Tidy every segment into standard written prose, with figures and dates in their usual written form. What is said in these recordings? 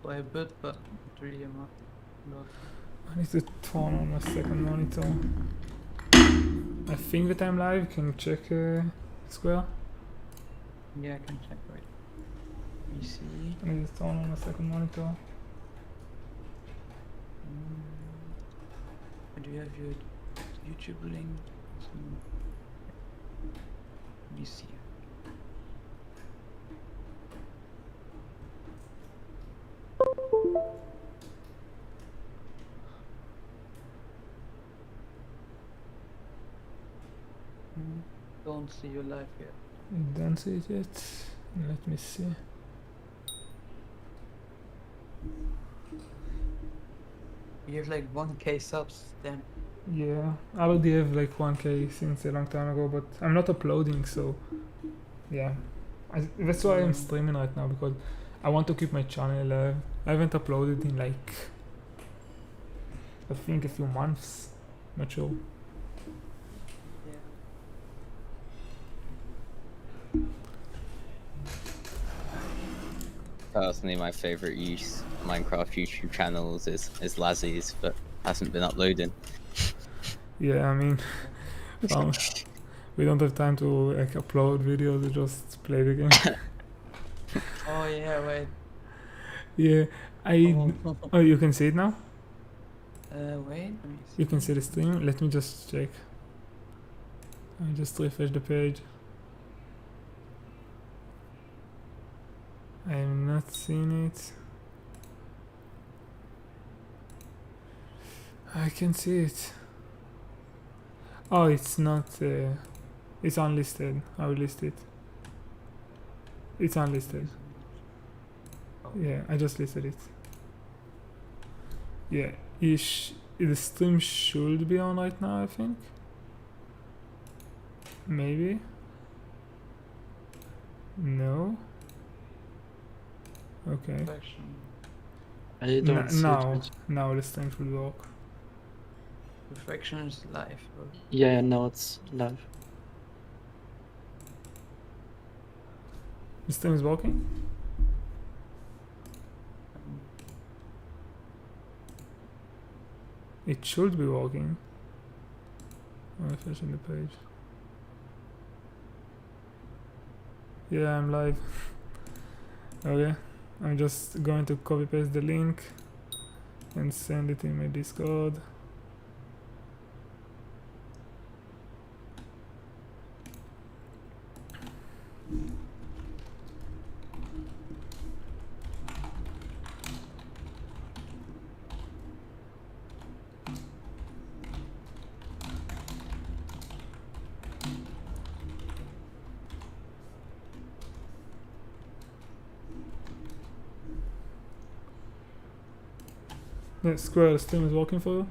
by a bit, but really not. I need to turn on my second monitor. I think that I'm live. Can you check Square? Yeah, I can check right. Let me see. I need to turn on my second monitor. Do you have your YouTube link? Let me see. Don't see your live yet. You don't see it yet? Let me see. You have like 1K subs, damn. Yeah, I already have like 1K since a long time ago, but I'm not uploading, so yeah. That's why I'm streaming right now, because I want to keep my channel alive. I haven't uploaded in like, I think a few months, not sure. Personally, my favorite Minecraft YouTube channels is Lazzy's, but hasn't been uploading. Yeah, I mean, we don't have time to like upload videos, we just play the game. Oh yeah, wait. Yeah, oh, you can see it now? Wait, let me see. You can see the stream? Let me just check. I just refresh the page. I am not seeing it. I can see it. Oh, it's not. It's unlisted. I will list it. It's unlisted. Yeah, I just listed it. Yeah, the stream should be on right now, I think. Maybe. No. Okay. I don't see it. Now the stream should work. Reflection is live. Bro. Yeah, now it's live. The stream is working? It should be working. I'm refreshing the page. Yeah, I'm live. Okay, I'm just going to copy paste the link and send it in my Discord. Yeah, Square, the stream is working for you?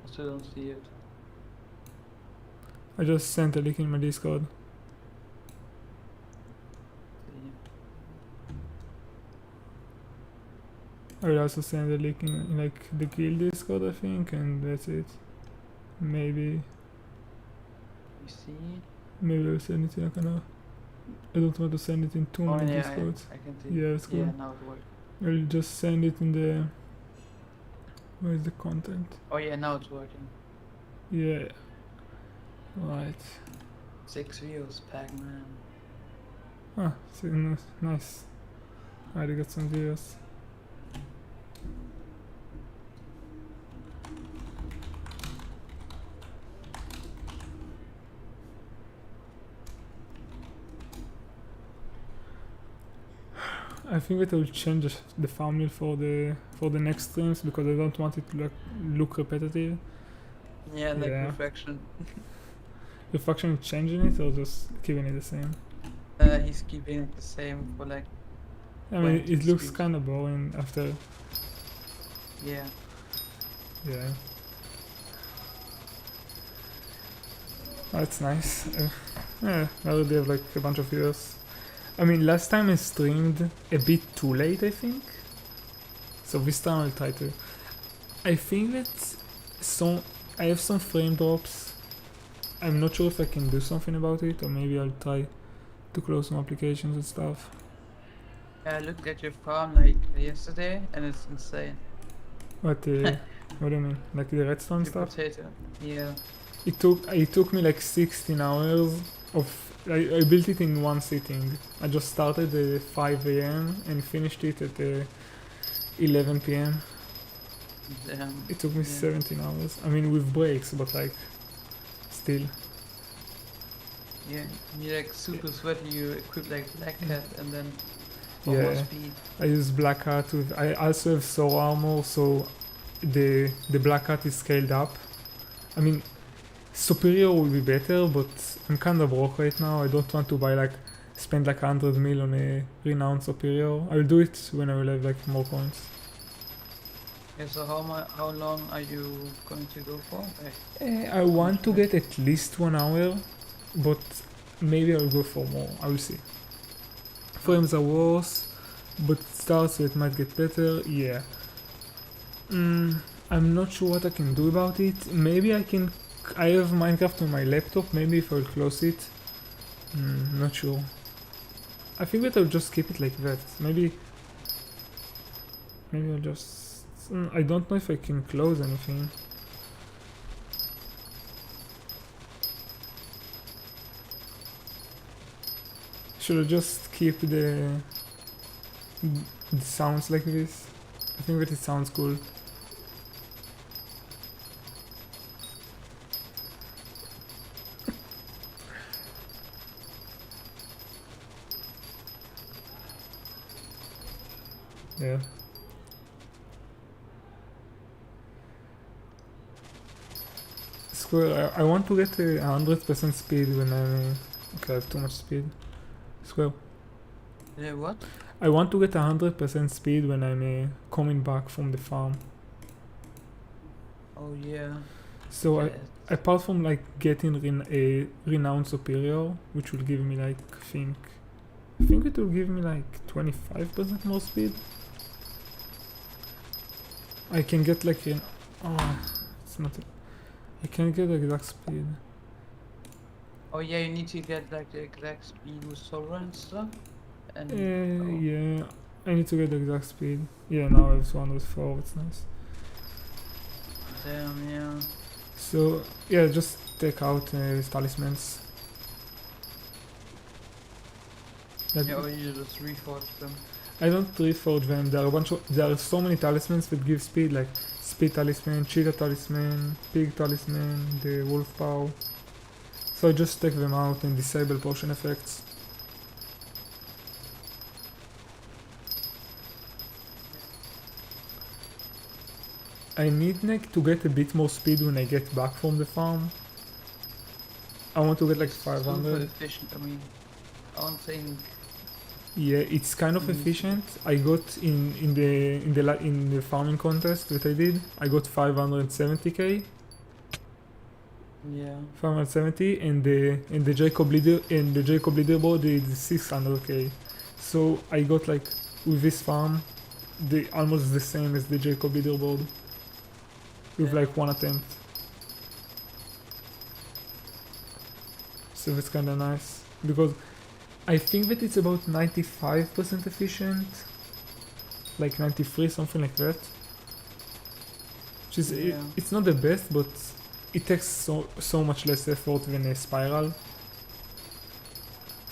I still don't see it. I just sent a link in my Discord. I will also send a link in like the guild Discord, I think, and that's it. Maybe. You see? Maybe I'll send it in like I don't want to send it in too many Discords. I can see. Yeah, it's cool. Yeah, now it works. I'll just send it in the. Where is the content? Oh yeah, now it's working. Yeah. Right. 6 views, Pac-Man. Ah, so nice. I already got some videos. I think that I will change the thumbnail for the next streams because I don't want it to look repetitive. Yeah, like reflection. Reflection is changing it or just keeping it the same? He's keeping it the same for like. I mean, it looks kind of boring after. Yeah. Yeah. That's nice. Yeah, I already have like a bunch of viewers. I mean, last time I streamed a bit too late, I think. So this time I'll try to. I think that I have some frame drops. I'm not sure if I can do something about it, or maybe I'll try to close some applications and stuff. I looked at your farm like yesterday, and it's insane. What do you mean? Like the redstone The stuff? potato. Yeah. It took me like 16 hours of. I built it in one sitting. I just started at 5 a.m. and finished it at 11 p.m. Damn. It took me Yeah. 17 hours. I mean, with breaks, but like, still. Yeah. You're like super sweaty. You equip like Black Cat, and then for more Yeah. speed. I use Black Hat with. I also have Soul Armor, so the Black Hat is scaled up. I mean, Superior will be better, but I'm kinda broke right now. I don't want to spend like 100 mil on a renowned Superior. I'll do it when I will have like more coins. Yeah. So how long are you going to go for? I want to get at least 1 hour, but maybe I'll go for more. I will see. Frames are worse, but it starts so it might get better. Yeah. I'm not sure what I can do about it. Maybe I can. I have Minecraft on my laptop. Maybe if I'll close it. Not sure. I think that I'll just keep it like that. Maybe I'll just. I don't know if I can close anything. Should I just keep the sounds like this? I think that it sounds cool. Yeah. Square, I want to get 100% speed when I'm. Okay, I have too much speed. Square. What? I want to get 100% speed when I'm coming back from the farm. Oh yeah. So Yeah. apart from like getting a renowned superior, which will give me like I think it will give me like 25% more speed. I can get like it's not. I can't get the exact speed. Oh yeah, you need to get like the exact speed with Sora and stuff. And Yeah, I need to get the exact speed. Yeah, now it's 104. It's nice. damn, yeah. So yeah, just take out talismans. Like, Yeah, or you just reforge them. I don't reforge them. There are so many talismans that give speed, like speed talisman, cheetah talisman, pig talisman, the wolf paw. So I just take them out and disable potion effects. I need like to get a bit more speed when I get back from the farm. I want to get like Super 500. efficient. I mean, I don't think. Yeah, it's kind of efficient. I got in the farming contest that I did. I got 570k, Yeah. 570, and the Jacob leaderboard is 600k. So I got like with this farm, almost the same as the Jacob leaderboard, with Yeah. like one attempt. So that's kind of nice because I think that it's about 95% efficient, like 93, something like that. Which is Yeah. it's not the best, but it takes so much less effort than a spiral.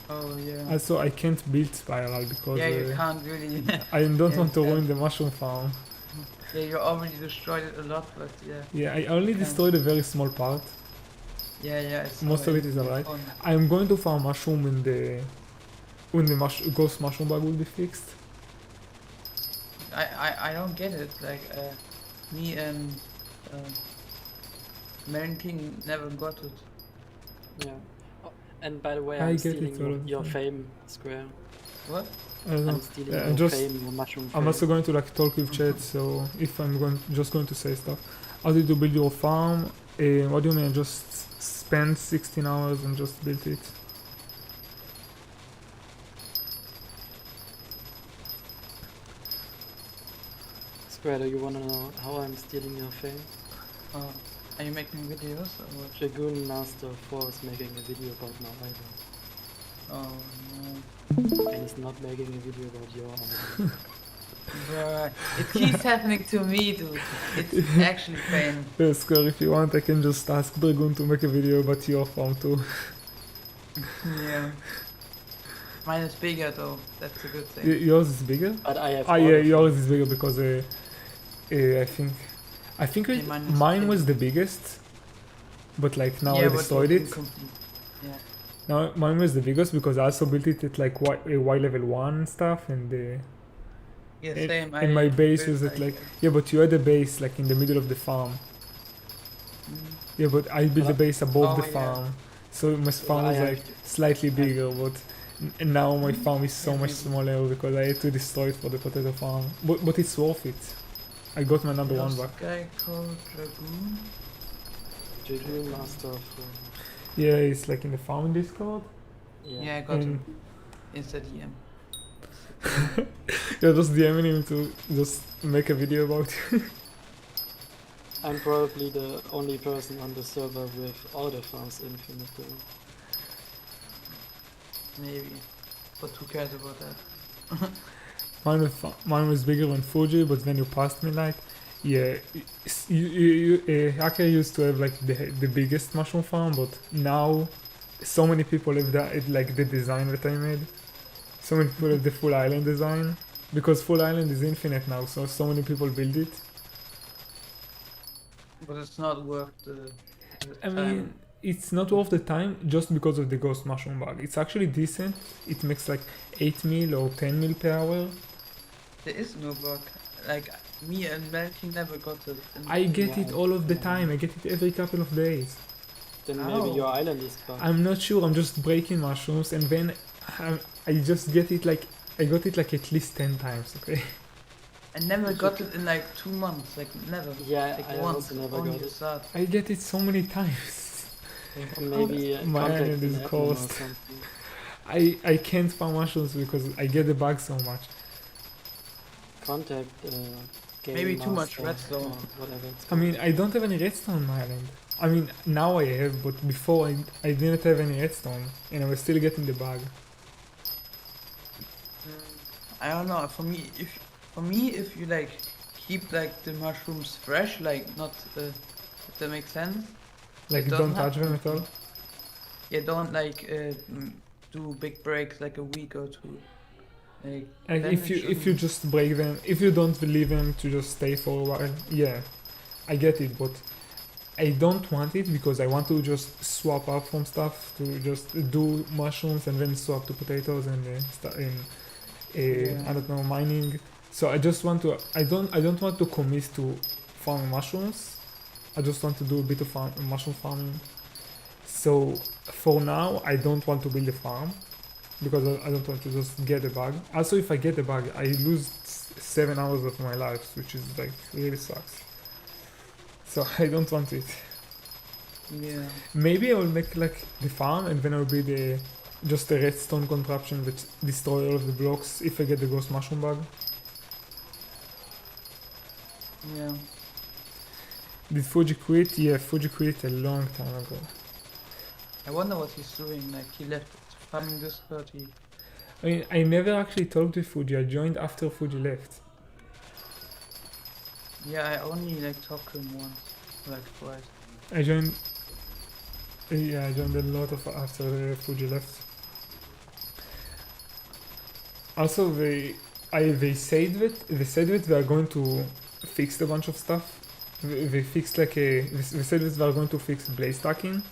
Oh yeah. Also, I can't build spiral because Yeah, you can't really. I don't Yeah, want to you ruin can't. the mushroom farm. Yeah, you already destroyed it a lot, but yeah. Yeah, I only can't. destroyed a very small part. Yeah. It's Most of it is alright. fun. I'm going to farm mushroom when the ghost mushroom bug will be fixed. I don't get it. Like me and Marin King never got it. Yeah. Oh, and by the way, I I'm get it stealing all of the your time. fame, Square. What? I don't know. I'm stealing Yeah, your fame, your mushroom I'm fame. also going to like talk with chat, so if I'm just going to say stuff. How did you build your farm? What do you mean? Just spend 16 hours and just built it? Square, do you wanna know how I'm stealing your fame? Are you making videos or what? Dragoon Master 4 is making a video about my island. Oh no. And he's not making a video about your island. Bruh, it keeps happening to me, dude. It's actually pain. Square, if you want, I can just ask Dragoon to make a video about your farm too. Yeah. Mine is bigger though. That's a good thing. Yours is bigger? But I have Ah, all yeah, of yours is bigger because I think Yeah, mine is mine big. was the biggest, but like now Yeah, I but destroyed was it. incomplete. Yeah. Now mine was the biggest because I also built it at like Y level 1 and stuff, and Yeah, And- same. and my base built was at like yeah, but you had a base like in the middle of the farm. Yeah, but I built the base above the Oh, yeah. farm, so my farm I was have like to- slightly bigger, but now my farm is so Yeah, much maybe. smaller because I had to destroy it for the potato farm. But it's worth it. I got my number one There's back. a guy called Dragoon. Dragoon Master 4. Yeah, it's like in the farm Discord. Yeah, I got And him. Insta DM. you're just DMing him to just make a video about it. I'm probably the only person on the server with all the farms infinite though. Maybe. But who cares about that? Mine was bigger than Fuji, but when you passed me, like, yeah, Hacker used to have like the biggest mushroom farm, but now so many people have that, like the design that I made. So many people have the full island design because full island is infinite now, so many people build it. But it's not worth the I time. mean, it's not worth the time just because of the ghost mushroom bug. It's actually decent. It makes like 8 mil or 10 mil per hour. There is no bug. Like, me and Melky never got it. I get it Yeah, all of the yeah. time. I get it every couple of days. Then Ow. maybe your island is bugged. I'm not sure. I'm just breaking mushrooms, and then I just get it like I got it like at least 10 times. Okay. I never got it in like 2 months. Like, never. Yeah, Like, I once. also never only got the it. start. I get it so many times. Or maybe My contact island is an admin or cursed. something. I can't farm mushrooms because I get the bug so much. Contact Game Maybe too much Master redstone. or whatever it's I mean, I don't have any redstone on my island. I mean, now I have, but before I didn't have any redstone, and I was still getting the bug. I don't know. For me, if you like keep like the mushrooms fresh, like not, if that makes sense. Like, It don't doesn't touch them happen. at all. Yeah, don't like do big breaks like a week or two. Like, Like then if it you shouldn't- just break them, if you don't leave them to just stay for a while, yeah, I get it, but I don't want it because I want to just swap up from stuff to just do mushrooms and then swap to potatoes and Yeah. I don't know, mining. So I just want to I don't want to commit to farming mushrooms. I just want to do a bit of mushroom farming. So for now I don't want to build a farm because I don't want to just get a bug. Also, if I get a bug, I lose 7 hours of my life, which is like really sucks. So I don't want it. Yeah. Maybe I will make like the farm and then I'll build just a redstone contraption that destroy all of the blocks if I get the ghost mushroom bug. Yeah. Did Fuji quit? Yeah, Fuji quit a long time ago. I wonder what he's doing. Like, he left farming Discord. I mean, I never actually talked to Fuji. I joined after Fuji left. Yeah, I only like talked to him once, like twice. I joined. Yeah, I joined a lot of after Fuji left. Also, they said that they are going to fix a bunch of stuff. They fixed like they said that they are going to fix blaze stacking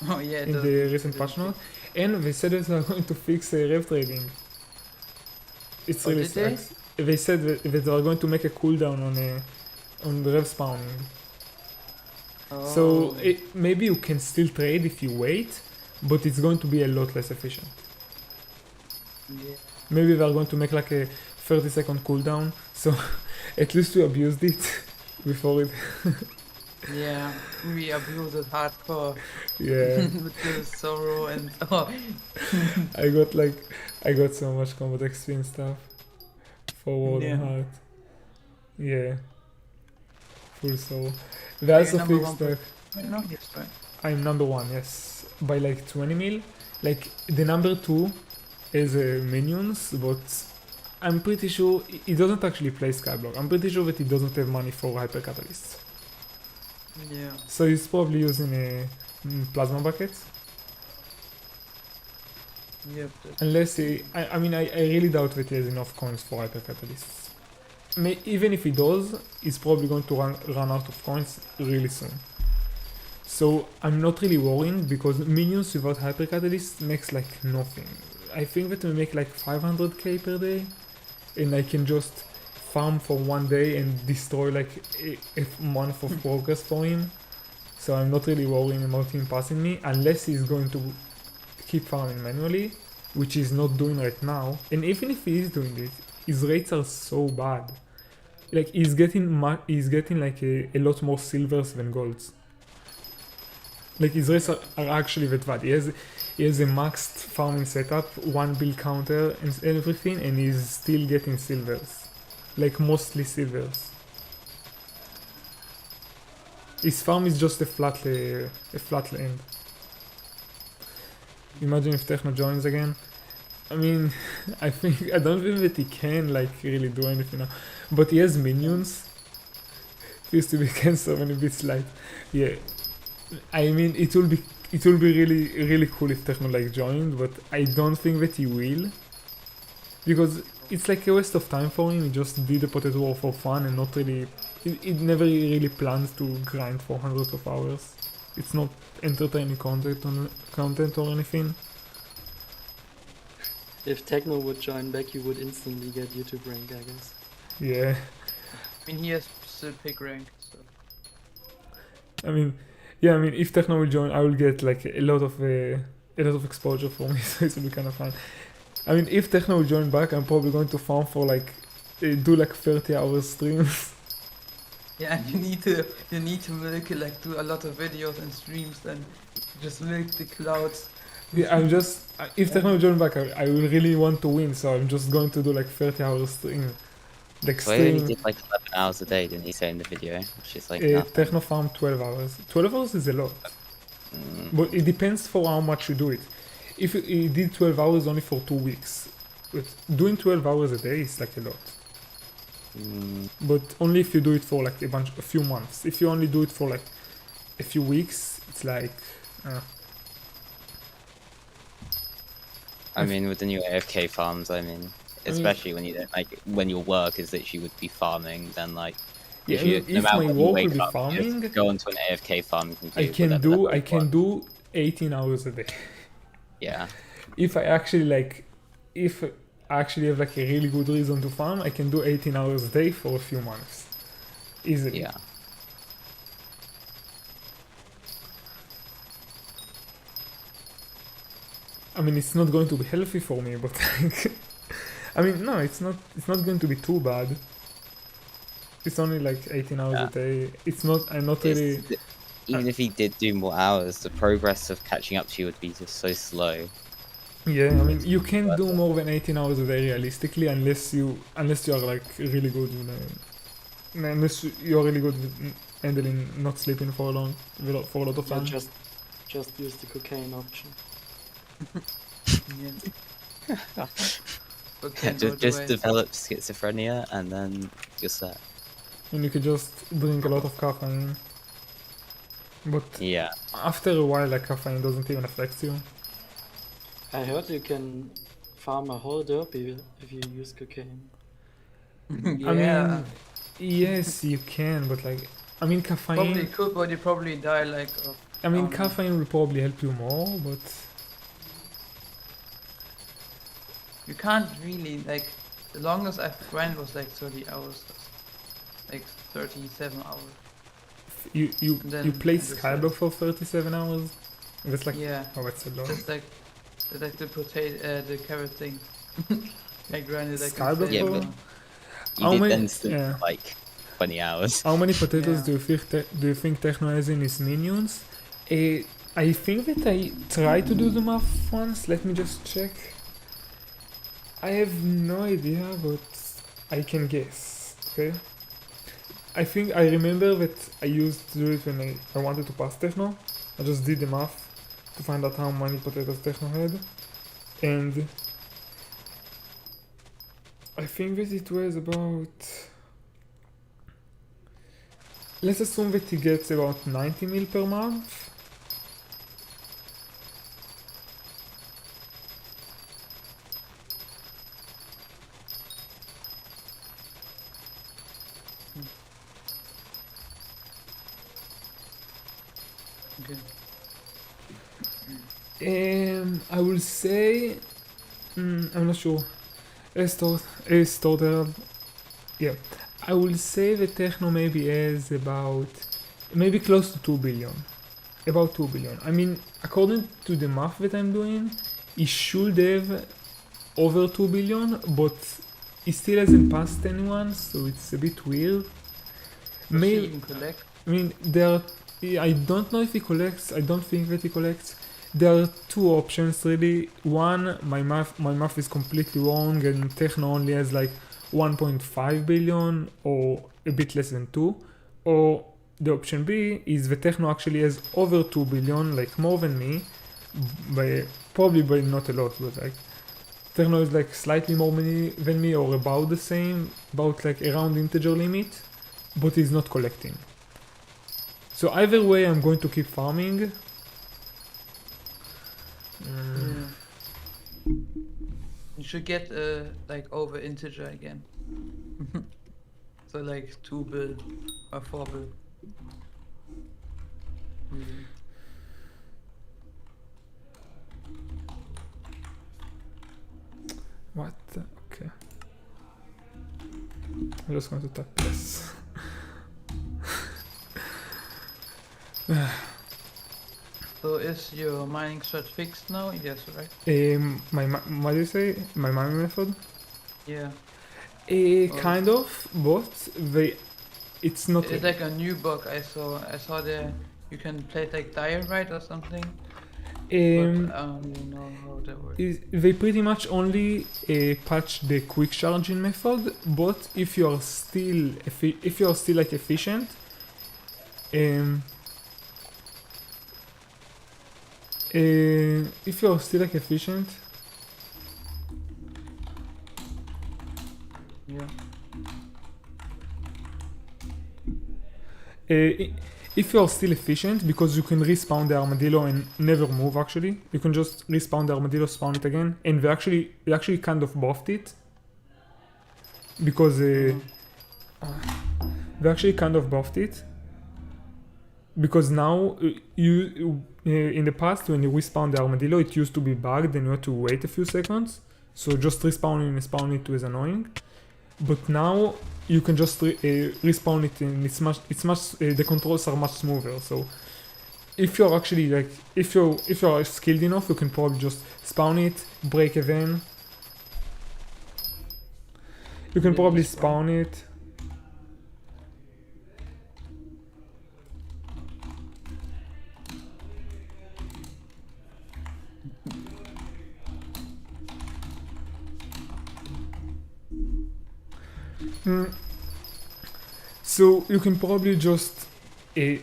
Oh yeah. in the recent patch note, and they said that they are going to fix rev trading. It's Oh, really did they? sucks. They said that they are going to make a cooldown on rev spawning. So Oh. maybe you can still trade if you wait, but it's going to be a lot less efficient. Yeah. Maybe they're going to make like a 30-second cooldown, so at least we abused it before it. Yeah. We abused it hardcore. Yeah, With the sorrow and oh. I got so much combat XP and stuff for World and Yeah. Heart. Yeah. Full solo. They also number fixed one that Right now, yes, right. I'm number 1, yes. By like 20 mil. Like the number 2 is minions, but I'm pretty sure he doesn't actually play Skyblock. I'm pretty sure that he doesn't have money for hyper catalysts. Yeah. So he's probably using a plasma bucket. Yep. That's Unless he, I mean, I really doubt that he has enough coins for hyper catalysts. Even if he does, he's probably going to run out of coins really soon. So I'm not really worrying because minions without hyper catalyst makes like nothing. I think that we make like 500k per day, and I can just farm for one day and destroy like a month of progress for him. So I'm not really worrying about him passing me unless he's going to keep farming manually, which he's not doing right now. And even if he is doing it, his rates are so bad. Like he's getting like a lot more silvers than golds. Like his rates are actually that bad. He has a maxed farming setup, 1 bill counter and everything, and he's still getting silvers. Like mostly silvers. His farm is just a flat land. Imagine if Techno joins again. I mean, I don't think that he can like really do anything now. But he has minions. Used to be cancer when a bit slight. Yeah. I mean, it will be really cool if Techno like joined, but I don't think that he will. Because it's like a waste of time for him. He just did the potato war for fun and not really. It never really plans to grind for hundreds of hours. It's not entertaining content or anything. If Techno would join back, you would instantly get YouTube rank, I guess. Yeah. I mean, he has still pick rank, so. I mean, if Techno will join, I will get like a lot of exposure for me, so it will be kind of fun. I mean, if Techno will join back, I'm probably going to farm for like do like 30 hours streams. Yeah, and you need to milk it, like do a lot of videos and streams, then just milk the clouds. Yeah, if Techno will join back, I will really want to win, so I'm just going to do like 30 hours stream. Like So he only did like 11 hours a day, didn't he say in the video? Which is like nothing. Techno farm 12 hours. 12 hours is a lot. But it depends for how much you do it. If you did 12 hours only for 2 weeks, but doing 12 hours a day is like a lot. But only if you do it for like a few months. If you only do it for like a few weeks, it's like. I mean, with the new AFK farms, especially when you don't like when your work is that you would be farming, then like Yeah, if if my work will be farming, go onto an AFK farm and I can do 18 hours a day. Yeah. If I actually have like a really good reason to farm, I can do 18 hours a day for a few months. Easily. Yeah. I mean, it's not going to be healthy for me, but like, I mean, no, it's not going to be too bad. It's only like 18 hours a day. I'm not really. Even if he did do more hours, the progress of catching up to you would be just so slow. Yeah, I mean, you can't do more than 18 hours a day realistically, unless you are like really good, unless you're really good with handling not sleeping for a lot of Yeah, time. just use the cocaine option. Yeah. But Yeah, can't go just away. develop schizophrenia and then you're set. And you could just drink a lot of caffeine. But Yeah. after a while, like caffeine doesn't even affect you. I heard you can farm a whole derpy if you use cocaine. Yeah. I mean, yes, you can, but like, I mean, probably caffeine. could, but you probably die like of. I mean, Oh, no. caffeine will probably help you more, but You can't really like. The longest I've ran was like 30 hours, like 37 hours. you Then you played I just, Skyblock for 37 hours. That's like, Yeah, oh, that's a lot. just like the carrot thing. Like ran it like Skyblock insane. Yeah, for- You How did many- then still yeah. like 20 hours. How many potatoes Yeah. do you think Techno has in his minions? I think that I tried to do the math once. Let me just check. I have no idea, but I can guess. Okay. I think I remember that I used to do it when I wanted to pass Techno. I just did the math to find out how many potatoes Techno had. And I think that it was about... Let's assume that he gets about 90 mil per month. Okay. I will say... I'm not sure. As total... Yeah. I will say that Techno maybe has about... Maybe close to 2 billion. About 2 billion. I mean, according to the math that I'm doing, he should have over 2 billion, but he still hasn't passed anyone, so it's a bit weird. Does he even collect? I mean, I don't know if he collects. I don't think that he collects. There are two options really. One, my math is completely wrong, and Techno only has like 1.5 billion or a bit less than 2. Or the option B is that Techno actually has over 2 billion, like more than me, probably by not a lot, but like Techno is like slightly more money than me, or about the same, about like around integer limit, but he's not collecting. So either way, I'm going to keep farming. Yeah. You should get like over integer again. So like 2 bill or 4 bill. What? Okay. I'm just going to tap this. So is your mining strat fixed now? Yes, right? What do you say? My mining method? Yeah. Kind of, but it's not. It's like a new bug I saw. I saw there you can play like diorite or something. But I don't even know how that works. They pretty much only patch the quick charging method, but if you are still like efficient, if you are still like efficient, Yeah. if you are still efficient, because you can respawn the armadillo and never move actually, you can just respawn the armadillo, spawn it again, and they actually kind of buffed it. Because they actually kind of buffed it. Because now, in the past when you respawn the armadillo, it used to be bugged and you had to wait a few seconds. So just respawning and spawning it was annoying. But now you can just respawn it, and the controls are much smoother. So if you're actually like, if you're skilled enough, you can probably just spawn it, break a vein. You can probably spawn it. So you can probably just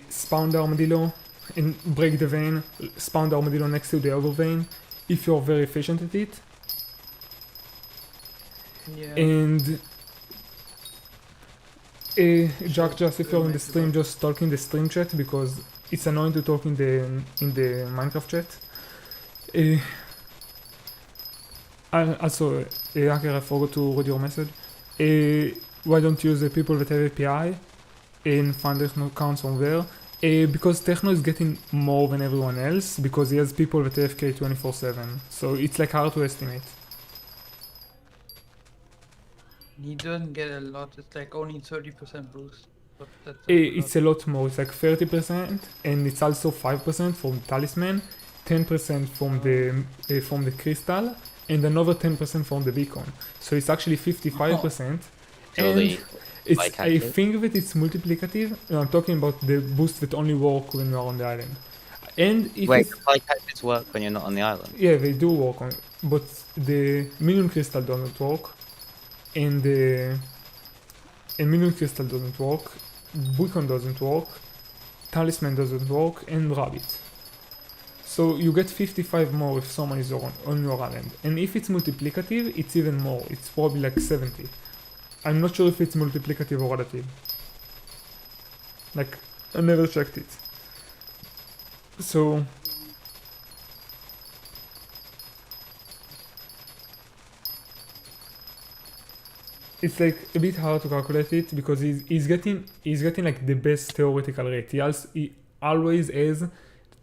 spawn the armadillo and break the vein, spawn the armadillo next to the other vein if you're very efficient at it. Yeah. And Jack, just if you're in the stream, just talk in the stream chat, because it's annoying to talk in the Minecraft chat. Also, Hacker, I forgot to read your message. Why don't you use the people that have API and find Techno accounts from there? Because Techno is getting more than everyone else, because he has people that AFK 24/7. So it's like hard to estimate. He doesn't get a lot. It's like only 30% boost. But that's It's a lot more. It's like 30%, and it's also 5% from Talisman, 10% from the Crystal, and another 10% from the Beacon. So it's actually 55%. Surely, And like I active. think that it's multiplicative. I'm talking about the boosts that only work when you are on the island. And if Wait, it's, do fly tactics work when you're not on the island? yeah, they do work on, but the Minion Crystal doesn't work, and the Minion Crystal doesn't work, Beacon doesn't work, Talisman doesn't work, and Rabbit. So you get 55 more if someone is on your island. And if it's multiplicative, it's even more. It's probably like 70. I'm not sure if it's multiplicative or additive. Like, I never checked it. So... it's like a bit hard to calculate it because he's getting like the best theoretical rate. He always has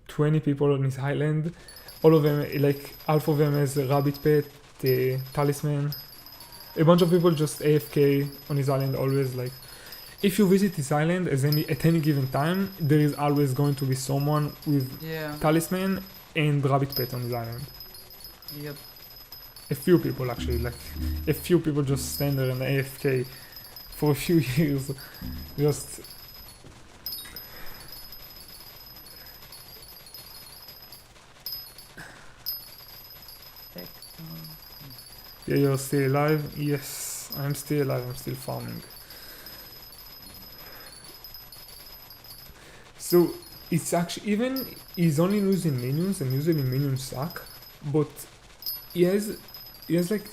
20 people on his island. All of them, like half of them has a rabbit pet, the talisman. A bunch of people just AFK on his island always. Like, if you visit his island at any given time, there is always going to be someone with talisman and rabbit pet on his island. Yep. A few people actually, like a few people just stand there and AFK for a few years. Just yeah, you're still alive? Yes, I'm still alive, I'm still farming. So it's actually, even he's only losing minions, and usually minions suck, but he has like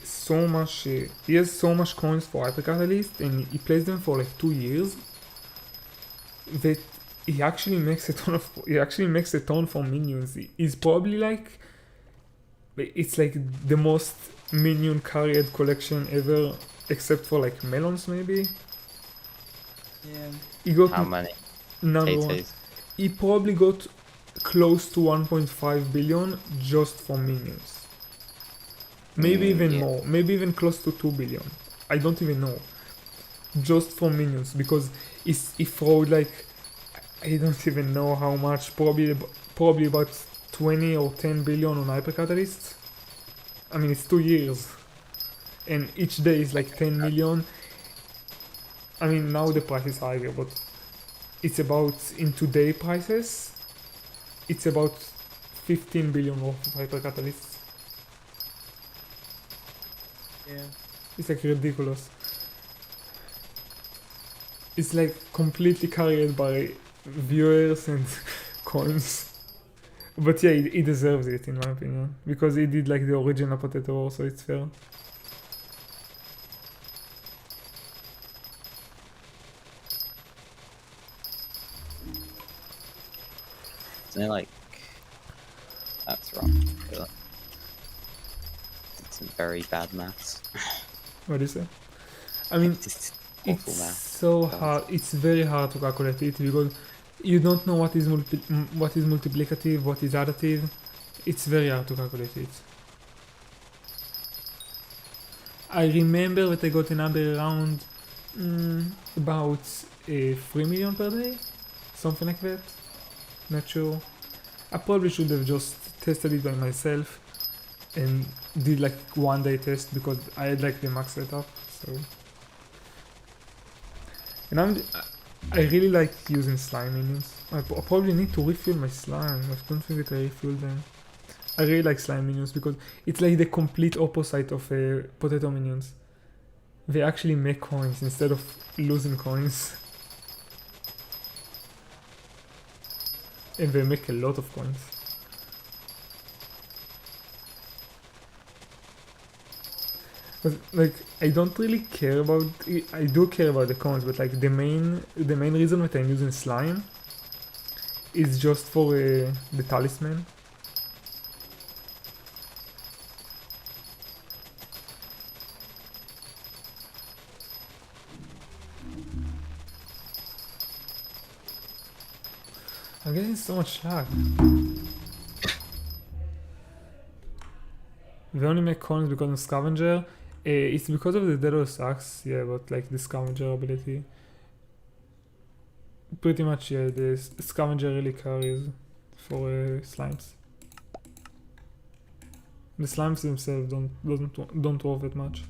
so much coins for Hyper Catalyst, and he plays them for like 2 years, that he actually makes a ton for minions. He's probably like, it's like the most minion carried collection ever, except for like melons maybe. Yeah. He got How many number one. potatoes? He probably got close to 1.5 billion just for minions. Maybe even more. Maybe even close to 2 billion. I don't even know. Just for minions, because he throwed like, I don't even know how much. Probably about 20 or 10 billion on Hyper Catalyst. I mean, it's 2 years, and each day is like 10 million. I mean, now the price is higher, but it's about, in today prices, it's about 15 billion worth of Hyper Catalysts. Yeah. It's like ridiculous. It's like completely carried by viewers and coins. But yeah, he deserves it in my opinion, because he did like the original Potato War, so it's fair. Isn't it like... That's wrong. It's some very bad maths. What do you say? I mean, It's awful it's math. so hard. It's very hard to calculate it because you don't know what is multiplicative, what is additive. It's very hard to calculate it. I remember that I got a number around about 3 million per day, something like that. Not sure. I probably should have just tested it by myself and did like 1 day test, because I had like the max setup. So, and I really like using slime minions. I probably need to refuel my slime. I don't think that I refueled them. I really like slime minions because it's like the complete opposite of potato minions. They actually make coins instead of losing coins. And they make a lot of coins. But like, I don't really care about it. I do care about the coins, but like the main reason that I'm using slime is just for the talisman. I'm getting so much lag. They only make coins because of scavenger. It's because of the Daedalus axe, yeah, but like the scavenger ability. Pretty much, yeah, the scavenger really carries for slimes. The slimes themselves don't worth that much.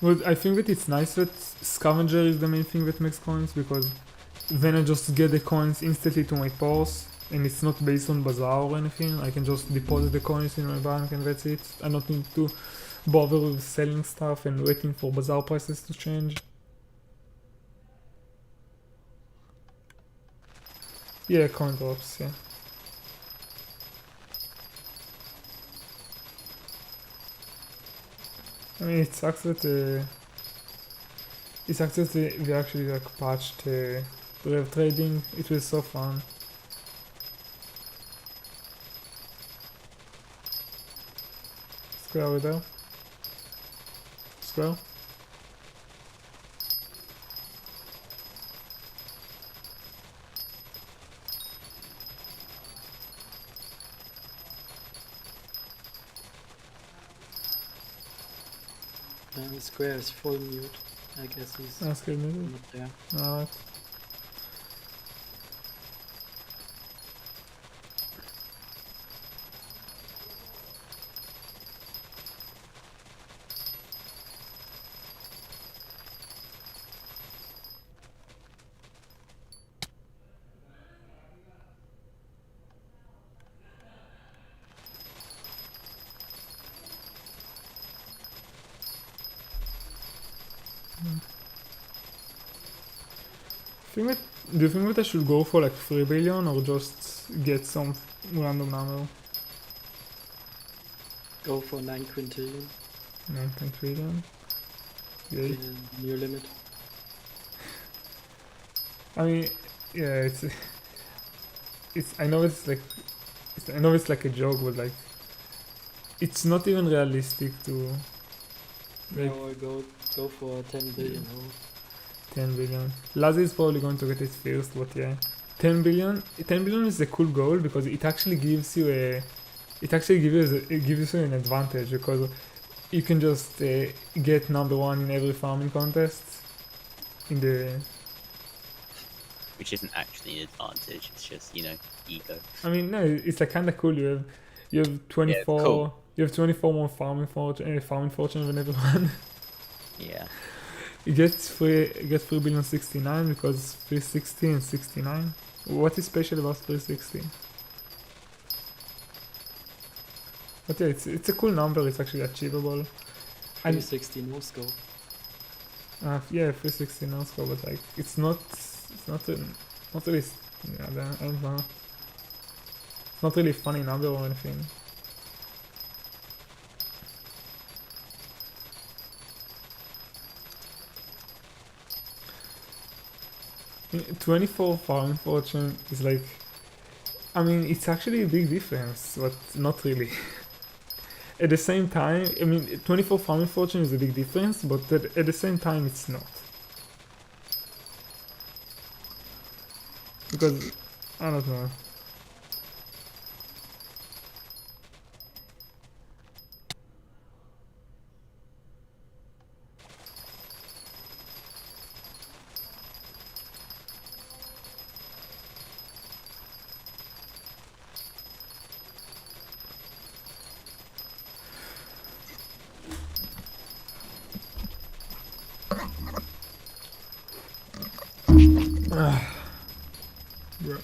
But I think that it's nice that scavenger is the main thing that makes coins, because then I just get the coins instantly to my purse, and it's not based on bazaar or anything. I can just deposit the coins in my bank and that's it. I don't need to bother with selling stuff and waiting for bazaar prices to change. Yeah, coin drops, yeah. I mean, it sucks that we actually like patched rev trading. It was so fun. Square over there. Square. Square is full mute. I guess he's That's good music. not there. Alright. Do you think that I should go for like 3 billion or just get some random number? Go for 9 quintillion. 9 trillion. Yay. New limit. I mean, yeah, I know it's like, I know it's like a joke, but like, it's not even realistic to, like, No, go for 10 billion. Oh. 10 billion. Lazi is probably going to get it first, but yeah. 10 billion is a cool goal because it actually gives you an advantage because you can just get number 1 in every farming contest in the... Which isn't actually an advantage, it's just, you know, ego. I mean, no, it's like kinda cool. You have 24, Yeah, cool. you have 24 more farming fortune than everyone. Yeah. It gets 3 billion 69 because 360 and 69. What is special about 360? But yeah, it's a cool number. It's actually achievable. And 360 no scope. yeah, 360 no score, but like it's not really. Yeah, I don't know. It's not really a funny number or anything. 24 farming fortune is like, I mean, it's actually a big difference, but not really. At the same time, I mean, 24 farming fortune is a big difference, but at the same time, it's not. Because, I don't know. Bro.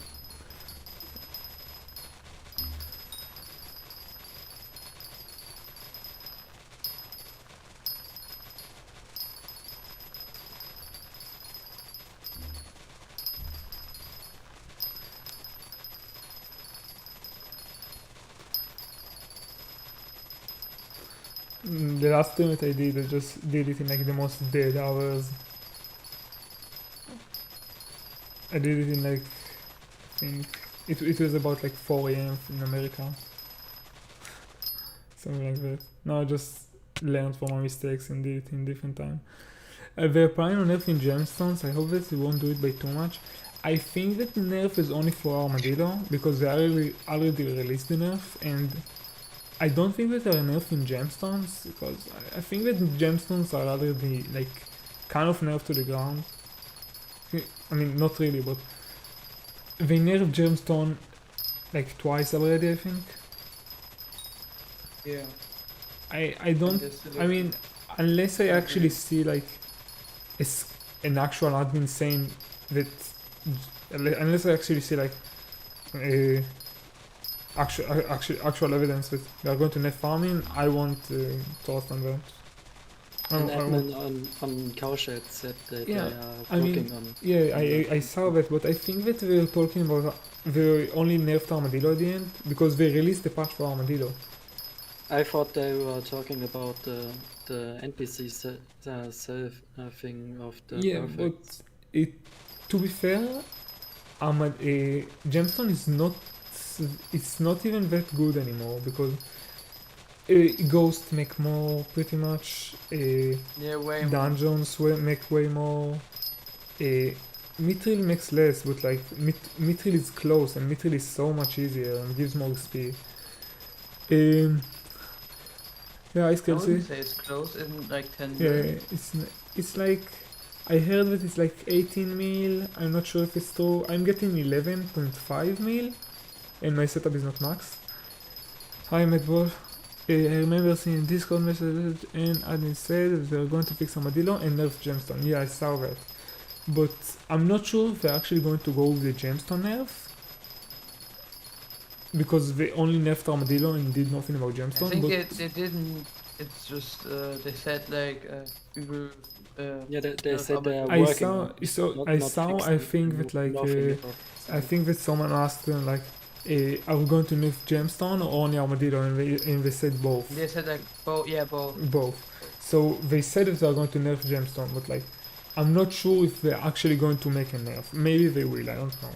The last tournament I did, I just did it in like the most dead hours. I did it in like, I think, it was about like 4 AM in America. Something like that. No, I just learned from my mistakes and did it in different time. They're planning on nerfing gemstones. I hope that they won't do it by too much. I think that the nerf is only for Armadillo because they already released the nerf, and I don't think that they're nerfing gemstones because I think that gemstones are already like kind of nerfed to the ground. I mean, not really, but they nerfed gemstone like twice already, I think. Yeah. I don't. I mean, unless I actually see like an actual admin saying that, unless I actually see like actual evidence that they are going to nerf farming, I want thoughts on that. An I want- admin on Cowshed said that Yeah, they are I mean, working on. Yeah, I saw that, but I think that they were talking about they only nerfed Armadillo at the end because they released the patch for Armadillo. I thought they were talking about the NPC self thing of the Yeah, perfect. but it to be fair, Gemstone is not it's not even that good anymore because Ghost make more pretty much. Yeah, way more. Dungeons make way more. Mithril makes less, but like Mithril is close and Mithril is so much easier and gives more XP. Yeah, Ice I Kelsey. wouldn't say it's close, isn't like 10 Yeah, million. it's like I heard that it's like 18 mil. I'm not sure if it's true. I'm getting 11.5 mil, and my setup is not max. Hi, Medball. I remember seeing Discord message and admin said that they're going to fix Armadillo and nerf Gemstone. Yeah, I saw that. But I'm not sure if they're actually going to go with the Gemstone nerf. Because they only nerfed Armadillo and did nothing about I Gemstone. think But they didn't. It's just they said like we will. Yeah, they nerf said they are Armadillo. working on it, not I fixing think it, that like nothing about it. I think that someone asked them like, are we going to nerf Gemstone or only Armadillo? And they said both. They said like both. Yeah, both. Both. So they said that they are going to nerf Gemstone, but like, I'm not sure if they're actually going to make a nerf. Maybe they will. I don't know.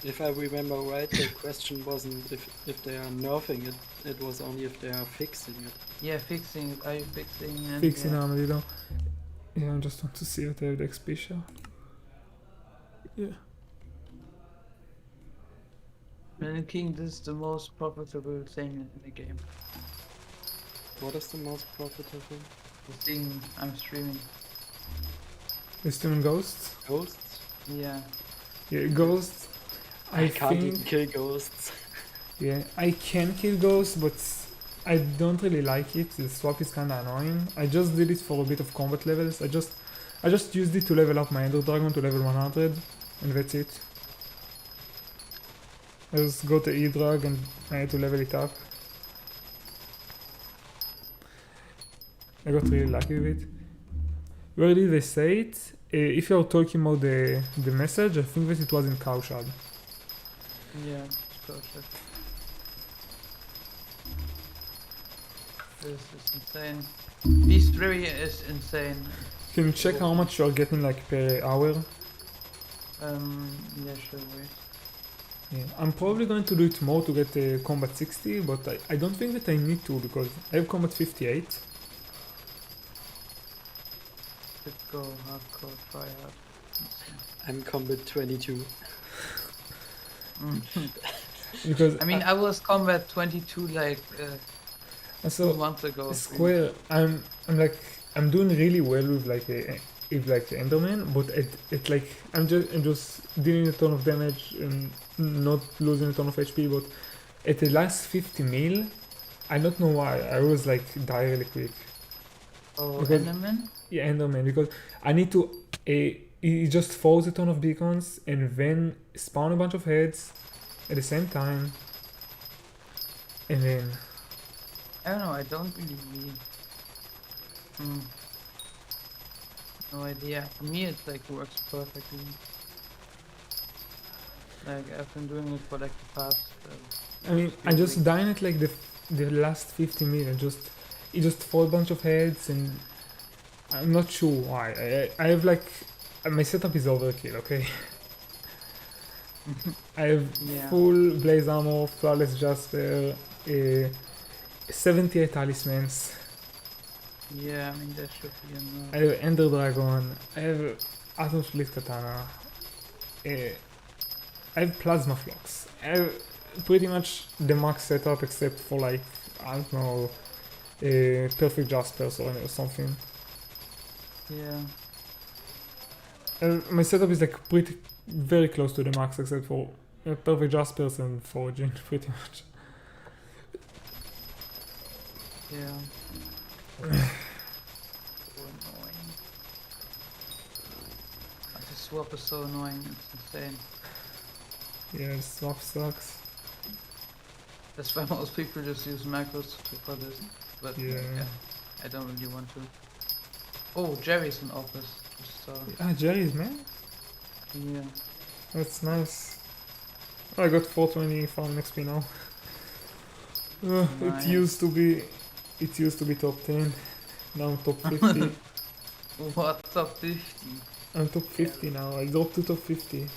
If I remember right, the question wasn't if they are nerfing it. It was only if they are fixing it. Yeah, fixing. Are you fixing? And, Fixing yeah. Armadillo. Yeah, I just want to see if they have the XP share. Yeah. And King, this is the most profitable thing in the game. What is the most profitable? The thing I'm streaming. Is Demon Ghosts? Ghosts? Yeah. Yeah, Ghosts. I can't think even kill ghosts. yeah, I can kill Ghosts, but I don't really like it. The swap is kinda annoying. I just did it for a bit of combat levels. I just used it to level up my Ender Dragon to level 100, and that's it. I just got the E-Drag and I had to level it up. I got really lucky with it. Where did they say it? If you're talking about the message, I think that it was in Cowshad. Yeah. It's perfect. This is insane. Beast Fury is insane. Can you check how much you're getting like per hour? Yeah, sure. Wait. Yeah, I'm probably going to do it more to get combat 60, but I don't think that I need to because I have combat 58. Let's go hardcore, try hard. I'm combat 22. Because I mean, I was combat 22 like 2 so months ago. Square, I'm doing really well with like Enderman, but it like I'm just dealing a ton of damage and not losing a ton of HP. But at the last 50 mil, I don't know why I was like die really quick. Oh, because- Enderman? Yeah, Enderman, because I need to it just throws a ton of beacons and then spawn a bunch of heads at the same time, and then I don't know, I don't really need. No idea. For me, it like works perfectly. Like I've been doing it for like the past. I mean, I just dying at like the last 50 minutes. It just throws a bunch of heads, and I'm not sure why. I have like my setup is overkill. Okay, I have Yeah. full blaze armor, flawless Jasper, 78 talismans. Yeah, I mean that should be enough. I have Ender Dragon. I have Atom Split Katana. I have Plasma Flux. I have pretty much the max setup except for like, I don't know, Perfect Jaspers or something. Yeah. My setup is like very close to the max except for Perfect Jaspers and Foraging pretty much. Yeah. So annoying. The swap is so annoying, it's insane. Yeah, the swap sucks. That's why most people just use macros for this. But Yeah. I don't really want to. Oh, Jerry's in office. Just Ah, Jerry's, man. yeah. That's nice. I got 420 farm XP now. Nice. It used to be top 10. Now I'm top 50. What top 50? I'm top 50 now. I dropped to top 50.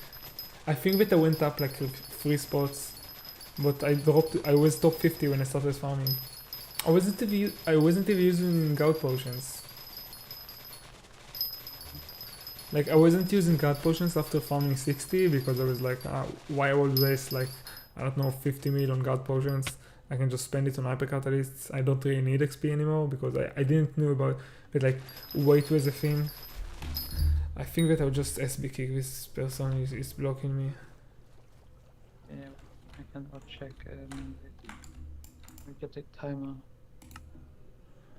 I think that I went up like 3 spots, but I was top 50 when I started farming. I wasn't even using gout potions. Like I wasn't using gout potions after farming 60 because I was like, why I would waste like, I don't know, 50 mil on gout potions. I can just spend it on hyper catalysts. I don't really need XP anymore because I didn't know about that, like weight was a thing. I think that I'll just SB kick this person is blocking me. Yeah, I cannot check. We get the timer.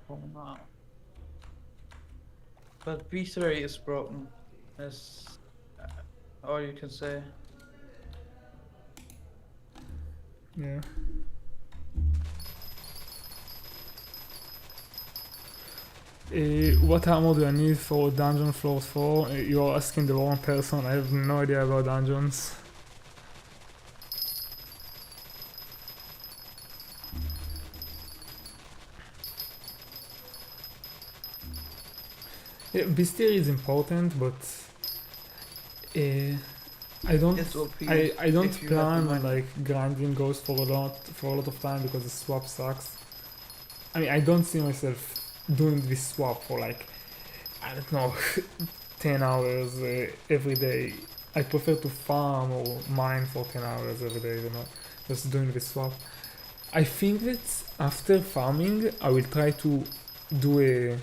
Oh no. But B3 is broken. That's all you can say. Yeah. What armor do I need for dungeon floor 4? You're asking the wrong person. I have no idea about dungeons. Yeah, bestiary is important, but I don't. It's OP I don't if you have the plan on money. like grinding ghosts for a lot of time because the swap sucks. I mean, I don't see myself doing this swap for like, I don't know, 10 hours every day. I prefer to farm or mine for 10 hours every day, you know, just doing this swap. I think that after farming, I will try to do a.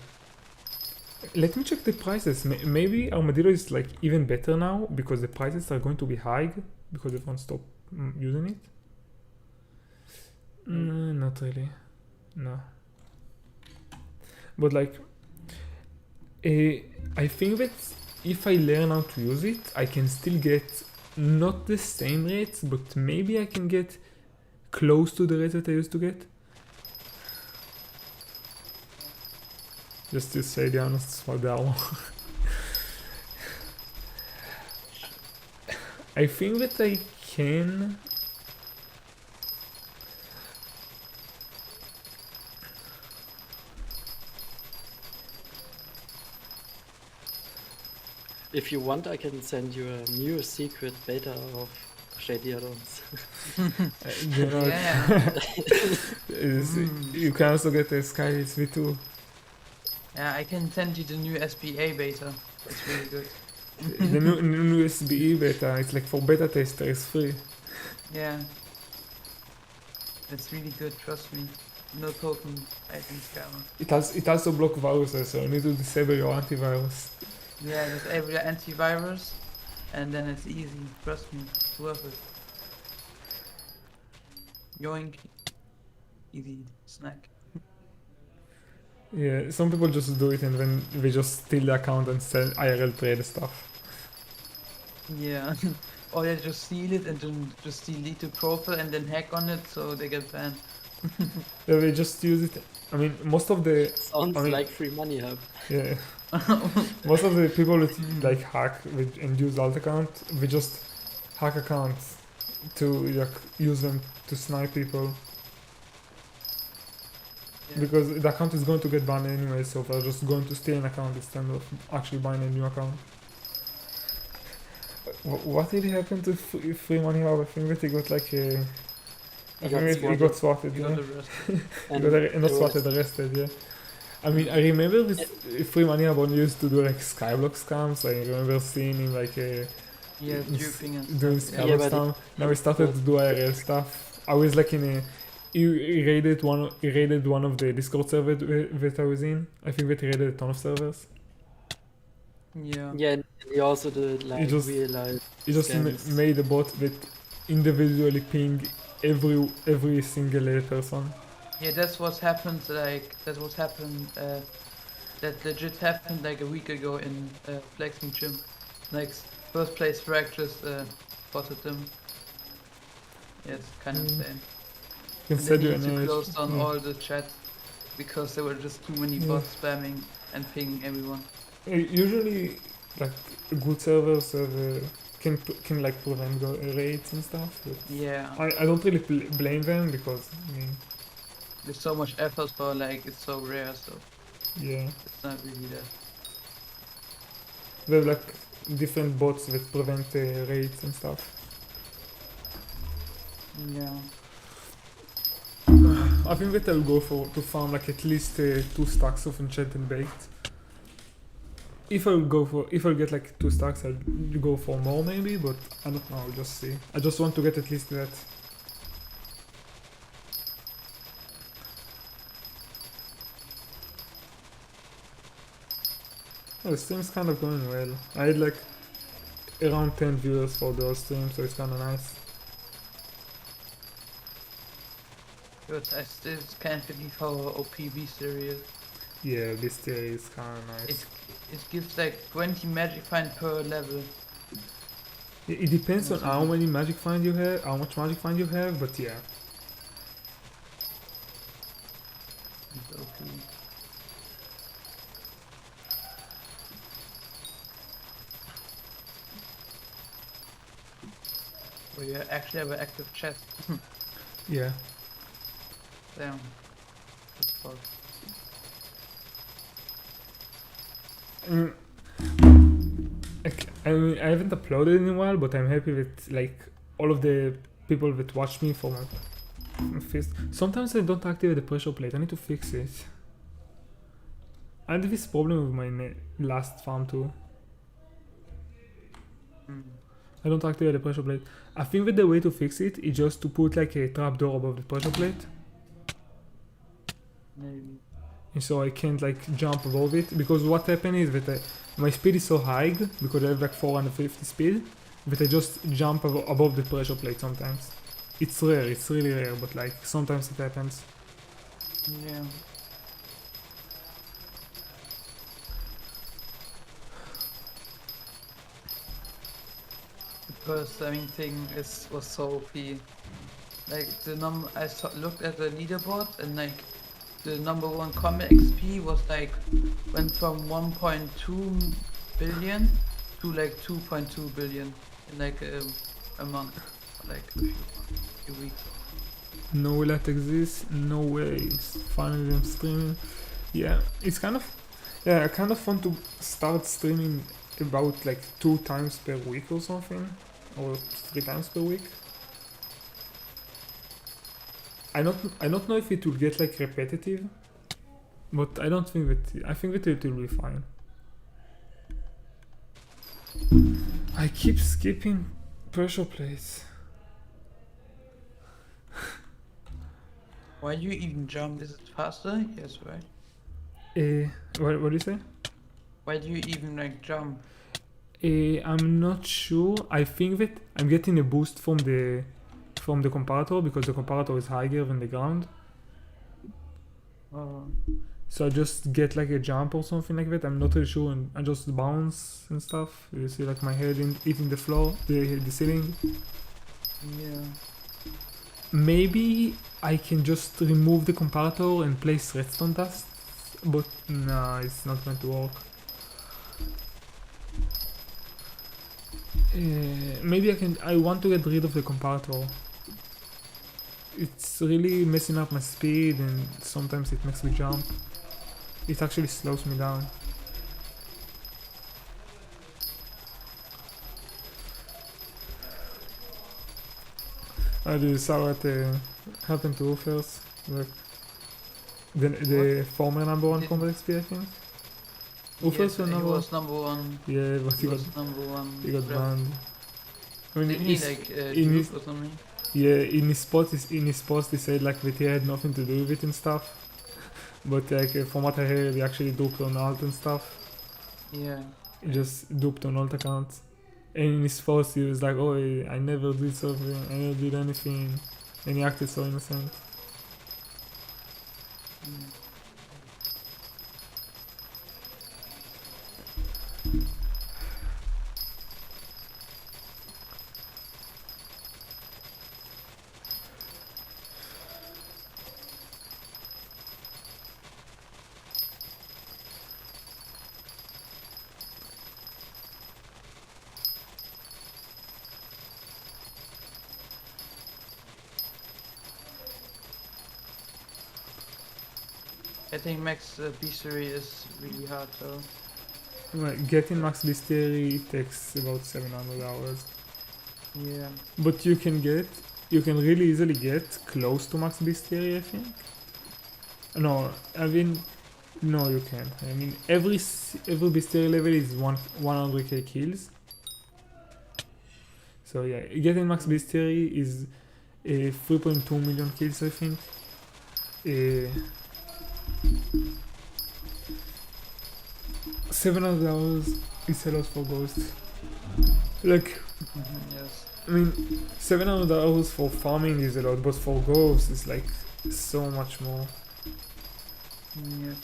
Let me check the prices. Maybe Armadillo is like even better now because the prices are going to be high because everyone stopped using it. Not really. No. But like, I think that if I learn how to use it, I can still get not the same rates, but maybe I can get close to the rates that I used to get. Just to say the honest about that one. I think that I can. If you want, I can send you a new secret beta of Shady Addons. You know, Yeah. you can also get a Sky V2. Yeah, I can send you the new SBA beta. It's really good. The new SBE beta, it's like for beta tester, it's free. Yeah. It's really good, trust me. No token item scammer. It also blocks viruses, so you need to disable your antivirus. Yeah, just every antivirus and then it's easy, trust me, it's worth it. Yoink. Easy snack. Yeah, some people just do it and then they just steal the account and sell IRL trade stuff. Yeah. Or they just steal it and then just delete the profile and then hack on it so they get banned. Yeah, they just use it. I mean, most of the Sounds I mean- like free money hub. yeah, most of the people that like hack and use alt account, they just hack accounts to like use them to snipe people Yeah. because the account is going to get banned anyway. So they're just going to steal an account instead of actually buying a new account. What really happened to free money hub? I think that he got like a. I think he got swatted. You Yeah. got the rest. Not swatted, arrested, yeah. I mean, I remember this free money Abon used to do like Skyblock scams. I remember seeing him like Yeah, duping and doing stuff. Skyblock Yeah, but scam. Now he started to do IRL stuff. I was like in a. He raided one of the Discord servers that I was in. I think that he raided a ton of servers. Yeah. Yeah, and he also did like just- real life. He just Scams. made a bot that individually ping every single person. Yeah, that's what's happened. That legit happened like a week ago in Flexing Gym. Like first place frag just spotted them. Yeah, it's kind of insane. can And set then your he had to age. close down Yeah. all the chat because there were just too many Yeah. bots spamming and pinging everyone. Usually, like good servers can like prevent raids and stuff. But Yeah, I don't really blame them because I mean, there's so much effort for like it's so rare, so yeah, it's not really that. they have like different bots that prevent raids and stuff. Yeah. I think that I'll go for to farm like at least 2 stacks of enchanted baked. If I'll get like 2 stacks, I'll go for more maybe, but I don't know. I'll just see. I just want to get at least that. Yeah, the stream's kind of going well. I had like around 10 viewers for the whole stream, so it's kind of nice. But I still can't believe how OP Beastery is. Yeah, this theory is kind of nice. It gives like 20 magic find per level. It depends on That's how nice. many magic find you have, how much magic find you have, but yeah. It's OP. Oh, you actually have an active chat. Yeah. Damn. That's fuck. Mm. I mean, I haven't uploaded in a while, but I'm happy with like all of the people that watch me for my fist. Sometimes I don't activate the pressure plate. I need to fix it. I had this problem with my last farm too. Mm. I don't activate the pressure plate. I think that the way to fix it is just to put like a trapdoor above the pressure plate, Maybe. and so I can't like jump above it. Because what happened is that my speed is so high because I have like 450 speed that I just jump above the pressure plate sometimes. It's rare, it's really rare, but like sometimes it happens. Yeah. The first thing was so OP. Like looked at the leaderboard and like the number 1 combat XP was like went from 1.2 billion to like 2.2 billion in like a month, like a few weeks. No way that exists, no way. Finally I'm streaming. Yeah, it's kind of, yeah, I kind of want to start streaming about like 2 times per week or something, or 3 times per week. I don't know if it will get like repetitive, but I don't think that, I think that it will be fine. I keep skipping pressure plates. Why do you even jump? Is it faster? Yes, right. What do you say? Why do you even like jump? I'm not sure. I think that I'm getting a boost from the comparator because the comparator is higher than the ground. So I just get like a jump or something like that. I'm not really sure, and I just bounce and stuff. You see like my head hitting the floor, the ceiling. Yeah. Maybe I can just remove the comparator and place redstone dust, but nah, it's not going to work. Maybe I want to get rid of the comparator. It's really messing up my speed and sometimes it makes me jump. It actually slows me down. You saw what happened to Ufers? The former number 1 combat XP, I think? Ufers Yes, was he number 1? was number 1. Yeah, but He was number 1. he got banned. I mean, Did he like in his, juke or something? yeah, in his post he said like that he had nothing to do with it and stuff. But like from what I heard, he actually duped on alt and stuff. Yeah. He just duped on alt accounts. And in his post he was like, oh, I never did something, I never did anything. And he acted so innocent. Mm. I think max bestiary is really hard though. Well, getting max bestiary takes about 700 hours. Yeah. But you can really easily get close to max bestiary, I think. No, I mean, no, you can. I mean, every bestiary level is 100k kills. So yeah, getting max bestiary is 3.2 million kills, I think. 700 hours is a lot for Ghost. Like, Yes. I mean, 700 hours for farming is a lot, but for Ghost it's like so much more. Yeah.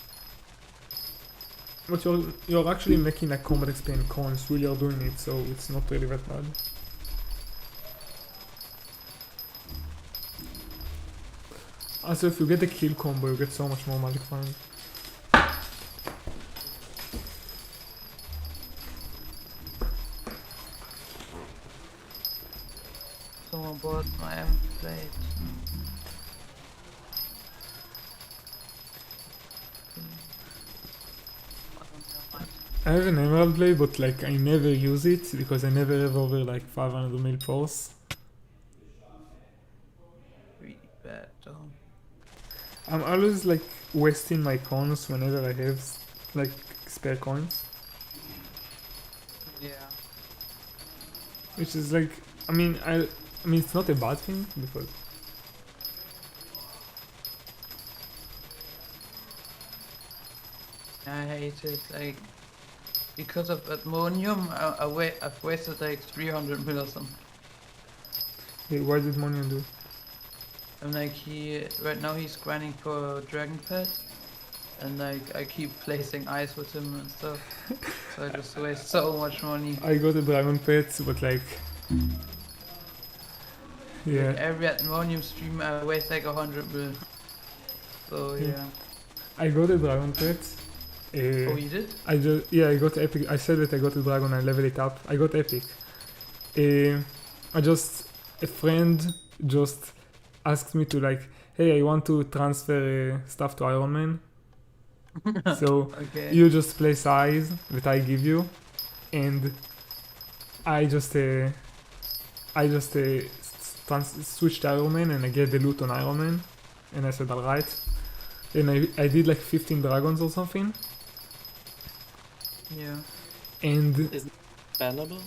But you're actually making like combat XP and coins while you're doing it, so it's not really that bad. Also, if you get the kill combo, you get so much more magic find. Someone bought my iron plate. I have an emerald blade, but like I never use it because I never have over like 500 mil force. Really bad though. I'm always like wasting my coins whenever I have like spare coins, Yeah. which is like, I mean it's not a bad thing because I hate it. Like, because of ammonium, I've wasted like 300 mil or something. hey, what did Monion do? And like right now he's grinding for dragon pet, and like I keep placing ice with him and stuff, so I just waste so much money. I got a dragon pet, but like, yeah, Like, every ammonium stream I waste like 100 mil. So Yeah. yeah. I got a dragon pet. Oh, you did? I got epic. I said that I got a dragon. I leveled it up. I got epic. A friend just asked me to like, hey, I want to transfer stuff to Iron Man. So Okay. you just play size that I give you, and I just switch to Iron Man and I get the loot on Iron Man, and I said alright. And I did like 15 dragons or something, Yeah. and Bannable?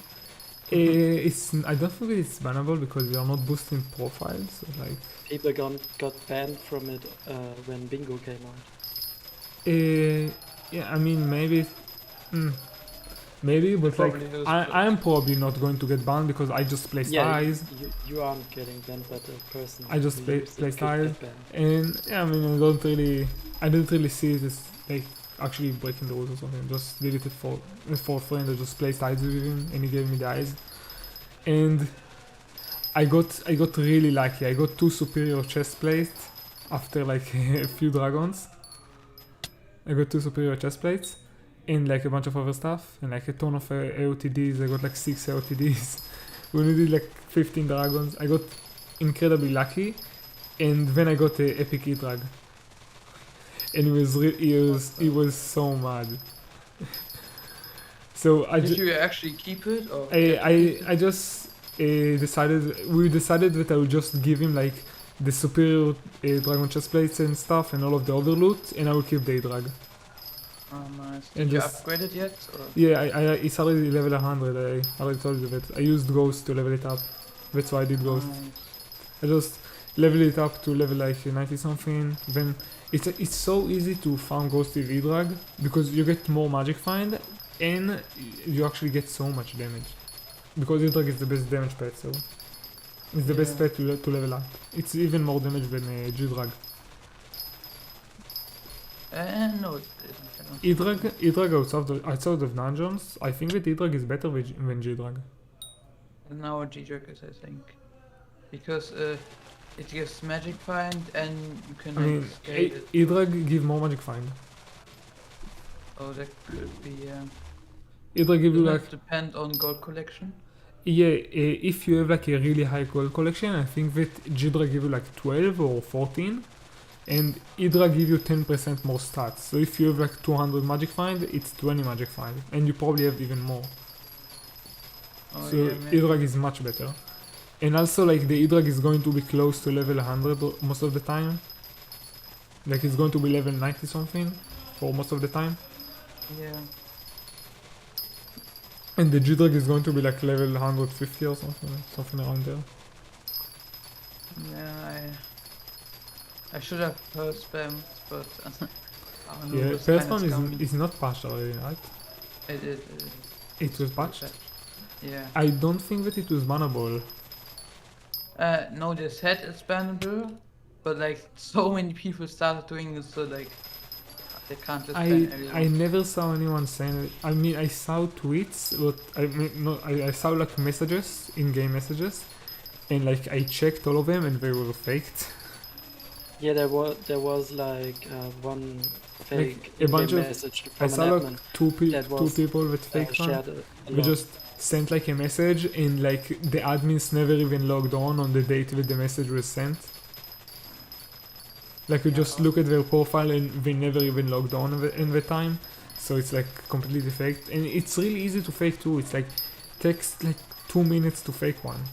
I don't think it's bannable because we are not boosting profiles. So like, People got banned from it when Bingo came out. yeah, I mean maybe, maybe, but like Probably is, I'm probably not going to get banned because I just play styles. You aren't getting banned, but the person. I just who play used it play could styles. get banned. And yeah, I mean, I didn't really see it as like actually breaking the rules or something. Just did it for a friend that just played sides with him, and he gave me the eyes. And I got really lucky. I got 2 superior chest plates after like a few dragons. I got 2 superior chest plates and like a bunch of other stuff and like a ton of AOTDs. I got like 6 AOTDs. When we did like 15 dragons, I got incredibly lucky. And then I got a epic E-drag, and he was so mad. So Did you actually keep it? Or I just decided that I would just give him like the superior dragon chest plates and stuff and all of the other loot, and I will keep the E-drag. Oh, nice. And Did you just- upgrade it yet? Or? Yeah, it's already level 100. I already told you that. I used Ghost to level it up. That's why I did Ghost. Nice. I just level it up to level like 90 something. Then it's so easy to farm Ghost with E-drag because you get more magic find and you actually get so much damage. Because E-drag is the best damage pet, so it's the best Yeah. pet to level up. It's even more damage than G-drag. No, it isn't. E-drag outside of dungeons, I think that E-drag is better than G-drag. Now G-Drag is, I think. Because it gives magic find and you can I like mean, scale it. E-drag give more magic find. Oh, that could be, yeah. E-drag give you Doesn't like, it depend on gold collection? yeah, if you have like a really high gold collection, I think that G-drag give you like 12 or 14, and Hydra give you 10% more stats. So if you have like 200 magic find, it's 20 magic find, and you probably have even more. Oh, So yeah, maybe. Hydra is much better. And also like the Hydra is going to be close to level 100 most of the time. Like it's going to be level 90 something for most of the time. Yeah. And the G-Drag is going to be like level 150 or something around there. Yeah, I should have heard spam, but I don't know. Yeah, it was kinda Perspam scummy. is not patched already, right? It It was patched? Yeah. I don't think that it was bannable. No, they said it's bannable, but like so many people started doing it, so like they can't just ban I everyone. never saw anyone saying it. I mean, I saw tweets, but I saw like messages, in-game messages, and like I checked all of them and they were faked. Yeah, there was like one fake a bunch in-game of- message I from saw an like admin two that two was people that faked one. shared a We lot. just sent like a message and like the admins never even logged on the date that the message was sent. Like you just look at their profile and they never even logged on in the time. So it's like completely faked. And it's really easy to fake too. It's like takes like 2 minutes to fake one.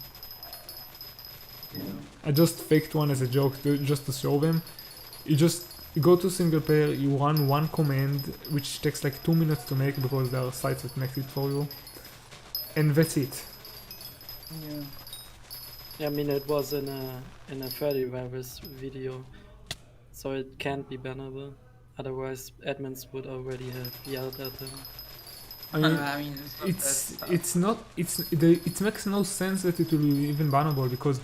Yeah. I just faked one as a joke just to show them. You just go to single player, you run one command which takes like 2 minutes to make because there are sites that make it for you. And that's it. Yeah. Yeah, I mean it was in a 30 virus video, so it can't be bannable. Otherwise, admins would already have yelled at them. I mean, I mean, it's not it makes no sense that it will be even bannable because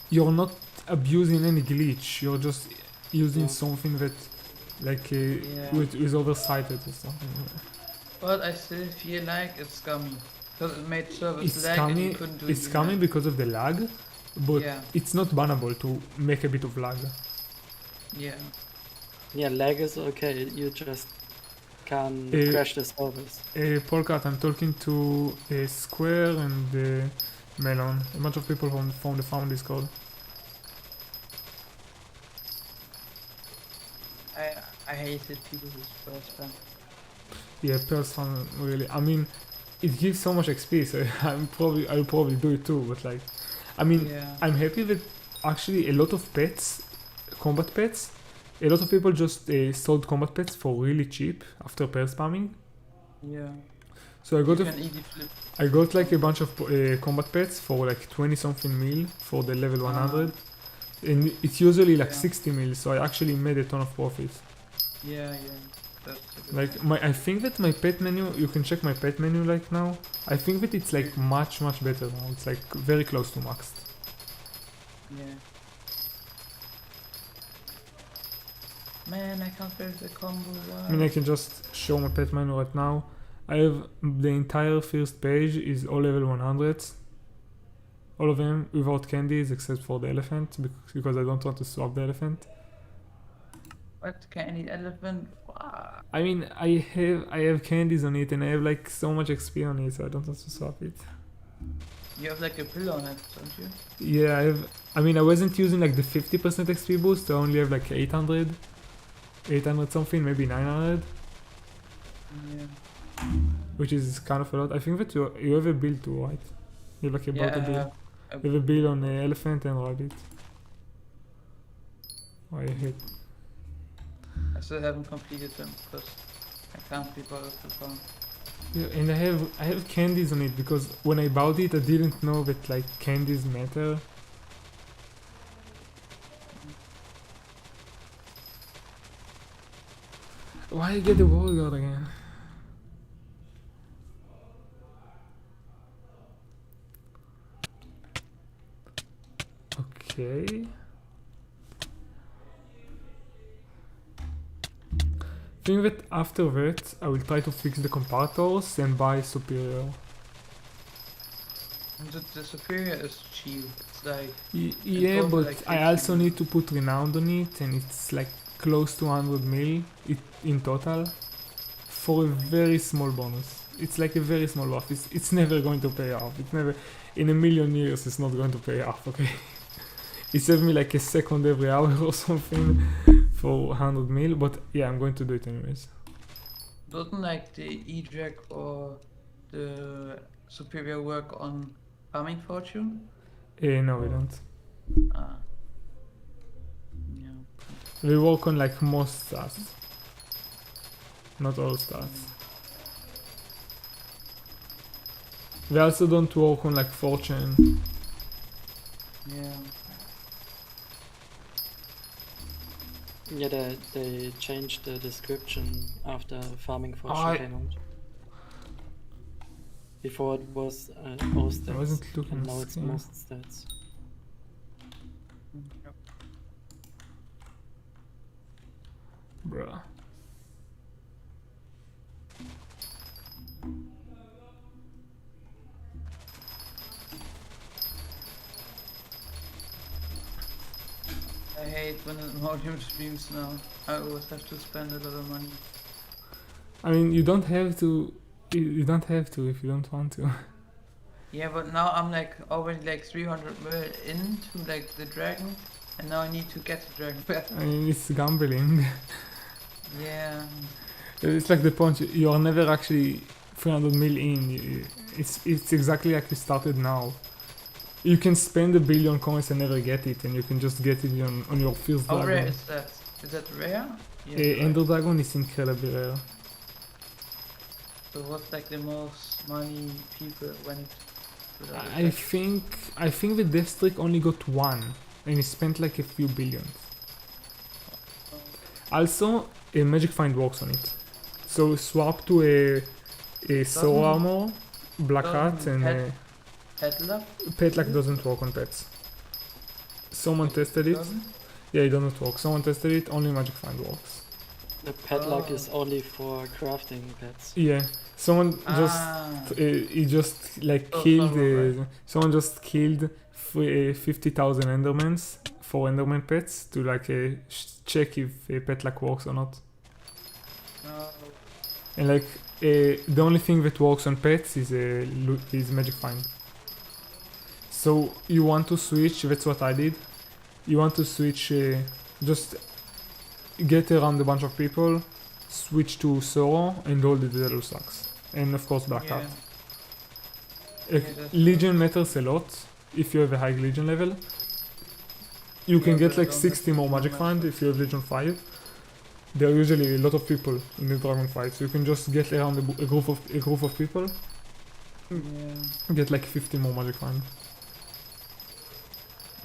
you're not abusing any glitch. You're just using Yeah. something that like is oversighted or something. But I still feel like it's scummy because it made servers It's lag and you scummy. couldn't do It's it. scummy because of the lag, but Yeah. it's not bannable to make a bit of lag. Yeah. Yeah, lag is okay. You just can't crash the servers. Polkat, I'm talking to Square and Melon, a bunch of people from the farm Discord. I hated people who spell spam. Yeah, Pearl's fun, really. I mean, it gives so much XP, so I'll probably do it too. But like, I mean, Yeah. I'm happy that actually a lot of pets, combat pets, a lot of people just sold combat pets for really cheap after Pearl spamming. Yeah. So I got You can easy flip. I got like a bunch of combat pets for like 20 something mil for the level 100, and it's usually like Yeah. 60 mil. So I actually made a ton of profit. Yeah, yeah. That's a good Like one. I think that my pet menu, you can check my pet menu like now. I think that it's like much better now. It's like very close to maxed. Yeah. Man, I can't build the combo. I mean, I can just show my pet menu right now. I have the entire first page is all level 100s. All of them without candies except for the elephant because I don't want to swap the elephant. What? Can I need elephant? Wow. I mean, I have candies on it and I have like so much XP on it, so I don't want to swap it. You have like a pill on it, don't you? Yeah, I mean, I wasn't using like the 50% XP boost. I only have like 800 something, maybe 900, Yeah. which is kind of a lot. I think that you have a build too, right? You have like a Yeah, barter build. You have a build on elephant and rabbit. Oh, I hate. I still haven't completed them because I can't be bothered to farm. Yeah, and I have candies on it because when I bought it, I didn't know that like candies matter. Why I get the warrior again? Okay. Think that after that I will try to fix the comparators and buy superior. And the superior is cheap. It's like Yeah, total, but like, I 50 also mil. need to put renowned on it, and it's like close to 100 mil in total for a very small bonus. It's like a very small buff. It's never going to pay off. It's never in a million years. It's not going to pay off. Okay, it saved me like a second every hour or something for 100 mil, but yeah, I'm going to do it anyways. Doesn't like the E-Drag or the superior work on farming fortune? No, we don't. Ah. Yeah. We work on like most stats, not all stats. We also don't work on like fortune. Yeah. Yeah, they changed the description after Farming Fortune I- came out. Before it was all I stats, wasn't looking and at now it's screen. most stats. Bruh. I hate when Modium streams now. I always have to spend a lot of money. I mean, you don't have to. You don't have to if you don't want to. Yeah, but now I'm like already like 300 mil into like the dragon, and now I need to get the dragon back. I mean, it's gambling. Yeah. It's like the point. You are never actually 300 mil in. It's exactly like you started now. You can spend a billion coins and never get it, and you can just get it on your first How rare dragon. is that? Is that rare? Ender Dragon is incredibly rare. So what's like the most money people went to that I effect? think the Death Streak only got one, and he spent like a few billions. Also, a Magic Find works on it. So swap to a Soul Doesn't- Armor, Black Hat, and Headlock? Petlack doesn't work on pets. Someone tested it. Doesn't? Yeah, it doesn't work. Someone tested it. Only Magic Find works. The padlock Oh. is only for crafting pets. Yeah, someone just Ah. he just like Oh, killed. someone, Someone just killed 50,000 Endermans for Enderman pets to like check if a Petlack works or not. No. And like the only thing that works on pets is Magic Find. So you want to switch? That's what I did. You want to switch? Just get around a bunch of people, switch to Sorrow, and all the yellow sucks, and of course Black Hat. Yeah. that's Legion matters a lot if you have a high Legion level. You can Yeah, get but I like don't 60 have more Legion Magic much Find of- if you have Legion 5. There are usually a lot of people in the Dragon fight, so you can just get around a group of people, Yeah. get like 50 more Magic Find.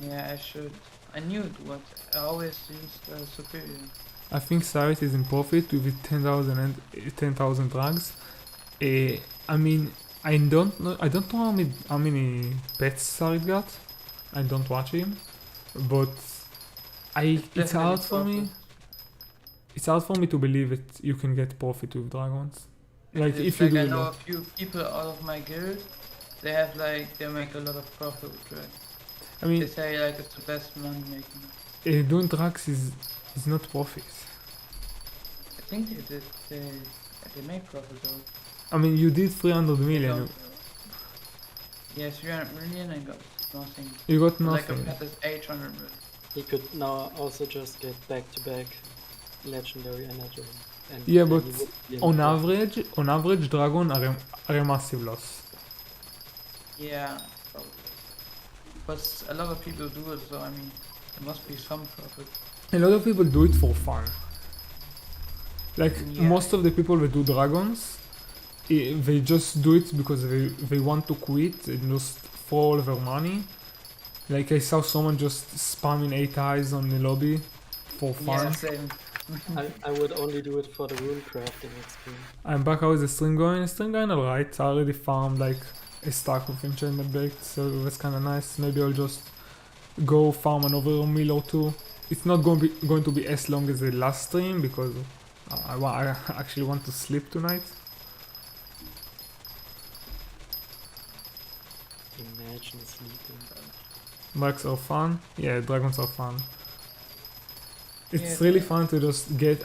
Yeah, I should. I knew it was. I always used superior. I think Cyrus is in profit with 10,000 and 10,000 drugs. I mean, I don't know how many pets Cyrus got. I don't watch him, but it's Definitely hard for me. profit. It's hard for me to believe that you can get profit with dragons. Like It's if you do I a know lot. a few people out of my guild. They have like they make a lot of profit with drag. I They mean, say like it's the best money making. doing drugs is not profit. I think they did. They make profit though. I mean, you did 300 million. don't. Yeah, 300 million and got nothing. You got Like a nothing. pet is 800 million. He could now also just get back-to-back legendary energy. And Yeah, then but he would be in On profit. average, dragon are a massive loss. Yeah. Probably. But a lot of people do it, so I mean, there must be some profit. A lot of people do it for fun. Like Yeah. most of the people that do dragons, they just do it because they want to quit and just throw all their money. Like I saw someone just spamming 8 eyes on the lobby for fun. Yeah, same. I would only do it for the rune crafting XP. I'm back. How is the stream going? The stream going alright. I already farmed like a stack of enchantment baked, so that's kind of nice. Maybe I'll just go farm another meal or two. It's not going to be as long as the last stream because I actually want to sleep tonight. Imagine sleeping. Bugs are fun. Yeah, dragons are fun. It's Yeah. really fun to just get.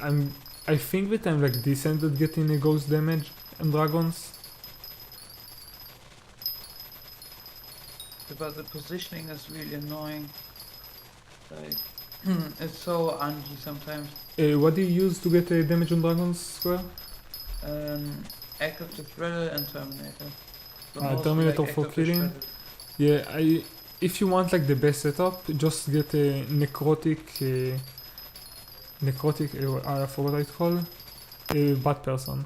I think that I'm like decent at getting a ghost damage on dragons. But the positioning is really annoying. Like, It's so angy sometimes. What do you use to get damage on dragons square? Echo the Shredder and Terminator. But Ah, mostly Terminator like for Echo the killing? Shredder. Yeah, if you want like the best setup, just get a necrotic, I forgot what it's called, a bat person.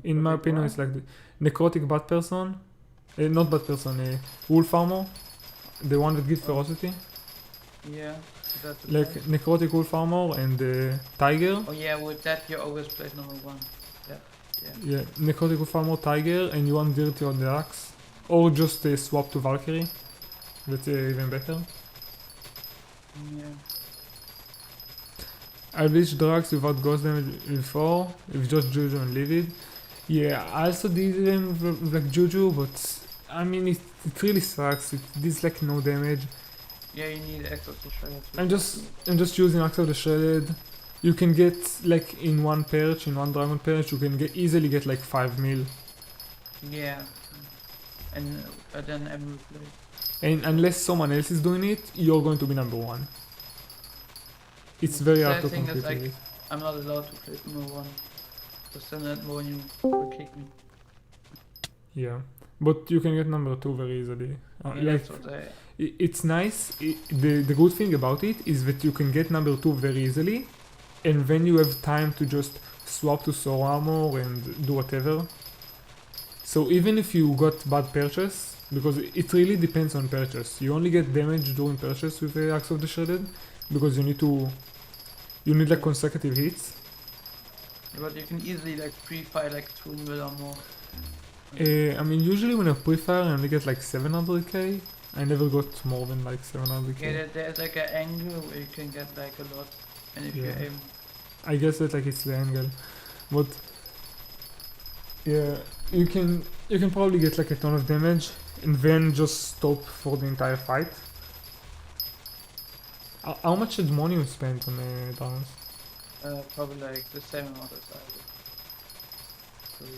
In my Necrotic opinion, what? it's like the necrotic bat person, not bat person, wolf armor, the one that gives Oh. ferocity, Yeah. That's the like best. necrotic wolf armor and tiger. Oh yeah, with that you always play number 1. Yeah, necrotic wolf armor, tiger, and you want dirty on the axe, or just swap to Valkyrie. That's even better. Yeah. I bleached drugs without ghost damage before, with just Juju and Livid. Yeah, I also did them with like Juju, but I mean it really sucks. It does like no damage. Yeah, you need Echo the Shredder. to- I'm just using Axe of the Shredded. You can get like in one dragon perch, you can easily get like 5 mil. Yeah. And then Emerald Blade. And unless someone else is doing it, you're going to be number 1. It's very hard to Sad thing is, compete like, with it. I'm not allowed to play number 1. Because then that more you will kick me. Yeah, but you can get number 2 very easily. Yeah, Like that's what I... it's nice. The good thing about it is that you can get number 2 very easily, and then you have time to just swap to soul armor and do whatever. So even if you got bad purchase, because it really depends on purchase, you only get damage during purchase with the Axe of the Shredded, because you need like consecutive hits. But you can easily like pre-fire like 2 mil or more. I mean, usually when I pre-fire I only get like 700k. I never got more than like 700k. Yeah, there's like an angle where you can get like a lot. And if you Yeah. aim... I guess that like it's the angle, but yeah, you can probably get like a ton of damage and then just stop for the entire fight. How much did money you spent on the dragons? Probably like the same amount as I did.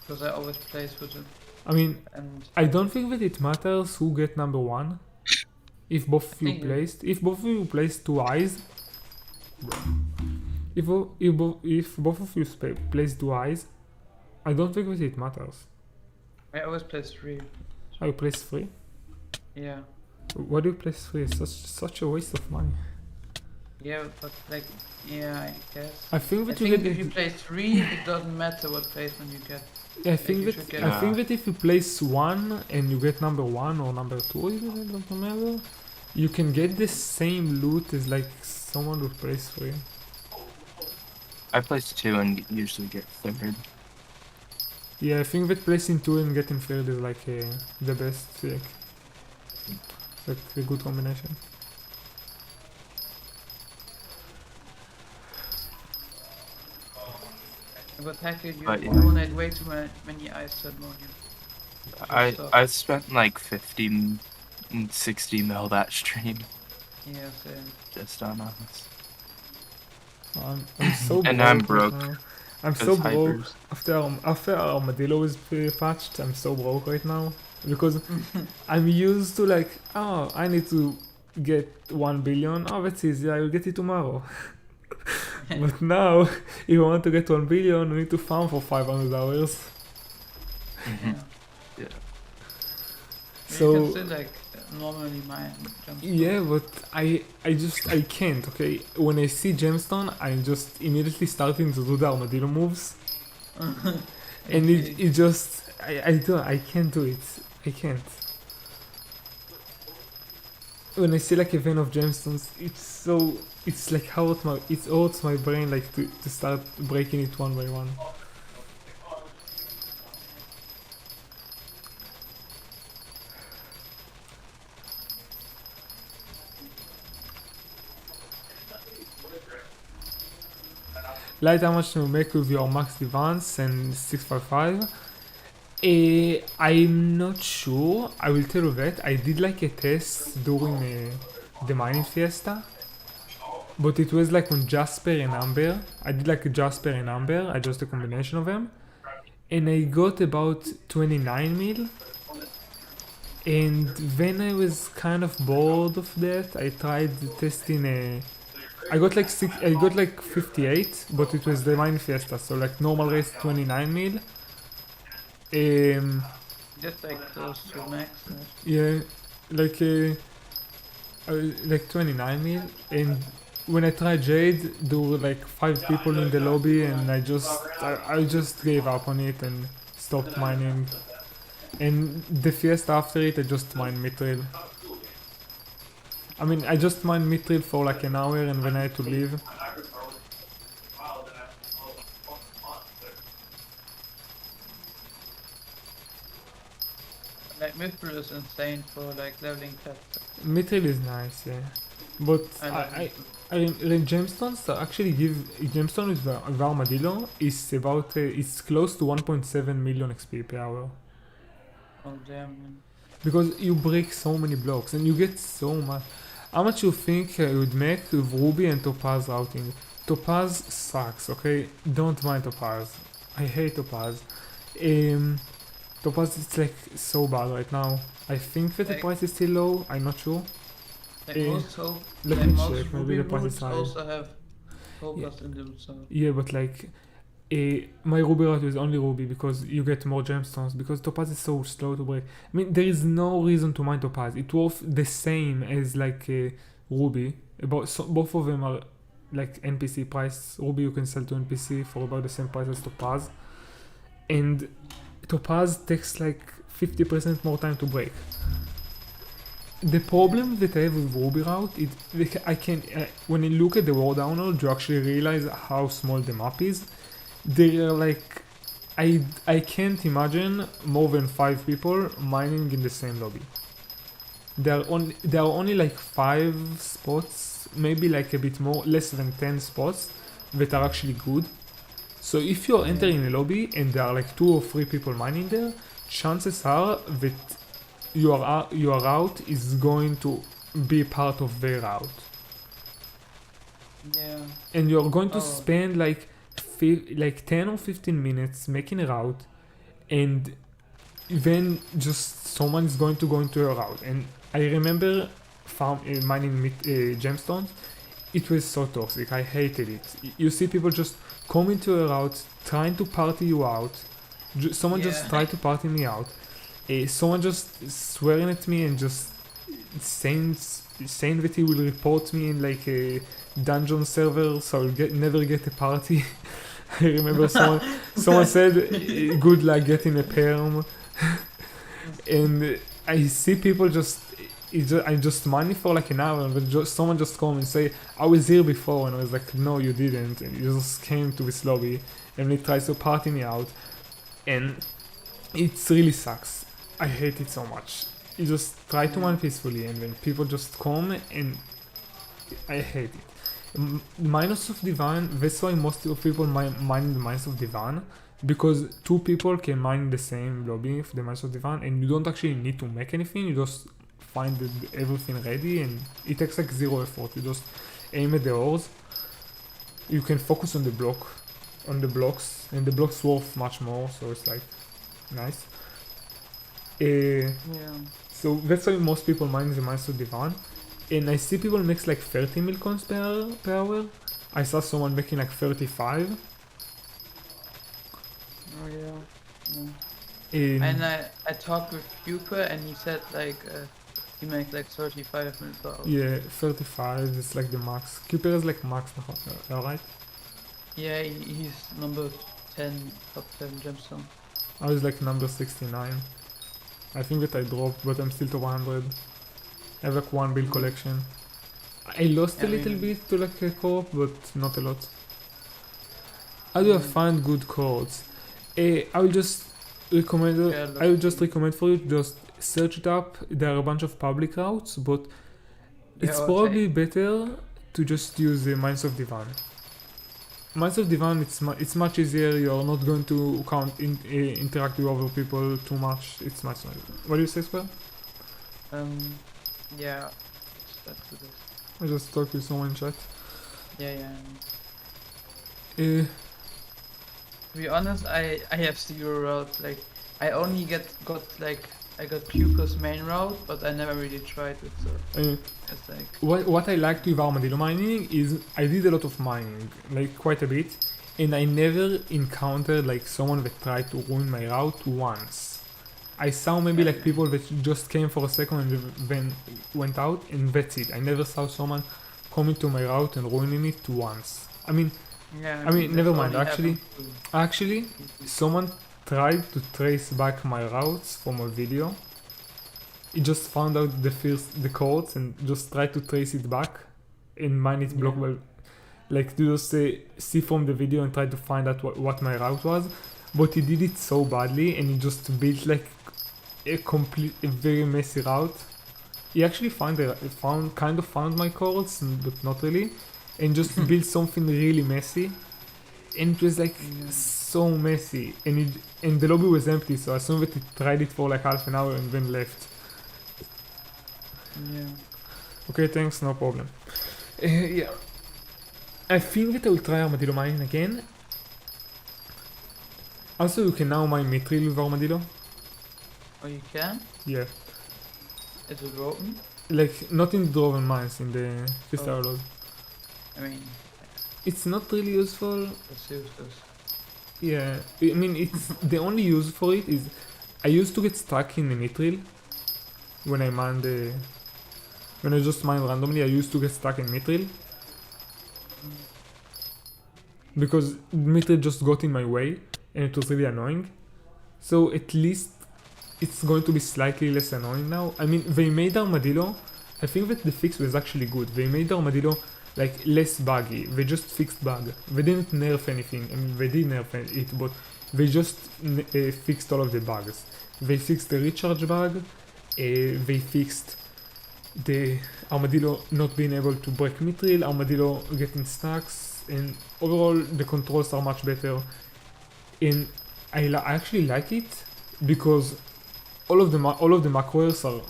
Because I always play with it. I mean, And I don't think that it matters who get number 1. If both of you think- if both of you placed 2 eyes, if both of you place 2 eyes, I don't think that it matters. I always play 3. How you place 3? Yeah. Why do you place 3? It's such a waste of money. Yeah, but like, yeah, I guess. I think I that you think get if you play 3, it doesn't matter what placement you get. I think you that should get- I think that if you place 1 and you get number 1 or number 2, even I don't remember, you can get the same loot as like someone who plays 3. I place 2 and usually get 3rd. Yeah, I think that placing 2 and getting 3rd is like the best. Like a good combination. But heck, you But yeah. donate way too many eyes to Harmonium. I spent like 15 and 60 mil that stream Yeah, same. just on us. I'm so broke. And I'm right broke, now. I'm so 'Cause broke. hypers. After Armadillo is patched, I'm so broke right now because I'm used to like, oh, I need to get 1 billion. Oh, that's easy. I will get it tomorrow. But now, if you want to get 1 billion, we need to farm for 500 hours. Mhm. Yeah. Yeah. You So can still like normally mine jump. yeah, but I can't. Okay, when I see gemstone, I'm just immediately starting to do the armadillo moves, and it just I can't do it. I can't. When I see like a vein of gemstones, it's like it hurts my brain like to start breaking it one by one. Light, how much to make with your max defense and 655? I'm not sure. I will tell you that. I did like a test during the mining fiesta, but it was like on Jasper and Amber. I did like a Jasper and Amber, I just a combination of them, and I got about 29 mil. And when I was kind of bored of that, I tried testing I got like 58, but it was the mine fiesta, so like normal race 29 mil. Just like close to max. Yeah, like like 29 mil. And when I tried Jade, there were like 5 people in the lobby, and I just gave up on it and stopped mining. And the fiesta after it, I just mined mithril. I mean, I just mined mithril for like an hour, and then I had to leave. Like Mithril is insane for like leveling character. Mithril is nice, yeah. But I gemstones actually give gemstone with armadillo is about it's close to 1.7 million XP per hour. Oh damn. Man. Because you break so many blocks and you get so much. How much you think you would make with Ruby and Topaz routing? Topaz sucks, okay? Don't mind Topaz. I hate Topaz. Topaz is like so bad right now. I think that the Like- price is still low. I'm not sure. Like most hope, Let like me most check. Maybe Ruby the price is roots high. also have focus in them. So Yeah, but like my Ruby route is only Ruby because you get more gemstones. Because Topaz is so slow to break. I mean, there is no reason to mine Topaz. It's worth the same as like Ruby. Both of them are like NPC price. Ruby you can sell to NPC for about the same price as Topaz, and Topaz takes like 50% more time to break. The problem that I have with Ruby route is like I can when you look at the war download, you actually realize how small the map is. They are like I can't imagine more than 5 people mining in the same lobby. There are only like 5 spots, maybe like a bit more, less than 10 spots that are actually good. So if you're entering a lobby and there are like 2 or 3 people mining there, chances are that your route is going to be part of their route. yeah. And you're going to Oh. spend like 10 or 15 minutes making a route, and then just someone is going to go into your route. And I remember mining gemstones. It was so toxic. I hated it. You see people just come into your route trying to party you out. Someone just Yeah. tried to party me out. Someone just swearing at me and just saying that he will report me in like a dungeon server, so I'll never get a party. I remember someone said, "Good luck getting a perm," and I see people I just mining for like an hour, and then someone just come and say, "I was here before," and I was like, "No, you didn't. And you just came to this lobby," and he tries to party me out, and it really sucks. I hate it so much. You just try to mine peacefully, and then people just come, and I hate it. Minus of Divan, that's why most of people mine the Mines of Divan, because 2 people can mine the same lobby for the Mines of Divan, and you don't actually need to make anything. You just find everything ready, and it takes like 0 effort. You just aim at the ores. You can focus on the blocks, and the blocks worth much more, so it's like nice. Yeah. So that's why most people mine the Mines of Divan. And I see people makes like 30 mil coins per hour. I saw someone making like 35. Oh yeah. And I talked with Cooper and he said like he makes like 35 mil per hour. yeah, 35 is like the max. Cooper is like max now, alright? Yeah, he's number 10, top 10 gemstone. I was like number 69. I think that I dropped, but I'm still to 100. I have like 1 build collection. I lost a little bit to like a co-op, but not a lot. How do I find good chords? I will just recommend. I will just recommend for you just search it up. There are a bunch of public routes, but it's probably better to just use the Mines of Divan. Mines of Divan, it's much easier. You're not going to interact with other people too much. It's much nicer. What do you say, Square? Yeah. That's the best. I just talked with someone in chat. Yeah. Uh, To be honest, I have 0 routes. Like I only got like I got Puka's main route, but I never really tried it, so Uh, it's like what I liked with armadillo mining is I did a lot of mining, like quite a bit, and I never encountered like someone that tried to ruin my route once. I saw maybe like people that just came for a second and then went out, and that's it. I never saw someone coming to my route and ruining it once. I mean, yeah. I mean, that never mind. only Actually, happened someone tried to trace back my routes from a video. He just found out the codes and just tried to trace it back and mine it block by, like to just see from the video and try to find out what my route was. But he did it so badly, and he just built like a very messy route. He actually found my codes, but not really, and just built something really messy. And it was like so messy, and the lobby was empty, so I assume that he tried it for like half an hour and then left. Yeah. Okay, thanks, no problem. Yeah, I think that I will try armadillo mining again. Also, you can now mine mithril with armadillo. Oh, you can? Yeah, Is it broken? like not in the dwarven mines, in the crystal Oh. lord. I mean, It's not really useful. it's useless. Yeah, I mean it's the only use for it is I used to get stuck in the mithril when I mined when I just mined randomly. I used to get stuck in mithril because mithril just got in my way and it was really annoying. So at least it's going to be slightly less annoying now. I mean, they made armadillo. I think that the fix was actually good. They made armadillo like less buggy. They just fixed bug. They didn't nerf anything. I mean, they did nerf it, but they just fixed all of the bugs. They fixed the recharge bug. They fixed the armadillo not being able to break mithril, armadillo getting stacks, and overall the controls are much better. And I actually like it because all of the macros are,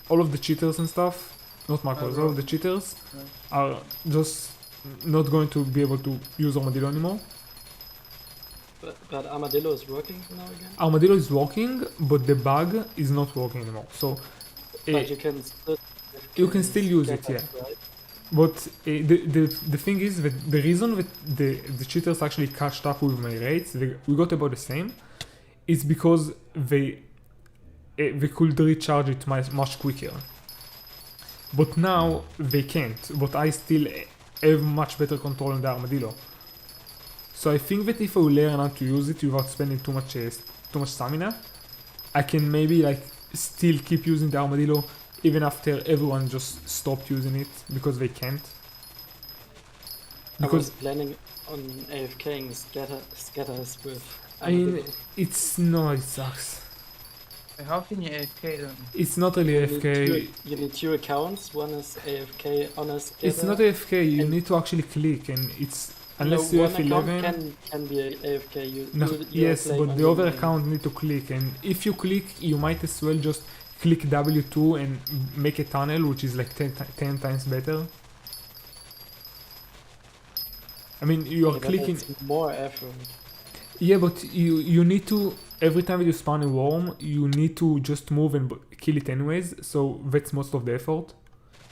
all of the cheaters and stuff, not macros, all of the cheaters are just not going to be able to use armadillo anymore. But armadillo is working now again. Armadillo is working, but the bug is not working anymore. So But you can still use it, yeah. right? But the thing is that the reason that the cheaters actually catched up with my rates, we got about the same, is because they could recharge it much quicker. But now they can't. But I still have much better control on the armadillo. So I think that if I will learn how to use it without spending too much stamina, I can maybe like still keep using the armadillo even after everyone just stopped using it because they can't. I was Because planning on AFKing scatters with I mean, armadillo. it sucks. How can you AFK them? It's not really AFK. You need two accounts. One is AFK on a scatter. It's not AFK. You and- need to actually click, and it's unless No, you one have account 11. can be AFK. No, you are yes, playing but on the your other main. account need to click, and if you click, you might as well just click W2 and make a tunnel, which is like 10 times better. I mean, you are Yeah, but clicking. it's more effort. Yeah, but you need to, every time you spawn a worm, you need to just move and kill it anyways. So that's most of the effort.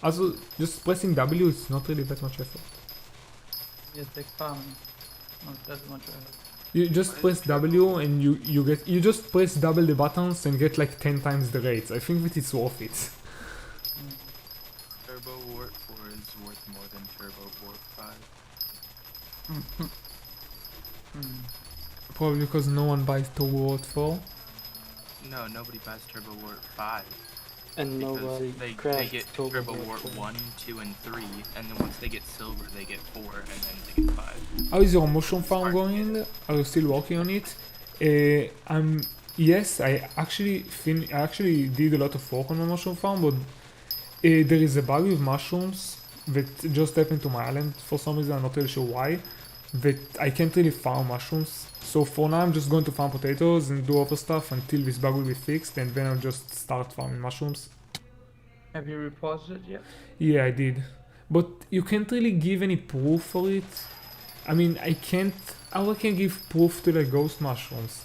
Also, just pressing W is not really that much effort. Yes, like farming. Not that much effort. You just press W and you just press double the buttons and get like 10 times the rates. I think that it's worth it. Turbo Warp 4 is worth more than Turbo Warp 5. Probably because no one buys Turbo Warp 4. No, nobody buys Turbo Warp 5. And Because nobody they crafts get Turbo Turbo Warp Warp 4. 1, 2, and 3, and then once they get silver, they get 4, and then they get 5. How is your mushroom farm going? Are you still working on it? Yes, I actually did a lot of work on my mushroom farm, but there is a bug with mushrooms that just happened to my island for some reason. I'm not really sure why. That I can't really farm mushrooms. So for now, I'm just going to farm potatoes and do other stuff until this bug will be fixed, and then I'll just start farming mushrooms. Have you reported it yet? Yeah, I did. But you can't really give any proof for it. I mean, I can't... How I can give proof to the ghost mushrooms?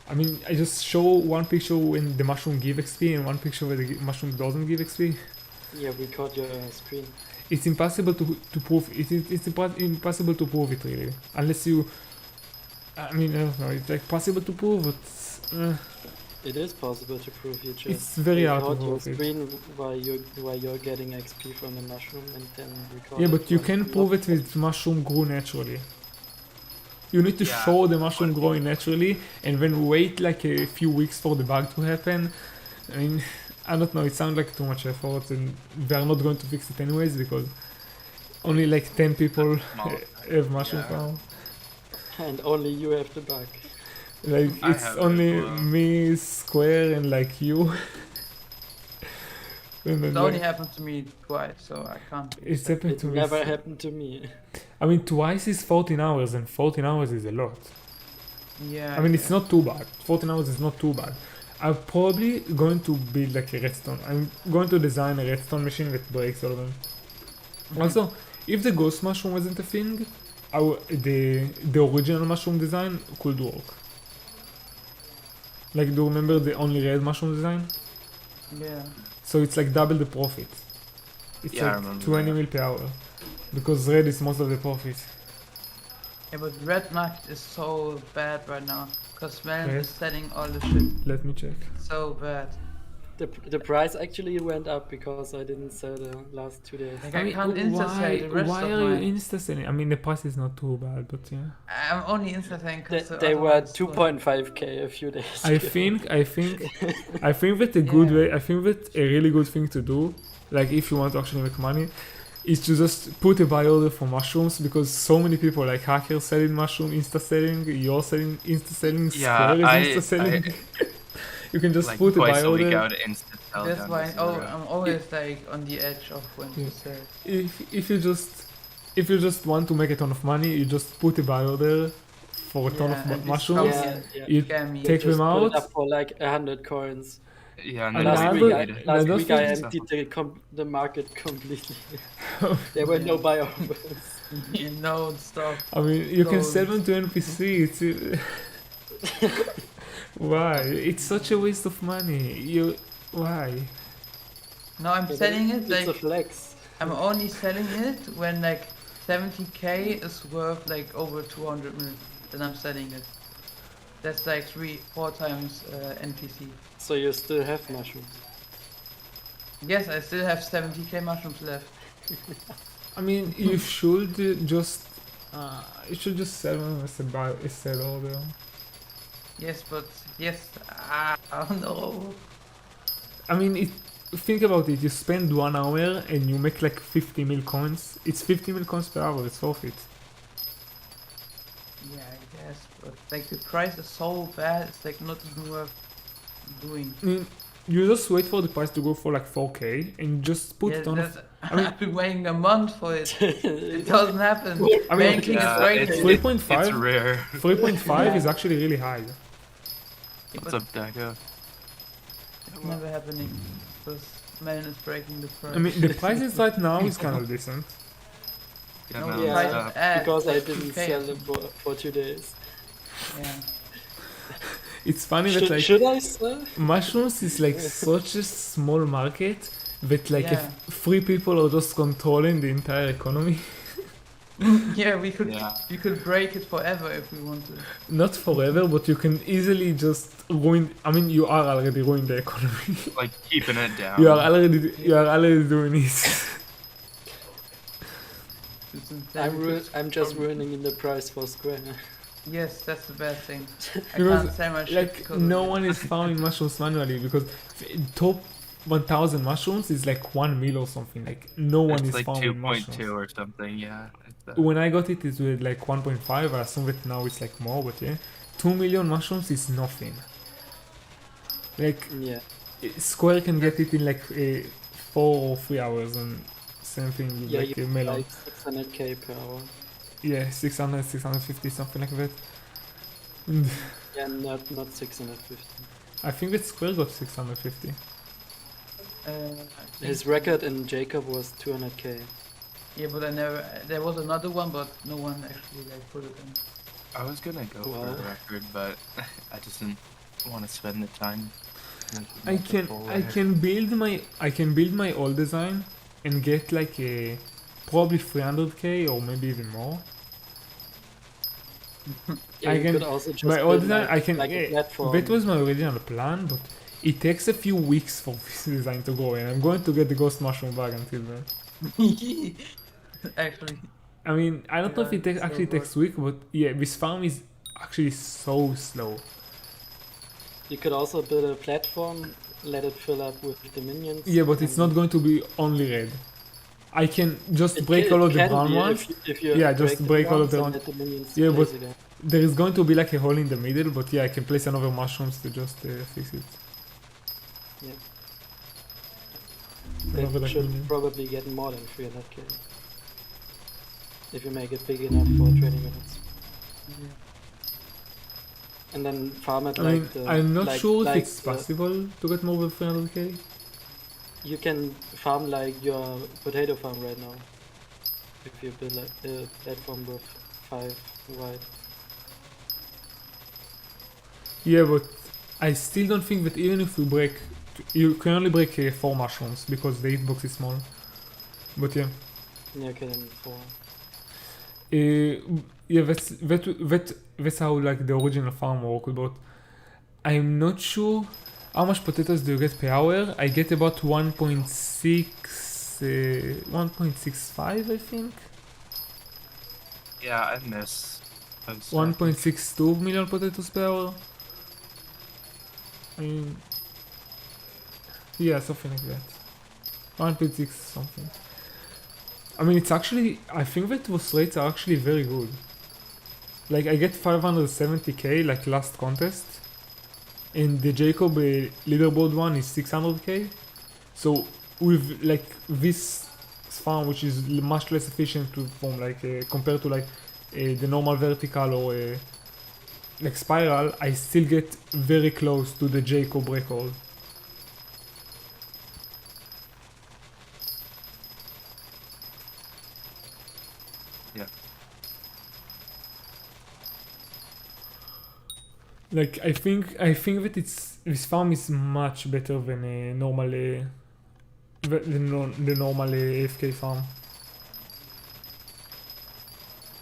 I mean, I just show one picture when the mushroom give XP and one picture where the mushroom doesn't give XP. Yeah, record your screen. It's impossible to prove it. It's impossible to prove it really, unless you. I mean, I don't know. It's like possible to prove, but It is possible to prove. You just it's very hard to record your prove it. screen while you're getting XP from the mushroom and then record. Yeah, it but you while can you prove look it with mushroom grew naturally. You need to Yeah, show the mushroom but- growing naturally and then wait like a few weeks for the bug to happen. I mean, I don't know, it sounds like too much effort and they're not going to fix it anyways because only like 10 people Small. have mushroom Yeah. farm. And only you have the bug. Like I it's have it only as well. me, Square and like you. And then, It only like, happened to me twice, so I can't. it's happened It to me. never happened to me. I mean, twice is 14 hours and 14 hours is a lot. Yeah. I mean, it's not too bad. 14 hours is not too bad. I'm probably going to build like a redstone. I'm going to design a redstone machine that breaks all of them. Also, if the ghost mushroom wasn't a thing, the original mushroom design could work. Like, do you remember the only red mushroom design? Yeah. So it's like double the profit. It's Yeah, I like remember 20 that. mil per hour. Because red is most of the profit. Yeah, but red market is so bad right now. Cause Melon Yes. is selling all the shit Let me check. so bad. The price actually went up because I didn't sell the last 2 days. Like, I can't insta-sell the rest why of are mine. you insta-selling? I mean, the price is not too bad, but yeah. I'm only insta-selling They, cause they were otherwise- 2.5k a few days I ago. think that a good Yeah. way, I think that a really good thing to do, like if you want to actually make money, is to just put a buy order for mushrooms because so many people like hackers selling mushroom, insta selling, you're selling, insta selling, Yeah, Square is I- insta selling. You can just Like put a buy twice a week I order. would insta sell That's down why to 0. I'm always like on the edge of when Yeah. to sell. If you just want to make a ton of money, you just put a buy order for a ton Yeah, of and this mushrooms. comes Yeah, You Scam me. take just them put it out. up for like 100 coins. Yeah, and And then Last another- week, we need- last another week I thing- emptied the market completely. There were no buy orders. You know stuff. I mean, you can sell them Clothes. to NPC. Why? It's such a waste of money. Why? No, I'm selling it It's like a flex. I'm only selling it when like 70k is worth like over 200 mil. Then I'm selling it. That's like 3-4 times NPC. So you still have mushrooms. Mm-hmm. Yes, I still have 70k mushrooms left. I mean, you should just sell them as a buy, a sell order. Yes, but yes, I don't know. I mean, think about it. You spend 1 hour and you make like 50 mil coins. It's 50 mil coins per hour. It's worth it. Yeah, I guess, but like the price is so bad, it's like not even worth doing. I mean, you just wait for the price to go for like 4k and just put Yeah, ton of. that's- I mean- I've been waiting a month for it. It doesn't happen. I mean, Banking is Yeah, breaking. it's, 3.5? it's rare. 3.5 is actually really high. What's But up, Dago? it's never happening because man is breaking the price. I mean, the prices right now is kind of decent. Yeah, no, man, the Yeah, price stop. is ass, Because I like didn't 2K. sell them for 2 days. Yeah. It's funny that like Should I sell? mushrooms is like such a small market that like Yeah. if 3 people are just controlling the entire economy. Yeah, we could Yeah. we could break it forever if we want to. Not forever, but you can easily just ruin. I mean, you are already ruining the economy. Like keeping it down. you are already doing it. It's insane. I'm just ruining in the price for Square. Yes, that's the bad thing. I Because, can't sell my shit Like because no of it. one is farming mushrooms manually because top 1,000 mushrooms is like 1 mil or something. Like no one It's is like farming 2.2 mushrooms. or something, yeah. It's that. When I got it, it was like 1.5. I assume that now it's like more, but yeah, 2 million mushrooms is nothing. Like Yeah. Square can get it in like 4 or 3 hours, and same thing with Yeah, like you a melon. like 600k per hour. Yeah, 600, 650, something like that. And Yeah, not 650. I think that Square got 650. I His think- record in Jacob was 200k. Yeah, but I never. There was another one, but no one actually like put it in. I was gonna go for Wow. a record, but I just didn't want to spend the time. I can build my old design and get like a probably 300k or maybe even more. Yeah, I you can could also just my old build design I can like a platform. that was my original plan, but it takes a few weeks for this design to go, and I'm going to get the ghost mushroom bug until then. Actually, I mean, I don't know if yeah, it takes, so actually good. takes week, but yeah, this farm is actually so slow. You could also build a platform, let it fill up with the minions. Yeah, but it's and not going to be only red. I can just It, break ca- all it of the can brown be ones. if you Yeah, break just the break all of browns the and ones. let the minions Yeah, place but again. there is going to be like a hole in the middle, but yeah, I can place another mushrooms to just fix it. Yeah. Another It like should minion. probably get more than 300k if you make it big enough for 20 minutes. Yeah. And then farm it I mean, like the. I'm not like, sure if like it's the- possible to get more than 300k. You can farm like your potato farm right now. If you build like a platform with 5 wide. Yeah, but I still don't think that even if we break, you can only break 4 mushrooms because the hitbox is small. But yeah. Yeah, okay, then 4. Yeah, that's how like the original farm worked, but I'm not sure how much potatoes do you get per hour. I get about 1.65 I think. Yeah, I miss. 1.62 million potatoes per hour. I mean, yeah, something like that. 1.6 something. I mean, it's actually, I think that those rates are actually very good. Like, I get 570k like last contest, and the Jacob leaderboard one is 600k. So with like this farm, which is much less efficient from like compared to like the normal vertical or like spiral, I still get very close to the Jacob record. Yeah. Like I think that this farm is much better than a normal the normal AFK farm.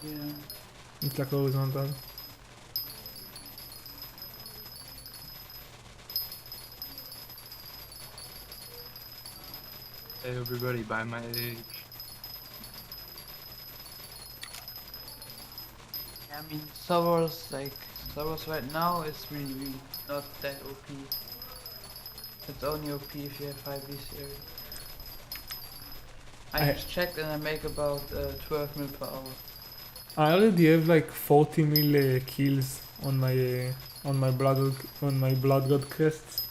Yeah. It's like horizontal. Hey, everybody, by my age. I mean, Star Wars right now is really not that OP. It's only OP if you have 5 series. I I- just checked and I make about 12 mil per hour. I already have like 40 mil kills on my blood god quests,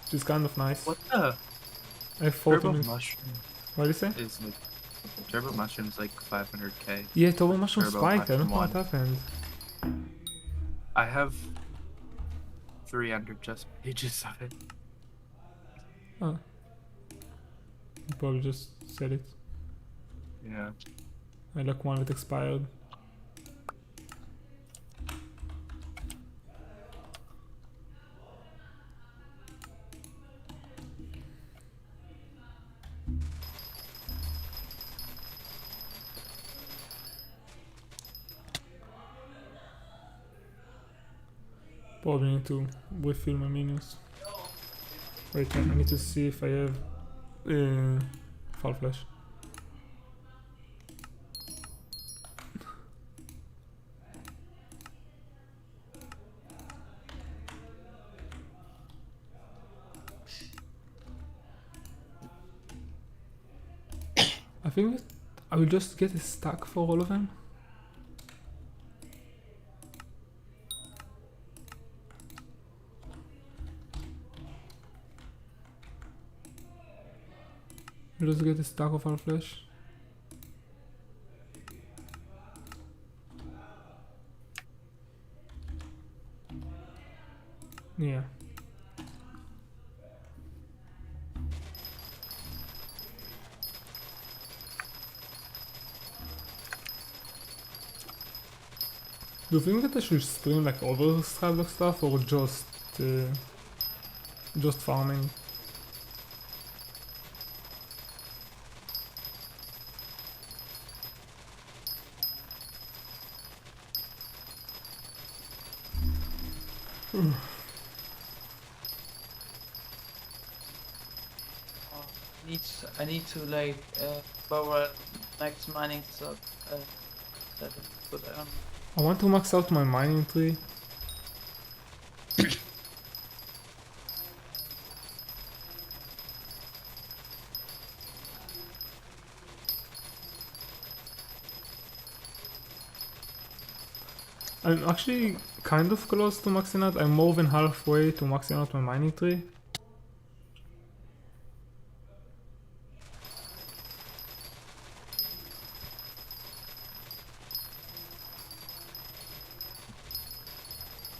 which is kind of nice. What the? I have 40 Turbo mil. mushroom What do you say? is like. Turbo mushroom's like 500k. Yeah, turbo mushroom Turbo spiked. I don't know mushroom what happened. I have 300 just pages of it. Oh. You probably just said it. Yeah. I like one that expired. Probably need to refill my menus. Wait, I need to see if I have fall flash. I think that I will just get a stack for all of them. I'll just get a stack of our flesh. Yeah. Do you think that I should stream like other Skyblock stuff or just farming? I need to like borrow next mining stuff. That is what I don't. I want to max out my mining tree. I'm actually kind of close to maxing out. I'm more than halfway to maxing out my mining tree.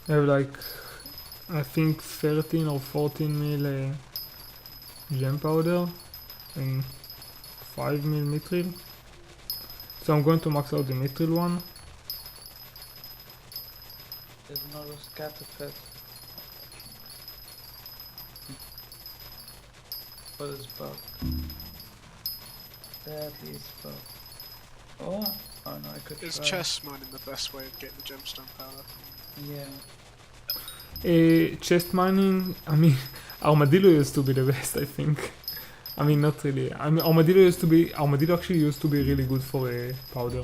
I have like, I think 13 or 14 mil gem powder and 5 mil mithril. So I'm going to max out the mithril one. There's another scatter pit. What is bug? Deadly is bug. Oh no, I could Is try. chest mining the best way of getting the gemstone powder? Yeah. Chest mining, I mean, Armadillo used to be the best, I think. I mean, not really. I mean, Armadillo actually used to be really good for powder.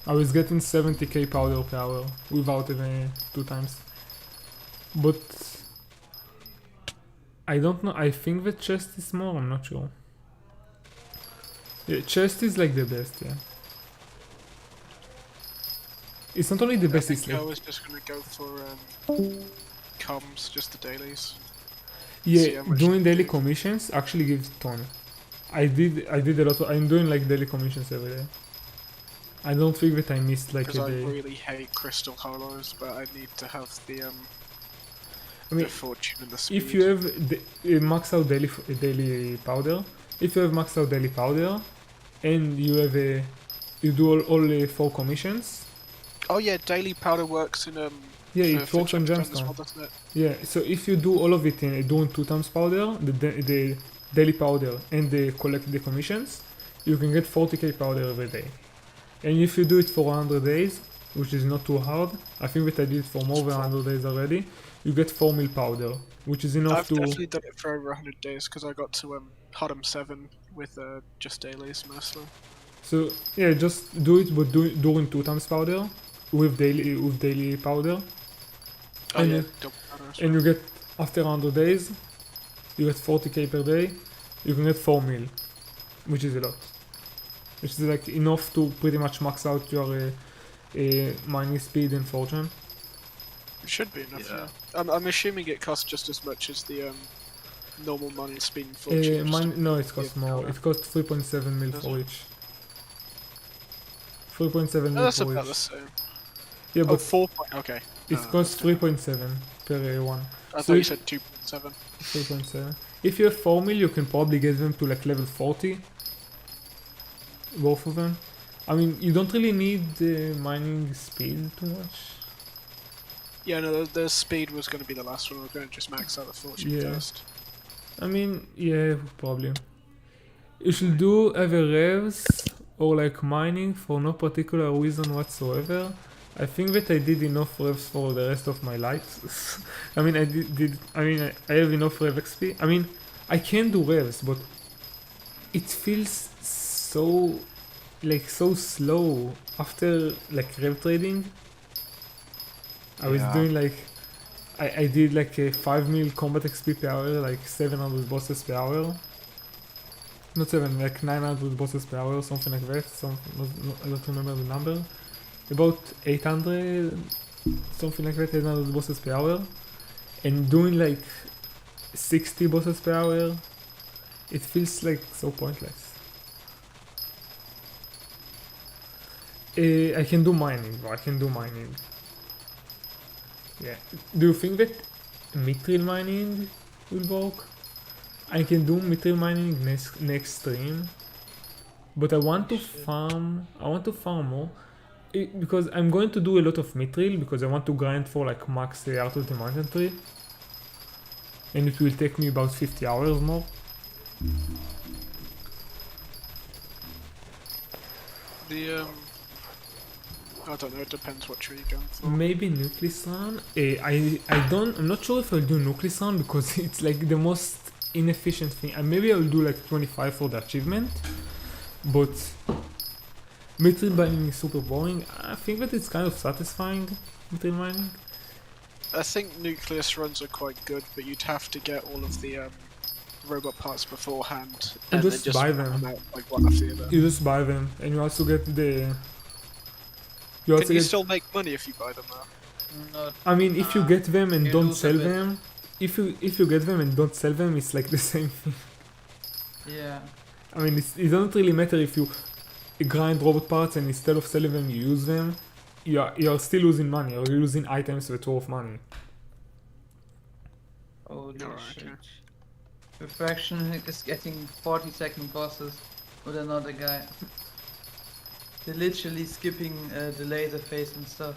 I was getting 70k powder per hour without even 2 times. But I don't know, I think the chest is more, I'm not sure. Yeah, chest is like the best, yeah. It's not only the best, I it's think I like... was just gonna go for comms, just the dailies. Yeah, see how much doing they daily do. commissions actually gives ton. I did a lot of, I'm doing like daily commissions every day. I don't think that I missed like Because a I day. really hate crystal hollows, but I need to have the I mean, the fortune and the speed. if you have max out daily powder, if you have maxed out daily powder, and you have you do all 4 commissions. Oh yeah, daily powder works in Yeah, for- it for works on gemstone as gemstone. well, doesn't it? Yeah, so if you do all of it in doing 2 times powder, the daily powder and collect the commissions, you can get 40k powder every day. And if you do it for 100 days, which is not too hard, I think that I did it for more than 100 days already, you get 4 mil powder, which is enough I've to... definitely done it for over 100 days because I got to Hottom 7 with just dailies mostly. So yeah, just do it, but doing 2 times powder with daily powder, Oh And yeah, you- double powder as and well. you get after 100 days, you get 40k per day. You can get 4 mil, which is a lot, which is like enough to pretty much max out your mining speed and fortune. It should be enough. Yeah. Yeah. I'm assuming it costs just as much as the normal mining speed and fortune. just to- No, it costs yeah, more. powder. It costs 3.7 mil Does for it? each. 3.7 No, mil that's for about each. the same. Yeah, Oh, but 4 point. Okay. it no, costs that's different. 3.7 per one. I so thought you if- said 2.7. 3.7. If you have 4 mil, you can probably get them to like level 40. Both of them. I mean, you don't really need mining speed too much. Yeah, no, the speed was going to be the last one. We're going to just max out the fortune Yeah. first. I mean, yeah, probably. You should do either revs or like mining for no particular reason whatsoever. I think that I did enough revs for the rest of my life. I mean, I have enough rev XP. I mean, I can do revs, but it feels so, like, so slow after like rev trading. I was Yeah. doing like, I did like a 5 mil combat XP per hour, like 700 bosses per hour. Not 7, like 900 bosses per hour, something like that. I don't remember the number. About 800, something like that, 800 bosses per hour. And doing like 60 bosses per hour, it feels like so pointless. I can do mining, bro. I can do mining. Yeah. Do you think that mithril mining will work? I can do mithril mining next stream, but I want to farm. I want to farm more. because I'm going to do a lot of mithril because I want to grind for like max Art of the Mountain Tree. And it will take me about 50 hours more. I don't know, it depends what tree you're going for. Maybe Nucleus-Run. I'm not sure if I'll do Nucleus-Run because it's like the most inefficient thing. And maybe I'll do like 25 for the achievement. But mithril mining is super boring. I think that it's kind of satisfying, mithril mining. I think nucleus runs are quite good, but you'd have to get all of the robot parts beforehand. And then just buy them. out, like one after the other. You just buy them and you also get the... You also Can you get, still make money if you buy them though? Not, I mean, if you get them and you don't lose a sell bit. them, if you get them and don't sell them, it's like the same thing. yeah. I mean, it doesn't really matter if you grind robot parts and instead of selling them, you use them. You're still losing money, or you're losing items with worth money. Holy Alright, shit. okay. Refraction is getting 40-second bosses with another guy. They're literally skipping the laser phase and stuff.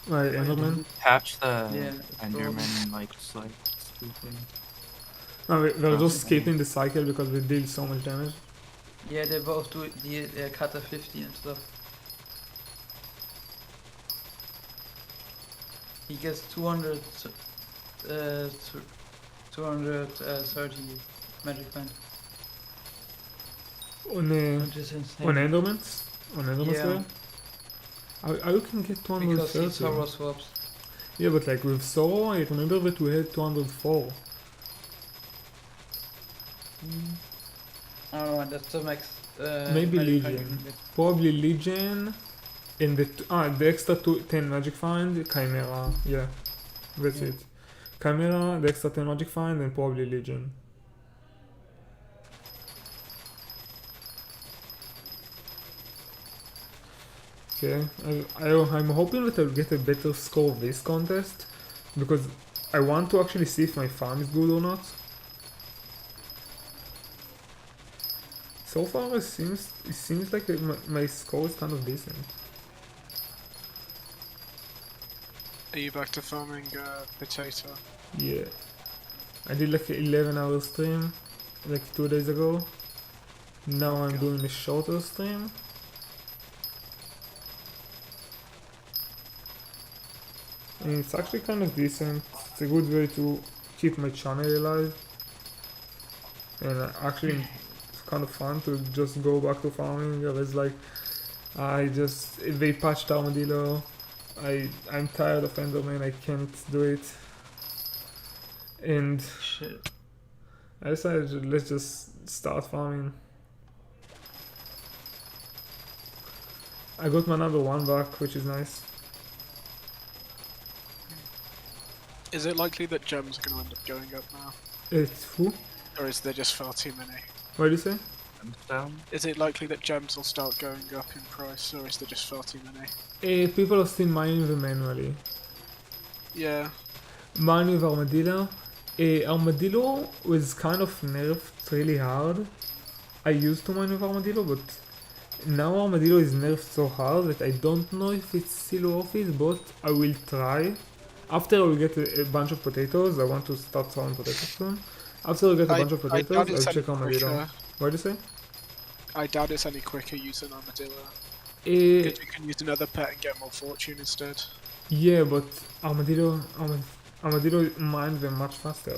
Right, Enderman? Catch the Yeah, it's Enderman like spoofing. No, we're just skipping the cycle because we deal so much damage. Yeah, they both do the cutter 50 and stuff. He gets 230 magic points, On which is insane. on Endermans? On Endermans Yeah. there? How you can get Because he 230? Sorrow swaps. Yeah, but like with Sorrow, I remember that we had 204. I don't know, that's the max. Maybe magic point Legion. you can get. Probably Legion, and the extra 10 magic find, Chimera, yeah, that's Yeah. it. Chimera, the extra 10 magic find, and probably Legion. Okay, I'm hoping that I'll get a better score this contest, because I want to actually see if my farm is good or not. So far, it seems like my score is kind of decent. Are you back to farming potato? Yeah. I did like an 11-hour stream, like 2 days ago. Now I'm Okay. doing a shorter stream. And it's actually kind of decent. It's a good way to keep my channel alive. And actually, it's kind of fun to just go back to farming. I was like, they patched Armadillo. I'm tired of Enderman, I can't do it. And Shit. I decided let's just start farming. I got my number 1 back, which is nice. Is it likely that gems are going to end up going up now? It's who? Or is there just far too many? What did you say? Down. Is it likely that gems will start going up in price, or is there just far too many? People are still mining them manually. Yeah. Mine with Armadillo. Armadillo was kind of nerfed really hard. I used to mine with Armadillo, but now Armadillo is nerfed so hard that I don't know if it's still worth it, but I will try. After I will get a bunch of potatoes, I want to start throwing potatoes soon. After I get a bunch of I doubt potatoes, it's I'll any check Armadillo. quicker. What did you say? I doubt it's any quicker using armadillo. Eh, Because you can use another pet and get more fortune instead. yeah, but Armadillo mines them much faster.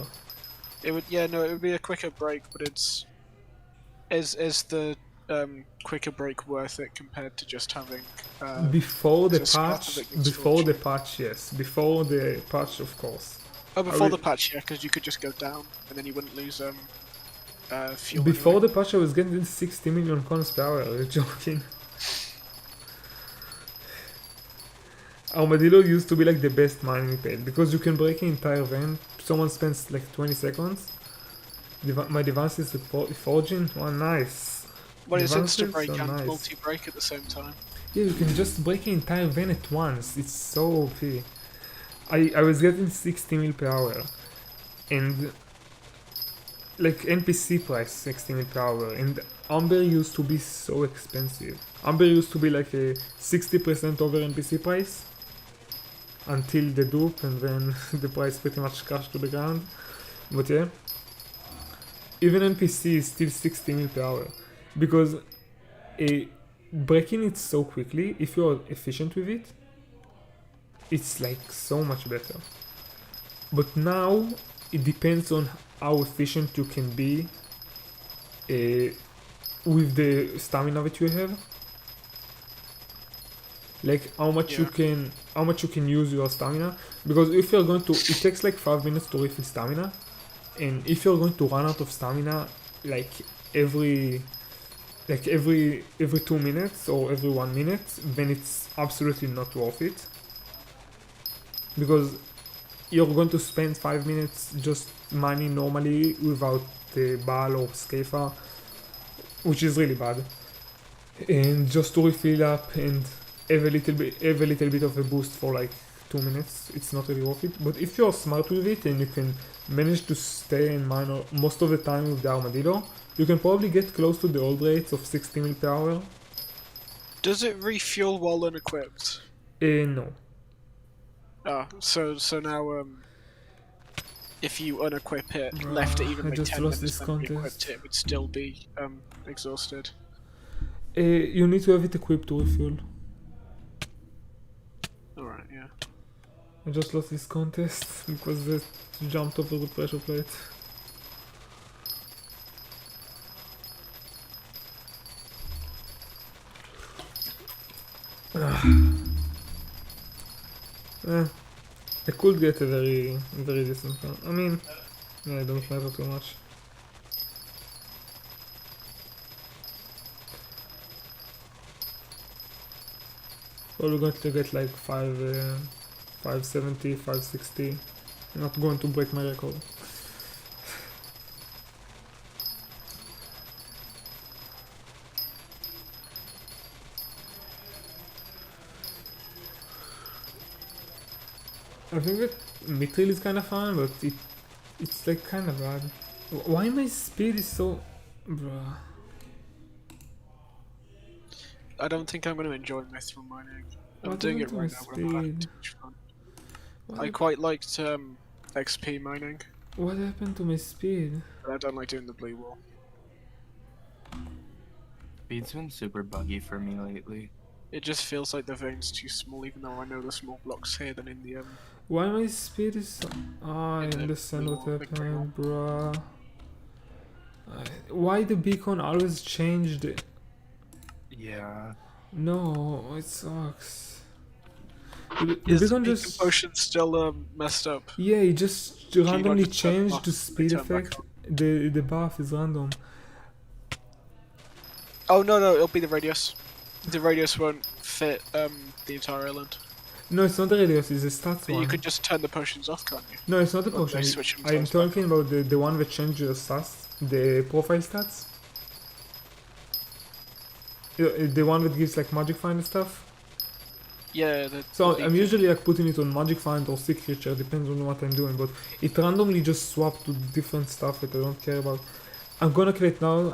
It would, it would be a quicker break, but is the quicker break worth it compared to just having Before the so scatter patch, that gives before the fortune. patch, yes. Before the patch, of course. before will- the patch, yeah, because you could just go down and then you wouldn't lose fuel. Before anyway. the patch, I was getting 60 million coins per hour. You're joking. Armadillo used to be like the best mining pet because you can break an entire vein. Someone spends like 20 seconds. My device is forging. Oh, nice. Well, it's Advances instant break are and nice. multi-break at the same time. Yeah, you can just break an entire vein at once. It's so OP. I was getting 60 mil per hour. And like NPC price 60 mil per hour. And Amber used to be so expensive. Amber used to be like a 60% over NPC price until the dupe, and then the price pretty much crashed to the ground. But yeah, even NPC is still 60 mil per hour because breaking it so quickly, if you're efficient with it, it's like so much better. But now it depends on how efficient you can be with the stamina that you have. Like how much you can use your stamina, because if you're going to, it takes like 5 minutes to refill stamina, and if you're going to run out of stamina like every 2 minutes or every 1 minute, then it's absolutely not worth it, because you're going to spend 5 minutes just mining normally without the ball or scafer, which is really bad, and just to refill up and have a little bit of a boost for like 2 minutes, it's not really worth it. But if you're smart with it and you can manage to stay and mine most of the time with the armadillo, you can probably get close to the old rates of 60 mil per hour. Does it refuel while unequipped? No. Ah, so now if you unequip it, left it even I like just 10 lost minutes, this then re-equipped contest. it would still be exhausted. You need to have it equipped to refuel. Alright, yeah. I just lost this contest because it jumped over the pressure plate. I could get a very decent one. I mean, yeah, it don't matter too much. Probably going to get like 570, 560. I'm not going to break my record. I think that Mithril is kinda fun, but it's like kinda bad. Why my speed is so... Bruh. I don't think I'm going to enjoy mithril mining. I'm What doing it happened to right my now, but I'm not having speed? too much fun. What, I quite liked XP mining, what happened to my speed? but I don't like doing the blue wall. Speed's been super buggy for me lately. It just feels like the veins too small, even though I know there's more blocks here than in the Why my speed is so... I In the understand blue what wall, big blue wall. happened, bruh. Why the beacon always changed? Yeah. No, it sucks. The Is the beacon beacon just... potion still messed up? Yeah, it just you not randomly just turn it changed off to and speed turn back effect. on? The buff is random. Oh no, it'll be the radius. The radius won't fit the entire island. No, it's not the radius, it's the stats But one. you could just turn the potions off, can't you? No, it's not the Or do potion. they switch I'm themselves back talking about the one that changes your stats, the profile stats. The one that gives like magic find and stuff. Yeah, So the I'm beacon. usually like putting it on magic find or sick creature, depends on what I'm doing, but it randomly just swapped to different stuff that I don't care about. I'm gonna create now.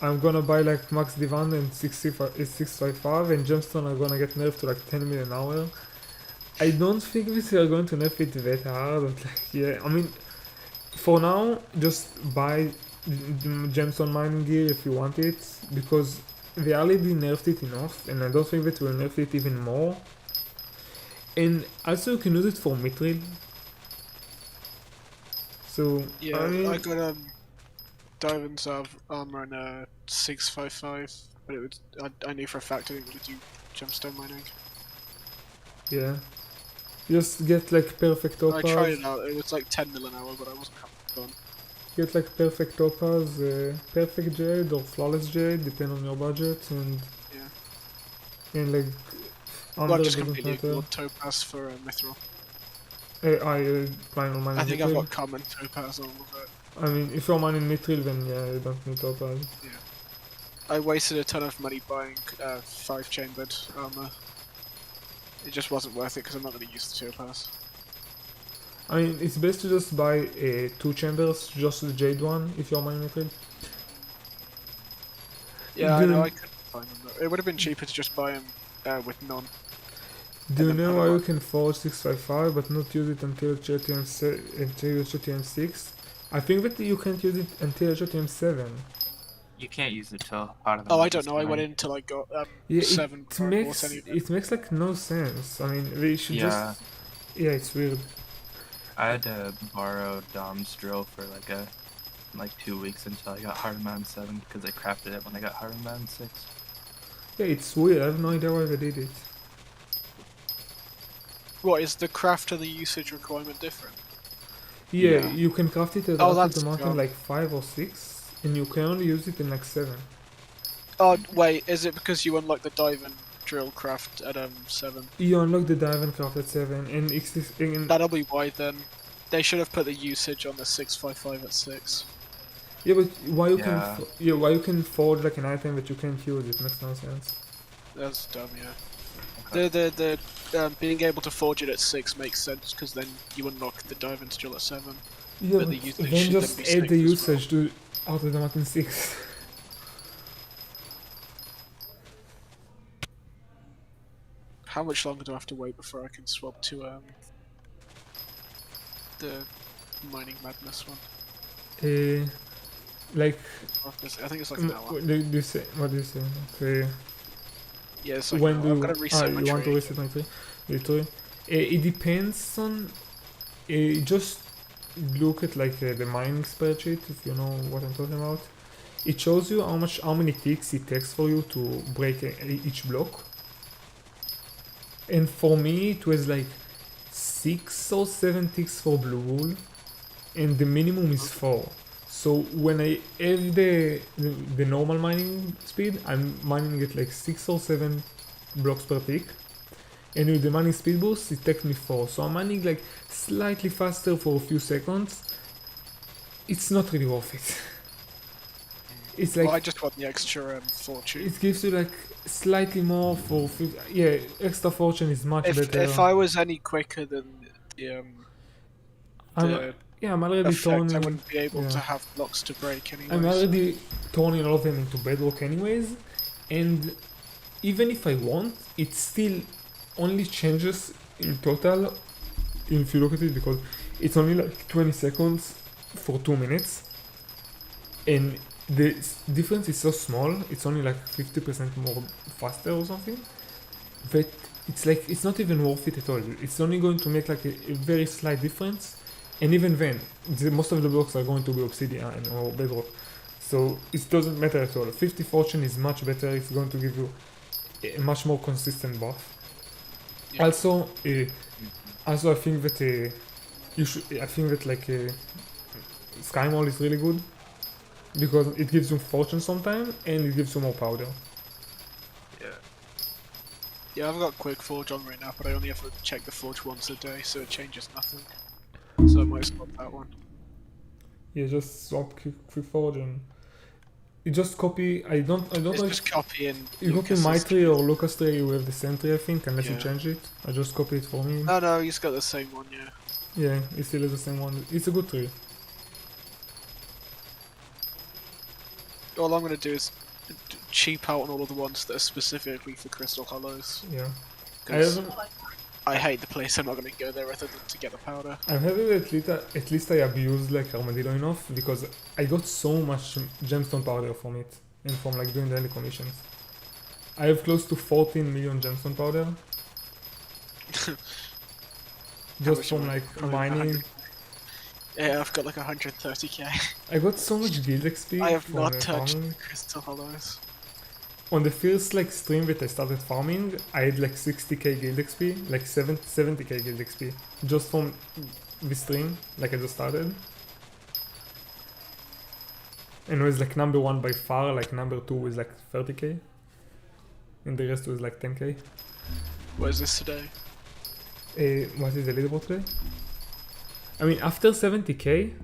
I'm gonna buy like max divan and 655 and gemstone are gonna get nerfed to like 10 mil an hour. I don't think we are going to nerf it that hard, but like, yeah, I mean, for now, just buy gemstone mining gear if you want it, because they already nerfed it enough, and I don't think that we'll nerf it even more. And also you can use it for mithril. So, Yeah, I mean, I got diamonds armor and 655, but it would. I knew for a fact I didn't want to do gemstone mining. yeah. Just get like perfect I tried topaz, it out. It was like 10 mil an hour, but I wasn't having fun. get like perfect topaz, perfect jade or flawless jade, depending on your budget, and Yeah. like Well, under just doesn't completely matter. ignored topaz for mithril. Mine on I think I've mithril. got common topaz all of it. I mean, if you're mining mithril, then yeah, you don't need topaz. I wasted a ton of money buying 5-chambered armor. It just wasn't worth it because I'm not going to use the topaz. I mean, it's best to just buy 2 chambers, just the jade one, if you're mining mithril. Yeah, I know. I could find them. Though. It would have been cheaper to just buy them with none. Do you And then know put why it you on. can forge 655 but not use it until GTM6? I think that you can't use it until GTM7. You can't use it till out of the Oh, I month don't is know. I went fine. in till I got Yeah, 7 before I bought any of it. it makes like no sense. I mean, we should Yeah. just... Yeah, it's weird. I had to borrow Dom's drill for like 2 weeks until I got Hard Mode 7 because I crafted it when I got Hard Mode 6. Yeah, it's weird. I have no idea why they did it. What, is the craft and the usage requirement different? Yeah, Yeah. you can craft it at Oh, the that's mark in dumb. like 5 or 6, and you can only use it in like 7. Oh, wait, is it because you unlock the dive and drill craft at 7? You unlock the dive and craft at 7, and That'll be why then. They should have put the usage on the 655 at 6. yeah, but why you Yeah. why you can forge like an item that you can't use? It makes no sense. That's dumb, yeah. Okay. The being able to forge it at 6 makes sense because then you unlock the dive and drill at 7. Yeah, But the but usage then should just then be add the 6 as well. usage to out of the mountain 6. How much longer do I have to wait before I can swap to the mining madness one? Like I think it's like an hour. what do you say? What do you say? Okay. Yeah, it's like When an do hour. you, I'm gonna reset my you want to tree. reset my tree? Literally. It depends on. Just look at like the mining spreadsheet if you know what I'm talking about. It shows you how many ticks it takes for you to break each block. And for me, it was like 6 or 7 ticks for blue wool, and the minimum is 4. So when I have the normal mining speed, I'm mining at like 6 or 7 blocks per tick. And with the mining speed boost, it takes me 4. So I'm mining like slightly faster for a few seconds. It's not really worth it. It's like Well, I just want the extra fortune. it gives you like slightly more for yeah, extra fortune is much better. If I was any quicker than the I'm, yeah, I'm already effect, turning. I wouldn't be able yeah. to have blocks to break anyway. I'm so- already turning all of them into bedrock anyways, and even if I want, it still only changes in total if you look at it, because it's only like 20 seconds for 2 minutes, and the difference is so small. It's only like 50% more faster or something, that it's like it's not even worth it at all. It's only going to make like a very slight difference, and even then, most of the blocks are going to be obsidian or bedrock, so it doesn't matter at all. 50 fortune is much better. It's going to give you a much more consistent buff. Yeah. Also, I think that you should. I think that like Sky Mall is really good because it gives you fortune sometimes and it gives you more powder. Yeah, I've got quick forge on right now, but I only have to check the forge once a day, so it changes nothing. So I might swap that one. Yeah, just swap quick forge and you just copy. I don't It's know just if copying. you copy my tree or Lucas tree. You have the same tree, I think, unless you Yeah. change it. I just copy it for me. No, he's got the same one, yeah. Yeah, it still is the same one. It's a good tree. All I'm gonna do is cheap out on all of the ones that are specifically for crystal hollows. Yeah. I 'Cause haven't. I hate the place. I'm not gonna go there other than to get the powder. I'm happy that at least I abused like Armadillo enough, because I got so much gemstone powder from it and from like doing daily commissions. I have close to 14 million gemstone powder just much from more? like Probably mining. 100. Yeah, I've got like 130k. I got so much guild XP. I have from, not touched farming. crystal hollows. On the first like stream that I started farming, I had like 60k guild XP, like 70k guild XP, just from the stream, like I just started. And it was like number 1 by far, like number 2 was like 30k, and the rest was like 10k. What is this today? What is the leaderboard today? I mean, after 70k,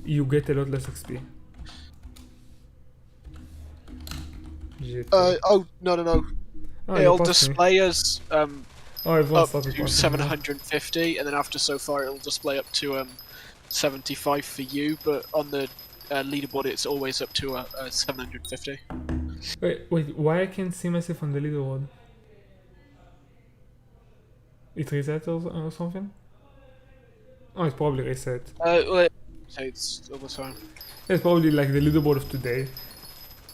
you get a lot less XP. Shit. Oh no. Oh, you It'll passed me. display as Oh, everyone up started to passing. 750, and then after so far it'll display up to 75 for you. But on the leaderboard, it's always up to 750. Wait, why I can't see myself on the leaderboard? It reset or something? Oh, it's probably reset. Well, it's all the time. It's probably like the leaderboard of today.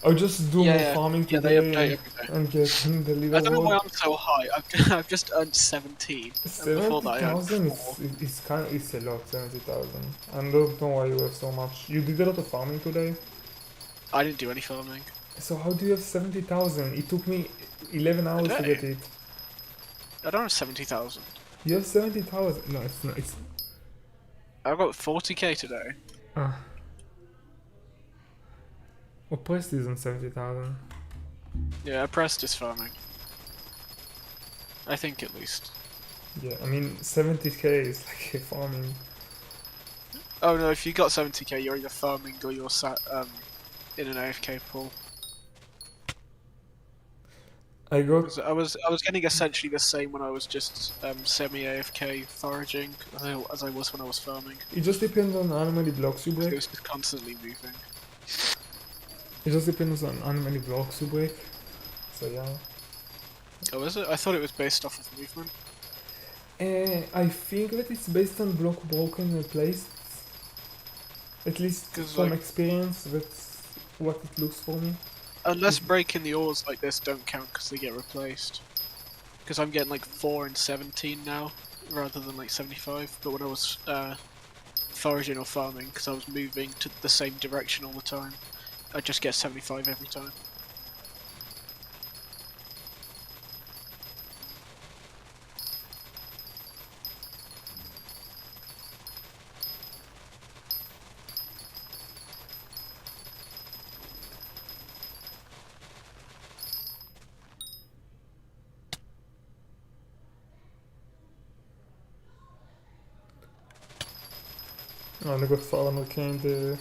I'll just do more farming Yeah, they today update every day. and get in the I don't know why leaderboard. I'm so high. I've just earned 17. And before that I earned 70,000 4. it's a lot, 70,000. I don't know why you have so much. You did a lot of farming today? I didn't do any farming. So how do you have 70,000? It took me 11 hours to Today? get it. I don't have 70,000. You have 70,000? No, it's not. It's... I've got 40k today. Ah. Oppressed isn't 70,000. Yeah, oppressed is farming. I think at least. Yeah, I mean 70k is like farming. Oh no, if you got 70k, you're either farming or you're sat in an AFK pool. I got I was getting essentially the same when I was just semi AFK foraging as I was when I was farming. it just depends on how many blocks you It break. was just constantly moving. It just depends on how many blocks you break. So yeah. Oh, is it? I thought it was based off of movement. I think that it's based on block broken and placed. At least 'Cause, from like- experience, that's what it looks for me. Unless breaking the ores like this don't count because they get replaced. Because I'm getting like 4 and 17 now, rather than like 75. But when I was foraging or farming, because I was moving to the same direction all the time, I just get 75 every time. Oh, I got 400k in the...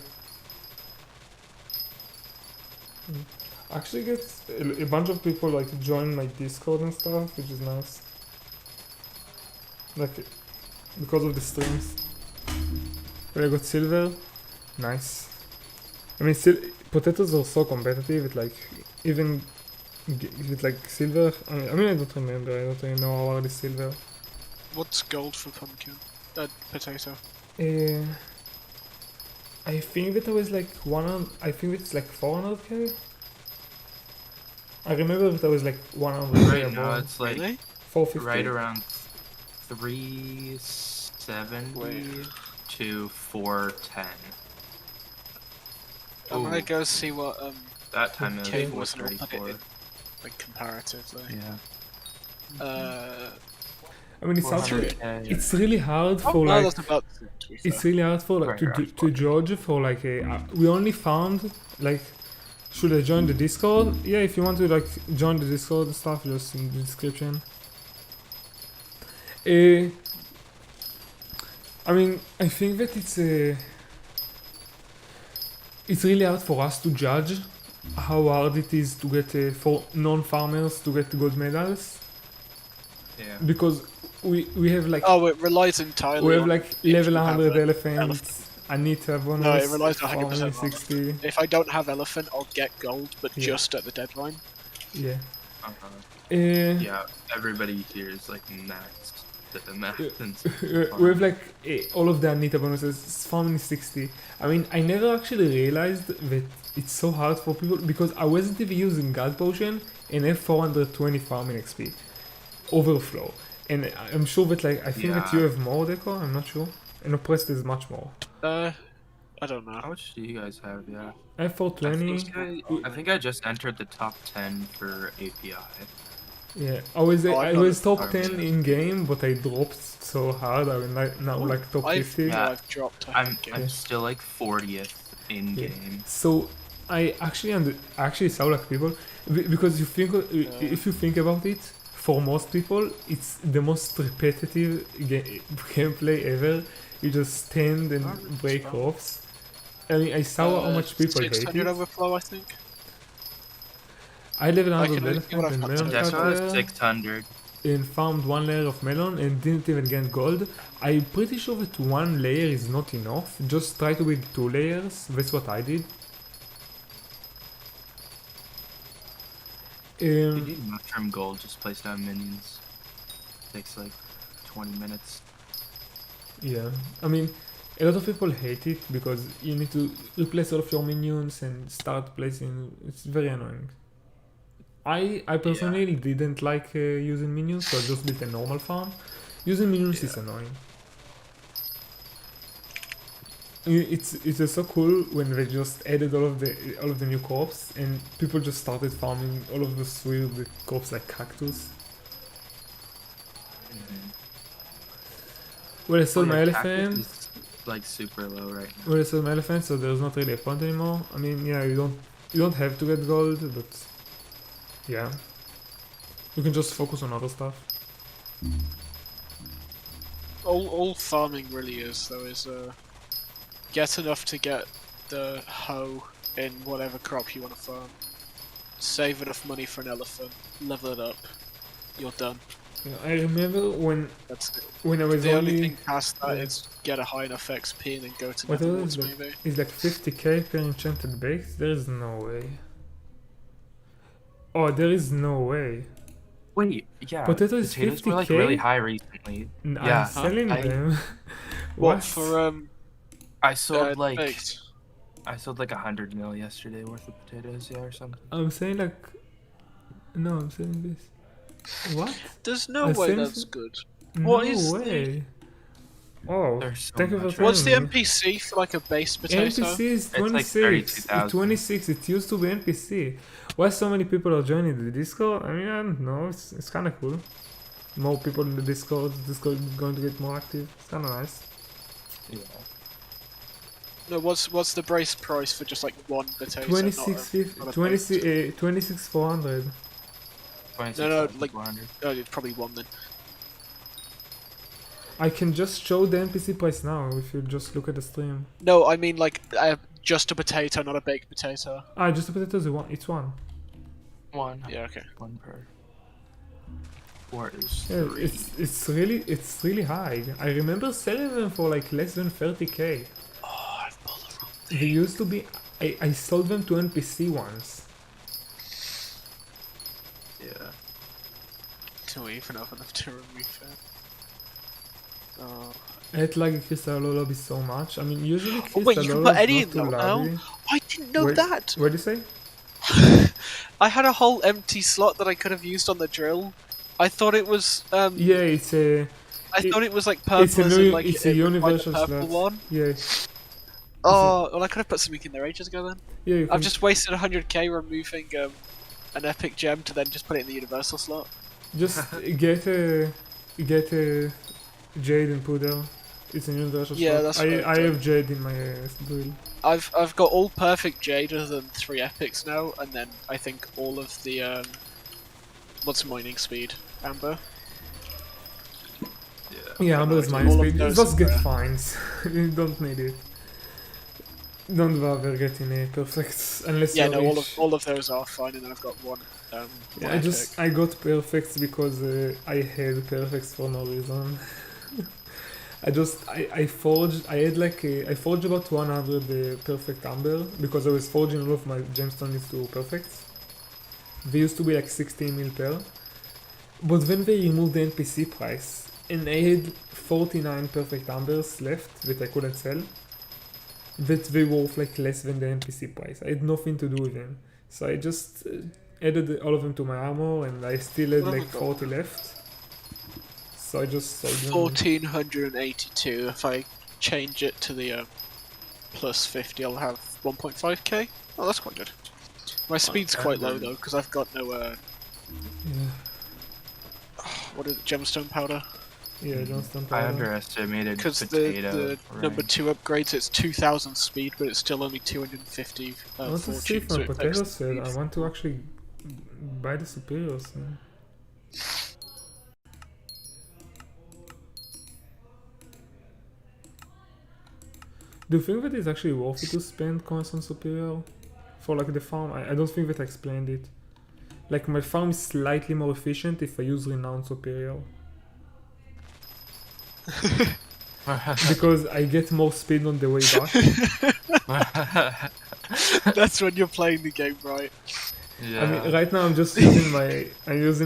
Actually get a bunch of people like join my Discord and stuff, which is nice. Like, because of the streams. When I got silver, nice. I mean, potatoes are so competitive, it like, even with like silver, I mean I don't remember, I don't really know how hard is silver. What's gold for pumpkin? Potato. I think that I was like 100, I think it's like 400k. I remember that I was like 100k Right now above. it's like Really? 450. right around 370 Wait. to 410. I'm gonna Ooh. go see what That time it Kane was was and I'll put it 434. in, like comparatively. Yeah. I mean, it's actually, 400K. it's really hard Oh, for no, like, that's about the same, to be it's fair. really hard for like Right to around to judge for like a. We only found like, should I join the Discord? Yeah, if you want to like join the Discord and stuff, just in the description. I mean, I think that it's really hard for us to judge how hard it is to get for non-farmers to get gold medals Yeah. because we have like. Oh, it relies entirely We have on like if you level have 100 an elephants. I need to have one No, of it those relies for 100% on 60. If I don't have elephant, I'll get gold, but Yeah. just at the deadline. Yeah. Uh-huh. Yeah. Everybody here is like maxed to the max. and We have like all of the Anita bonuses. It's farming 60. I mean, I never actually realized that it's so hard for people because I wasn't even using God Potion and have 420 farming XP. Overflow. And I'm sure that like, I think that you Yeah. have more Deco, I'm not sure. And Oppressed is much more. I don't know. How much do you guys have? Yeah. I have 420. I think I just entered the top 10 for API. Yeah, Oh, I I've was got top it. 10 in game, but I dropped so hard. I'm now like top I've, 50. Yeah. I've dropped. I'm game. still like 40th in Yeah. game. So I actually saw like people because you think if you think about it, for most people it's the most repetitive gameplay ever. You just stand and break offs. I mean, I saw how much people hate 600 it. overflow, I think. I leveled I 100 can only see what elephant I've and got melon to That's why I was cutter 600. and farmed one layer of melon and didn't even get gold. I'm pretty sure that one layer is not enough. Just try to build 2 layers. That's what I did. You need mushroom gold, just place down minions. Takes like 20 minutes. Yeah, I mean, a lot of people hate it because you need to replace all of your minions and start placing. It's very annoying. I personally didn't like using minions, so I just built a normal farm. Using minions is annoying. It's so cool when they just added all of the new crops and people just started farming all of those weird crops like cactus. Well, I sold my Cactus elephant. is, like super low right now. Well, I sold my elephant, so there's not really a point anymore. I mean, yeah, you don't have to get gold, but yeah, you can just focus on other stuff. All farming really is though is get enough to get the hoe in whatever crop you want to farm. Save enough money for an elephant, level it up, you're done. Yeah, I remember That's it. when I was The only only thing past that is get a high enough XP and then go to what Netherworlds was it? maybe. It's like 50k per enchanted base. There is no way. Oh, there is no way. Wait, yeah. Potato is potatoes were like 50K? really high recently. I'm Yeah, selling I- them. What for I sold baked? I sold like 100 mil yesterday worth of potatoes, yeah, or something. I'm saying like no, I'm selling this. What? There's no I way sent that's it- good. No What is the- way. Oh, There's so thank you for much. telling What's the me. NPC for like a base potato? NPC is It's like 26. 32,000. 26. It used to be NPC. Why so many people are joining the Discord? I mean, I don't know. It's kind of cool. More people in the Discord. Discord is going to get more active. It's kind of nice. Yeah. No, what's the base price for just like one potato? 26, not a 26, 26,400. 26,400. Oh, it's probably one then. I can just show the NPC price now if you just look at the stream. No, I mean like just a potato, not a baked potato. Ah, just the potatoes. It's one. One. Yeah, okay. One per. Four is Yeah, three. it's really high. I remember selling them for like less than 30k. Oh, I've pulled the wrong They thing. used to be. I sold them to NPC once. Yeah. Don't even have enough to remove it. Oh. I had like Crystal Lobby so much. I mean, usually Oh, Crystal wait, you can Lobby put any is in not too though now? lobby. I didn't know Wait. that! What did you say? I had a whole empty slot that I could have used on the drill. I thought it was Yeah, it's a. I it- thought it was like purple It's a as new. in, like It's it a would find the universal purple slot. one. Yeah, Oh, well I could have put something in there ages ago then. yeah. You I've can just wasted 100k removing an epic gem to then just put it in the universal slot. just get a jade and put there. It's a universal Yeah, slot. that's what I've I done. have jade in my drill. I've got all perfect jade other than 3 epics now, and then I think all of the what's mining speed? Amber? Yeah, Amber is all mine of speed. those Just get are- fines. You don't need it. Don't bother getting a perfect unless Yeah, you're no, rich. all of those are fine, and then I've got one. Yeah, one I epic. I got perfects because I had perfects for no reason. I forged. I forged about 100 perfect amber because I was forging all of my gemstones to perfects. They used to be like 16 mil per, but then they removed the NPC price, and I had 49 perfect ambers left that I couldn't sell. That they were worth like less than the NPC price. I had nothing to do with them, so I just added all of them to my armor, and I still had What have like I got? 40 left. So I just sold them. 1482. If I change it to the plus 50, I'll have 1.5k. Oh, that's quite good. My speed's quite low though, because I've got no Yeah, what is it, gemstone powder? yeah, Johnston I powder. underestimated Because the potato. number rank. 2 upgrades, it's 2000 speed, but it's still only 250 I want to see fortune, if so my it takes potatoes sell. speed. I want to actually buy the superiors. Man. Do you think that it's actually worth it to spend coins on superior for like the farm? I don't think that I explained it. Like my farm is slightly more efficient if I use renowned superior because I get more speed on the way back. That's when you're playing the game right. Yeah. I mean, right now I'm just using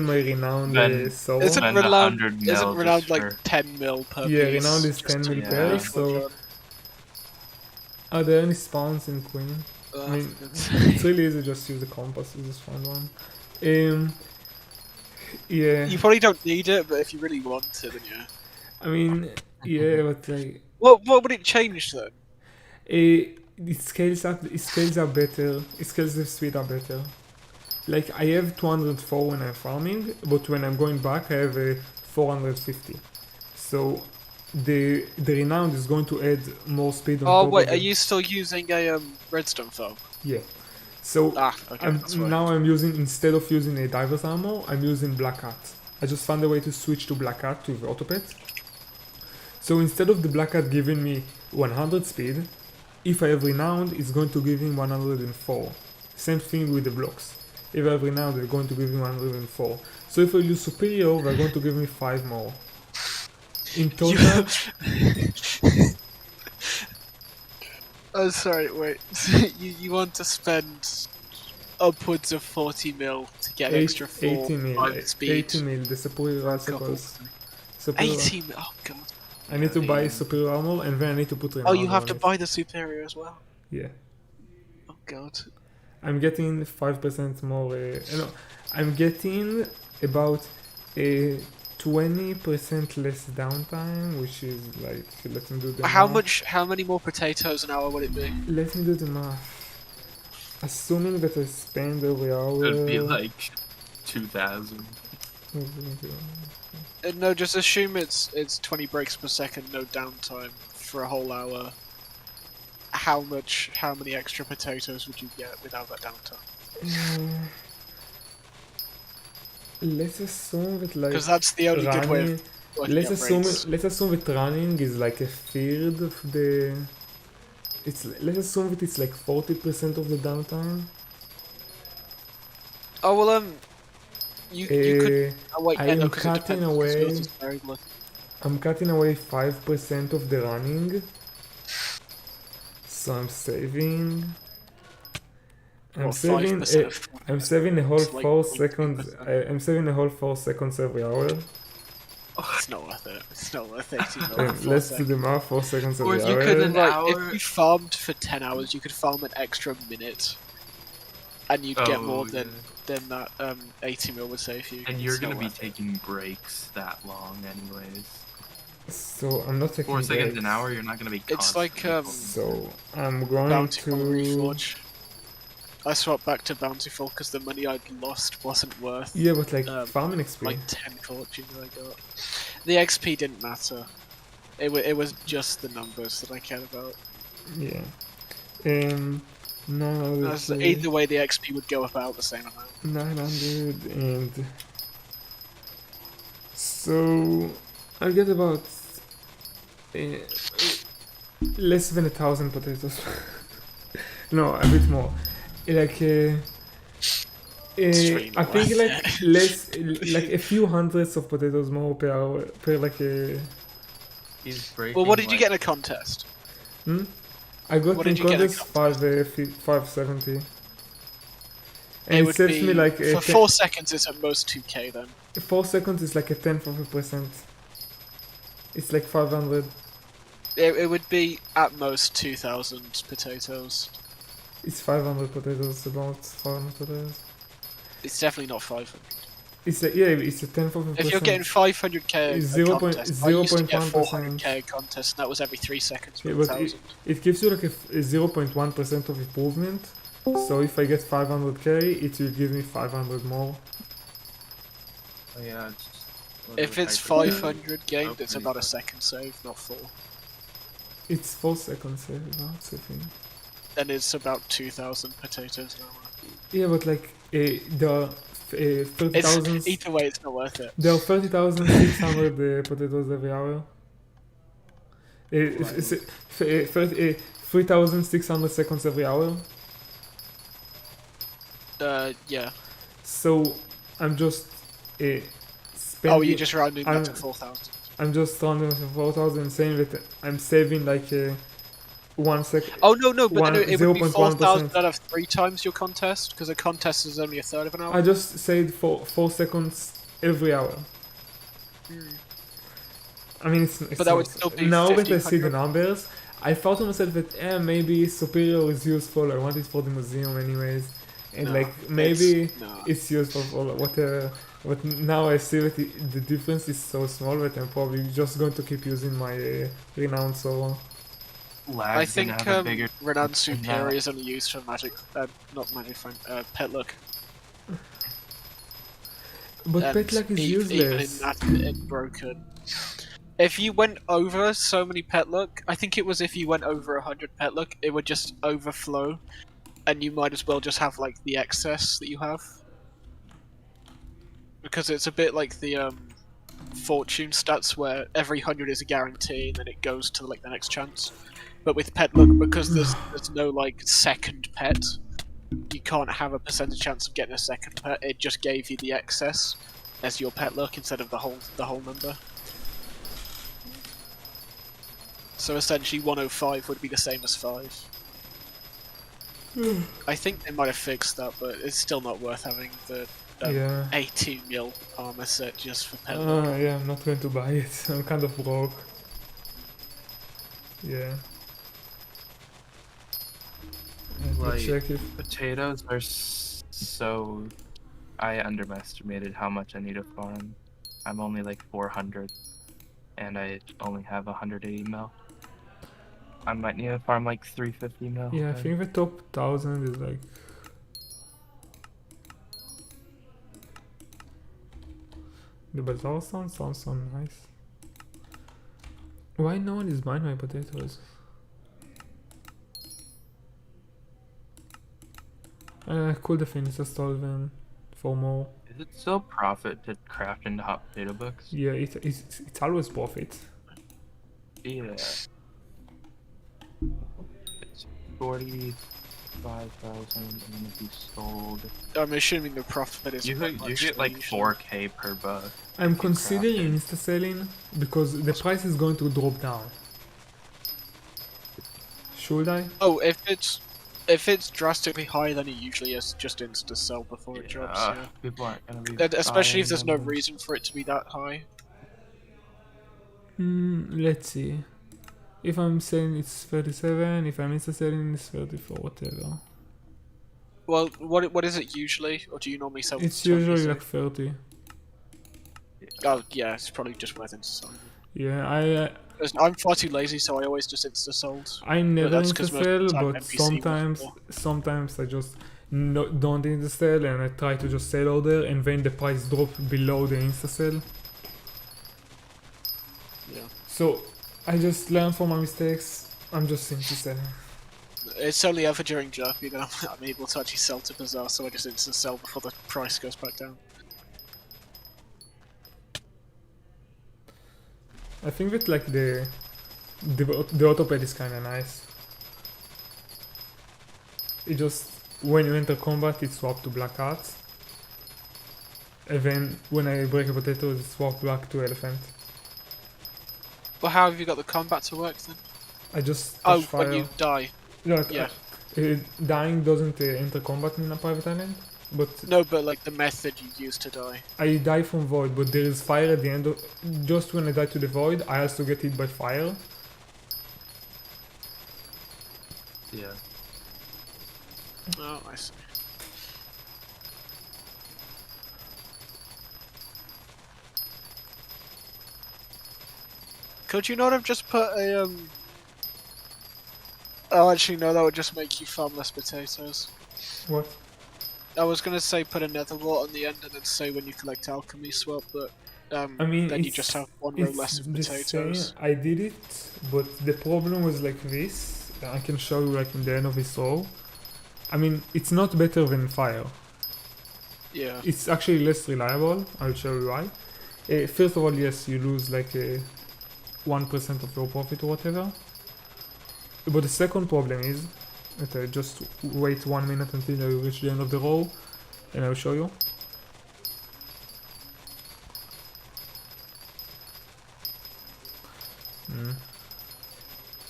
my renowned Then- soul. Isn't Spend renowned 100 mil isn't renowned just like for- 10 mil per Yeah, piece? renowned is just 10 to mil Yeah. per, pay so for John? are there any spawns in Queen? I mean, it's really easy, just use the compass, you just find one. Yeah, You probably don't need it, but if you really want it, then yeah. I mean, yeah, but like, What would it change then? it scales up better, it scales the speed up better. Like, I have 204 when I'm farming, but when I'm going back, I have 450. So, the renowned is going to add more speed on Oh top wait, of are it. you still using a redstone farm? Yeah. So, Okay, that's why. now I'm using, instead of using a diver's armor, I'm using black hat. I just found a way to switch to black hat to the auto pet. So instead of the black hat giving me 100 speed, if I have renowned, it's going to give me 104. Same thing with the blocks. If I have renowned, they're going to give me 104. So if I use superior, they're going to give me 5 more. In total, Oh, sorry, wait. you want to spend upwards of 40 mil to get extra 80 mil, 5 speed? 80 mil, the superior articles. Superior, 80 mil. Oh god. I need to buy superior armor and then I need to put renowned Oh, you have on to it. buy the superior as well. Yeah. Oh god. I'm getting 5% more. No, I'm getting about a 20% less downtime, which is like, let me do the How math. much? How many more potatoes an hour would it be? Let me do the math. Assuming that I spend every hour. It'd be like 2,000. No, just assume it's 20 breaks per second, no downtime for a whole hour. How many extra potatoes would you get without that downtime? Let's assume that like Because that's the only good way running. of working Let's out assume rates. let's assume that running is like a third of the. Let's assume that it's like 40% of the downtime. Oh well, you could. Oh wait, I yeah, no, am 'cause it cutting depends, 'cause yours away. is variable. I'm cutting away 5% of the running. So I'm saving. I'm What, saving. 5%? I'm saving a whole It's like 4 0.2%. seconds. I'm saving a whole 4 seconds every hour. Oh, it's not worth it. It's not worth 80 mil. Let's do the math. 4 seconds Or every if you hour. could an Like, hour. if you farmed for 10 hours, you could farm an extra minute, and you'd get more Oh, than that 80 mil would save you. And you're It's not gonna be worth it. taking breaks that long, anyways. So I'm not taking 4 seconds breaks. an hour, you're not gonna be. It's like, constantly So I'm going Bounty from to. Reforge. I swapped back to Bountiful because the money I'd lost wasn't worth Yeah, but like farming XP. like 10 fortune that I got. The XP didn't matter. It was just the numbers that I cared about. Yeah. Now As either way, the XP would go about the same amount. 900 and so I get about less than 1,000 potatoes. No, a bit more. Like Extremely I think worth like less, like a few hundreds of potatoes more per hour per like a. He's breaking. Well, what did you get in a contest? I got What in did you get in contest 570. It And it would saves be me like for 4 seconds. It's at most 2k then. 4 seconds is like a 10th of a percent. It's like 500. It would be at most 2,000 potatoes. It's 500 potatoes, about 500 potatoes. It's definitely not 500. It's a, yeah, it's a 10th of a percent. If you're getting 500k It's a contest, I used to get 0.1%. 400k a contest, and that was every 3 seconds for Yeah, but 1,000. it gives you like a 0.1% of improvement. So if I get 500k, it will give me 500 more. Oh, yeah, it's If it's 500 gained, it's about a second save, not 4. It's 4 seconds, I think. And it's about 2,000 potatoes an hour. Yeah, but like there are 30,000. Either way, it's not worth it. There are 30,600 potatoes every hour. 3,600 seconds every hour. Yeah. So I'm just spending. Oh, you're just rounding that to I'm- 4,000. I'm just rounding to 4,000, saying that I'm saving like 1 second. Oh no, but then it would be 0.1%. 4,000 out of 3 times your contest, because a contest is only a third of an hour. I just said for 4 seconds every hour. I mean, it's But that would still be now that I see the 1,500. numbers, I thought to myself that maybe Superior is useful. I want it for the museum anyways, and No, like maybe no. it's useful for whatever. But now I see that the difference is so small that I'm probably just going to keep using my renowned server. Lag's I think gonna have a bigger Renowned difference than Superior that. is only used for magic, not magic friend, pet luck. But And pet luck is even in useless. that, it's broken. If you went over so many pet luck, I think it was if you went over 100 pet luck, it would just overflow, and you might as well just have like the excess that you have. Because it's a bit like the fortune stats where every 100 is a guarantee and then it goes to like the next chance. But with pet luck, because there's no like second pet, you can't have a percentage chance of getting a second pet. It just gave you the excess as your pet luck instead of the whole number. So essentially 105 would be the same as 5. I think they might have fixed that, but it's still not worth having the Yeah. 18 mil armor set just for pet luck. Yeah, I'm not going to buy it. I'm kind of broke. Yeah. Let me Like, check if potatoes are so... I underestimated how much I need to farm. I'm only like 400, and I only have 180 mil. I might need to farm like 350 mil. yeah, I then. think the top 1000 is like. The bazaar sounds so nice. Why no one is buying my potatoes? Could have finished stall them for more. Is it still profit to craft into hot potato books? Yeah, it's always profit. Yeah. It's 45,000 and if you sold... I'm assuming the profit is. You get like 4k per buck. I'm If you considering craft insta selling because the price is going to drop down. Should I? Oh, if it's drastically higher than it usually is, just insta sell before it drops. Yeah. People aren't gonna be Especially if buying there's no them. reason for it to be that high. Let's see. If I'm selling it's 37, if I'm insta selling it's 34, whatever. Well, what is it usually, or do you normally sell? It's for 20, usually so- like 30. Oh yeah, it's probably just worth insta selling. Yeah, I'm far too lazy, so I always just insta sold. I never that's 'cause most of insta the sell, time but NPC will sometimes I just don't insta sell and I try to just sell order and then the price drop below the insta sell. Yeah. So I just learn from my mistakes. I'm just insta selling. It's only ever during Jerpy that I'm able to actually sell to Bazaar, so I just insta sell before the price goes back down. I think that like the autopad is kind of nice. It just when you enter combat it swaps to black cards, and then when I break a potato it swaps back to elephant. Well, how have you got the combat to work then? I just Oh, touch fire. when you die. Look, Yeah. Dying doesn't enter combat in a private island, but No, but like the method you use to die. I die from void. But there is fire at the end of. Just when I die to the void, I also get hit by fire. Yeah. Oh, I see. Could you not have just put a Oh, actually, no, that would just make you farm less potatoes. What? I was gonna say put a nether wart on the end and then say when you collect alchemy swap, but I mean, then you just have one row it's less of the same. potatoes. I did it, but the problem was like this. I can show you like in the end of this row. I mean, it's not better than fire. Yeah. It's actually less reliable. I'll show you why. First of all, yes, you lose like 1% of your profit or whatever. But the second problem is that I just wait 1 minute until I reach the end of the row, and I'll show you.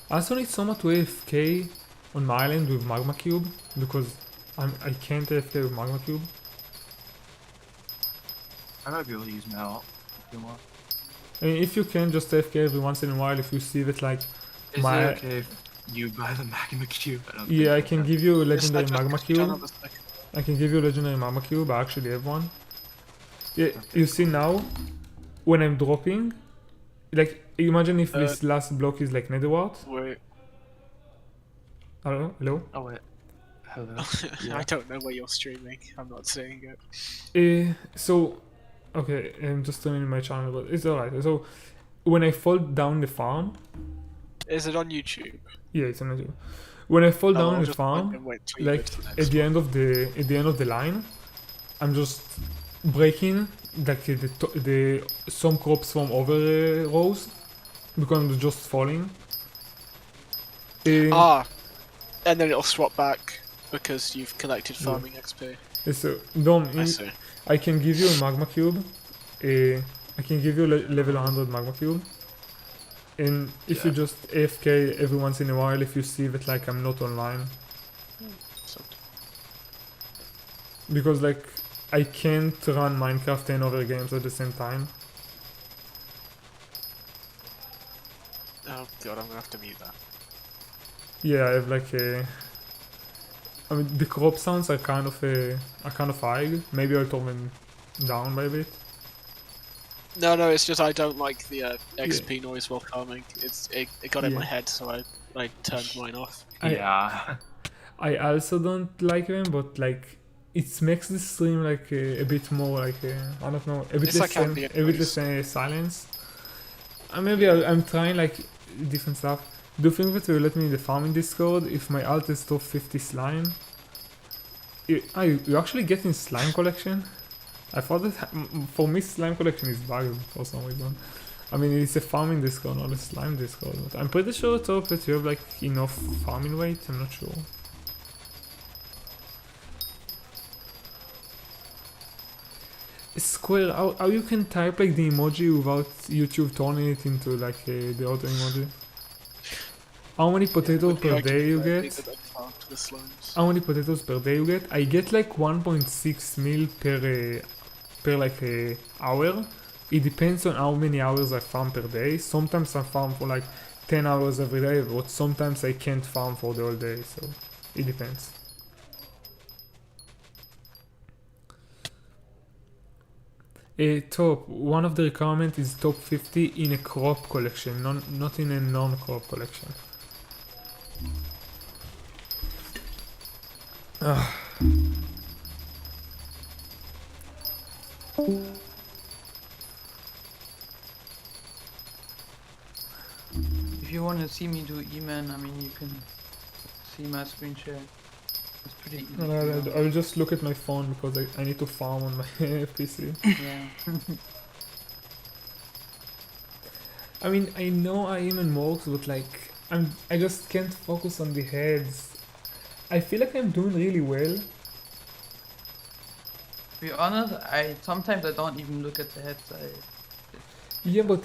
I also need someone to AFK on my island with Magma Cube because I can't AFK with Magma Cube. I might be able to use Mel if you want. I mean, if you can just AFK every once in a while, if you see that like Is my it okay if you buy the Magma Cube? I don't yeah, I think can that- give you a Just legendary like Magma just turn Cube. on the second- I can give you a legendary Magma Cube. I actually have one. Yeah, Okay, you see now when I'm dropping, like imagine if this last block is like netherwart. Wait, Hello. Oh wait. Hello. I don't know where you're streaming. I'm not seeing it. So, okay, I'm just turning my channel, but it's alright. So, when I fall down the farm, Is it on YouTube? yeah, it's on YouTube. When I fall Oh, down I'll the just type farm, in wait till you go like to the at next the one. end of the line, I'm just breaking like the some crops from over rows because I'm just falling. And then it'll swap back because you've collected Yeah. farming XP. So, Dom, I see. I can give you a magma cube. I can give you a level 100 magma cube. And if you Yeah. just AFK every once in a while, if you see that like I'm not online, So, because like I can't run Minecraft 10 other games at the same time. oh god, I'm gonna have to mute that. Yeah, I have like I mean the crop sounds are kind of high. Maybe I'll turn them down by a bit. No, it's just I don't like the XP noise while farming. It got in my Yeah. head, so I turned mine off. Yeah. I also don't like them, but like it makes the stream like a bit more like I don't know, a bit It's less like ambient a bit noise. less silence. Maybe I'm trying like different stuff. Do you think that will let me in the farming Discord if my alt is top 50 slime? You actually getting slime collection? I thought that for me slime collection is bugged for some reason. I mean it's a farming Discord, not a slime Discord, but I'm pretty sure top that you have like enough farming weight. I'm not sure. Square, how you can type like the emoji without YouTube turning it into like the other emoji? How many potatoes per day you get? The slimes. How many potatoes per day you get? I get like 1.6 mil per like hour. It depends on how many hours I farm per day. Sometimes I farm for like 10 hours every day, but sometimes I can't farm for the whole day, so it depends. Top, one of the requirements is top 50 in a crop collection, not in a non-crop collection. If you want to see me do E-Man, I mean, you can see my screen share. It's pretty easy. I will just look at my phone because I need to farm on my PC. Yeah. I mean, I know I even works, but like, I just can't focus on the heads. I feel like I'm doing really well. To be honest, sometimes I don't even look at the heads. Yeah, but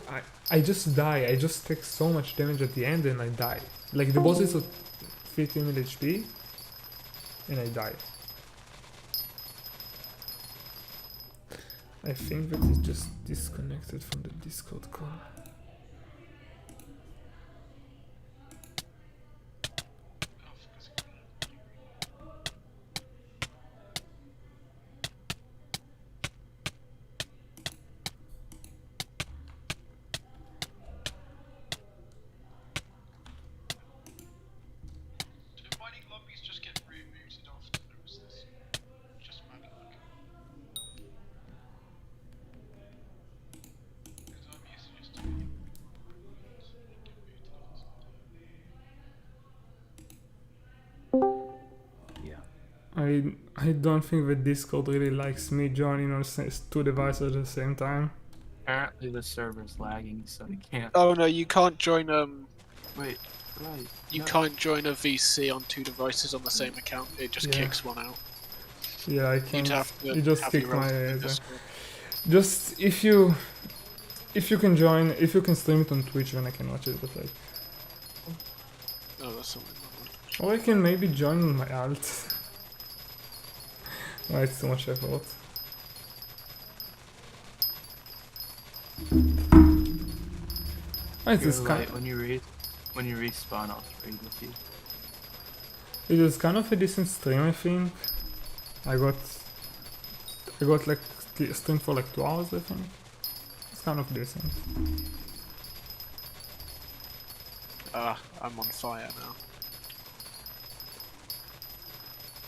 I just die. I just take so much damage at the end and I die. Like the boss is at 15 mil HP and I die. I think that it's just disconnected from the Discord call. I don't think that Discord really likes me joining on two devices at the same time. Apparently the server's lagging, so you can't. Oh no, you can't join Wait, right. you no. can't join a VC on two devices on the same account. It just Yeah. kicks one out. Yeah, I You'd can't. have to You just have kick your my own ass. Discord. Just if you can join, if you can stream it on Twitch, then I can watch it. But like, Oh, that's something. Or I can maybe join my alt. Oh, it's too much effort. Oh, it's You're just right. When you respawn, I'll trade with you. it was kind of a decent stream, I think. I got like stream for like 2 hours, I think. It's kind of decent. I'm on fire now.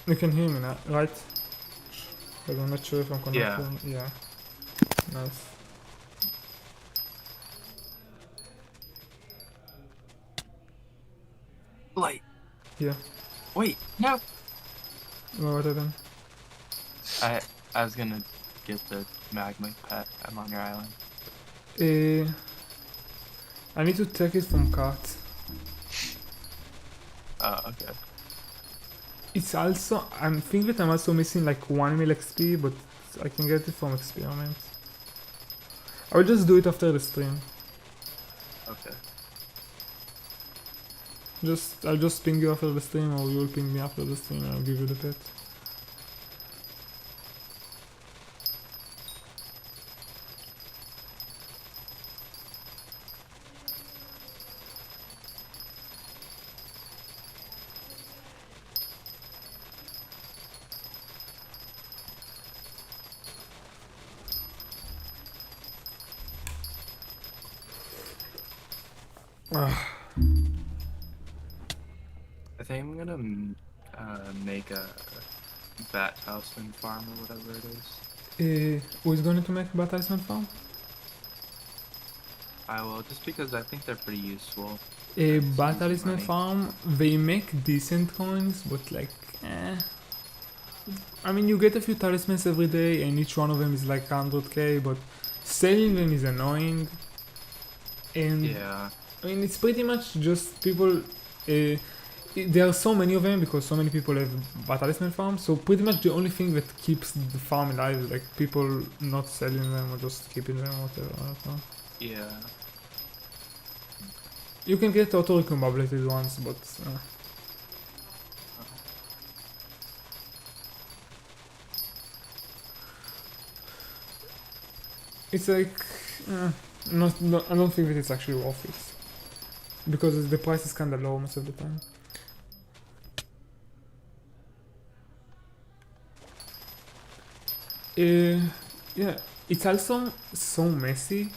You can hear me now, right? But I'm not sure if I'm connected. Yeah. Nice. Light. Yeah. Wait, no. What happened? I was gonna get the magma pet. I'm on your island. I need to take it from cart. Oh, okay. It's also, I think that I'm also missing like 1 mil XP, but I can get it from experiment. I'll just do it after the stream. Okay. I'll just ping you after the stream, or you'll ping me after the stream, and I'll give you the pet. I think I'm gonna make a bat houseman farm or whatever it is. Who is going to make a Battlesman farm? I will, just because I think they're pretty useful. A It's easy Battlesman money. farm, they make decent coins, but like, I mean, you get a few talismans every day, and each one of them is like 100k, but selling them is annoying. And Yeah. I mean, it's pretty much just people. There are so many of them because so many people have Battlesman farms. So pretty much the only thing that keeps the farm alive is like people not selling them or just keeping them, whatever. I don't know. Yeah. You can get auto-recombobulated ones, but it's like I don't think that it's actually worth it because the price is kind of low most of the time. Yeah, it's also so messy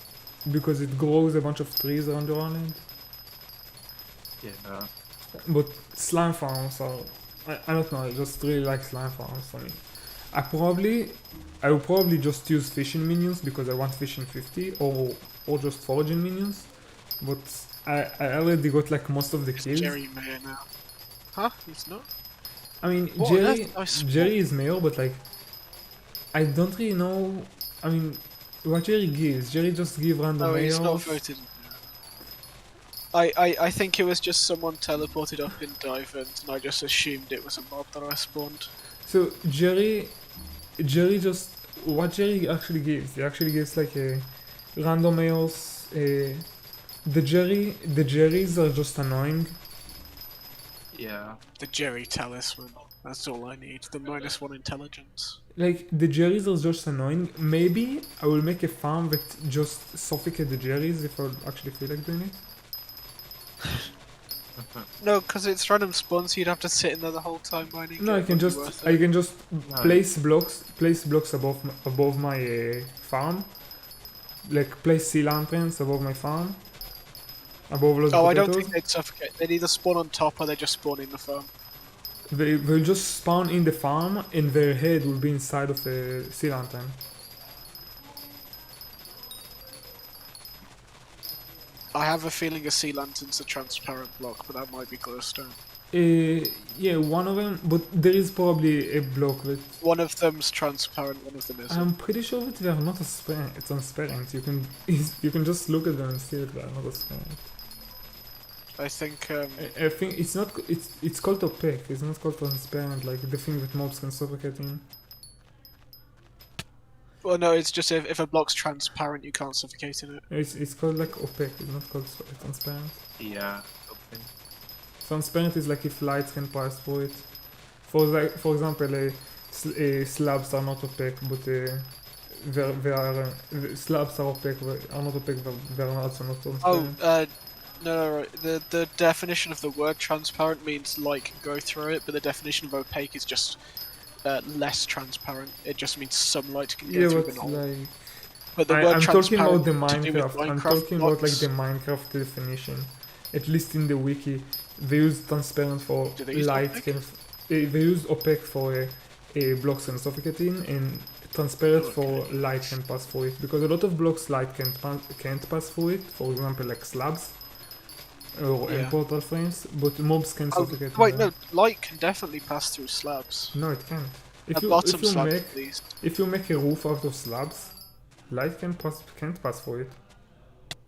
because it grows a bunch of trees around your island. Yeah. But slime farms are, I don't know, I just really like slime farms for me. I will probably just use fishing minions because I want fishing 50 or just foraging minions. But I already got like most of the kills. Jerry Mayor now. Huh? He's not? I mean, What? Jerry is mayor, but like, I don't really know. I mean, what Jerry gives? Jerry just give random No, mayors. he's not voted. I think it was just someone teleported up in Divant, and I just assumed it was a mob that I spawned. So Jerry just what Jerry actually gives? He actually gives like a random mayors. The Jerrys are just annoying. Yeah. The Jerry talisman. That's all I need. The -1 intelligence. Like the Jerrys are just annoying. Maybe I will make a farm that just suffocate the Jerrys if I actually feel like doing it. No, because it's random spawns, so you'd have to sit in there the whole time mining. No, I can just place blocks above my farm, like place sea lanterns above my farm, above those Oh, potatoes. I don't think they'd suffocate. They'd either spawn on top or they just spawn in the farm. They will just spawn in the farm, and their head will be inside of a sea lantern. I have a feeling a sea lantern's a transparent block, but that might be glowstone. Yeah, one of them, but there is probably a block that. One of them's transparent, one of them isn't. I'm pretty sure that they are not transparent. You can just look at them and see that they are not transparent. I think. I think it's not. It's called opaque. It's not called transparent, like the thing that mobs can suffocate in. Well, no, it's just if a block's transparent, you can't suffocate in it. It's called like opaque. It's not called transparent. Yeah. Okay. Transparent is like if lights can pass through it. For example, slabs are not opaque, but slabs are opaque, are not opaque, but they are also not transparent. No, right. The definition of the word transparent means light can go through it, but the definition of opaque is just less transparent. It just means some light can go Yeah, through, but but not all. like But the word I'm talking about transparent the to do with Minecraft. I'm Minecraft talking about like blocks. the Minecraft definition. At least in the wiki, they use transparent for Do they use light opaque? can. They use opaque for blocks can suffocate in, and transparent for light can pass through it. Because a lot of blocks light can't pass through it. For example, like slabs or Yeah. and portal frames, but mobs can Oh, suffocate. in wait, them. no, light can definitely pass through slabs. No, it can't. A bottom slab, at least. If you make a roof out of slabs, light can't pass through it.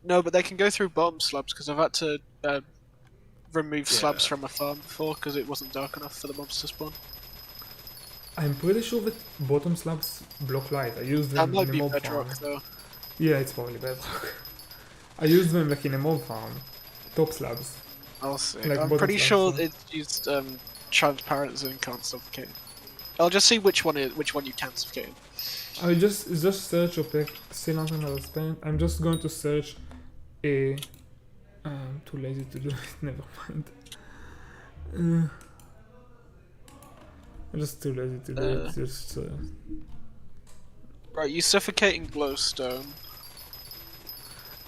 No, but they can go through bottom slabs because I've had to remove slabs Yeah. from a farm before because it wasn't dark enough for the mobs to spawn. I'm pretty sure that bottom slabs block light. I used That them might in a be mob bedrock farm. though. Yeah, it's probably bedrock. I used them like in a mob farm. Top slabs. I'll see. Like I'm bottom pretty slabs, sure so- it's used transparent and can't suffocate. I'll just see which one you can suffocate. I just search opaque. Still not another spell. I'm just going to search a. I'm too lazy to do it. Never mind. I'm just too lazy to do it. Just. Right, you suffocating glowstone.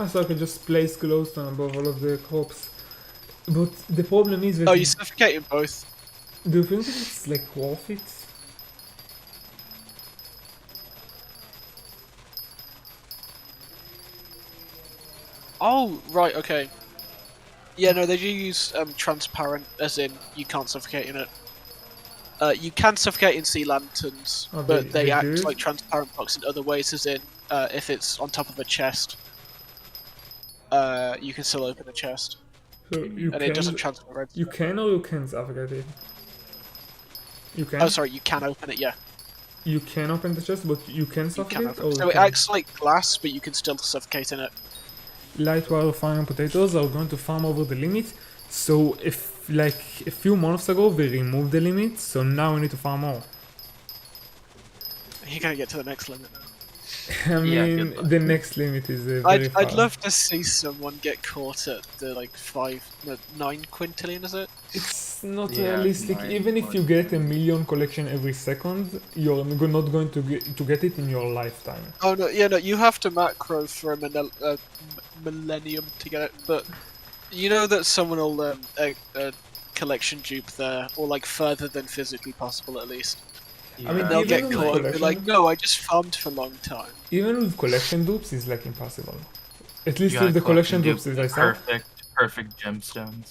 So I can just place glowstone above all of the crops. But the problem is that. Oh, you suffocating both. Do you think that it's like worth it? Oh, right, okay. Yeah, no, they do use transparent, as in you can't suffocate in it. You can suffocate in sea lanterns, Oh, but they they act do? like transparent blocks in other ways, as in if it's on top of a chest, you can still open the chest, So you and it doesn't transfer red. You can or you can't suffocate it? You can? Oh, sorry, you can open it, yeah. You can open the chest, but you can You suffocate can it? open Or it. you So it can't? acts like glass, but you can still suffocate in it. Light wire farming potatoes are going to farm over the limit. So if like a few months ago they removed the limit, so now we need to farm more. You're gonna get to the next limit now. I Yeah, mean, good luck. the next limit is very far. I'd love to see someone get caught at the like 9 quintillion, is it? It's not Yeah, realistic. nine Even if you get a million collection every second, you're not going to get it in your lifetime. Oh no, yeah, no, you have to macro for a millennium to get it, but you know that someone will collection dupe there, or like further than physically possible at least. I mean, They'll even get with caught and be collection- like, no, I just farmed for a long time. Even with collection dupes, it's like impossible. At least You with gotta the collection collect dupes that I saw. perfect gemstones.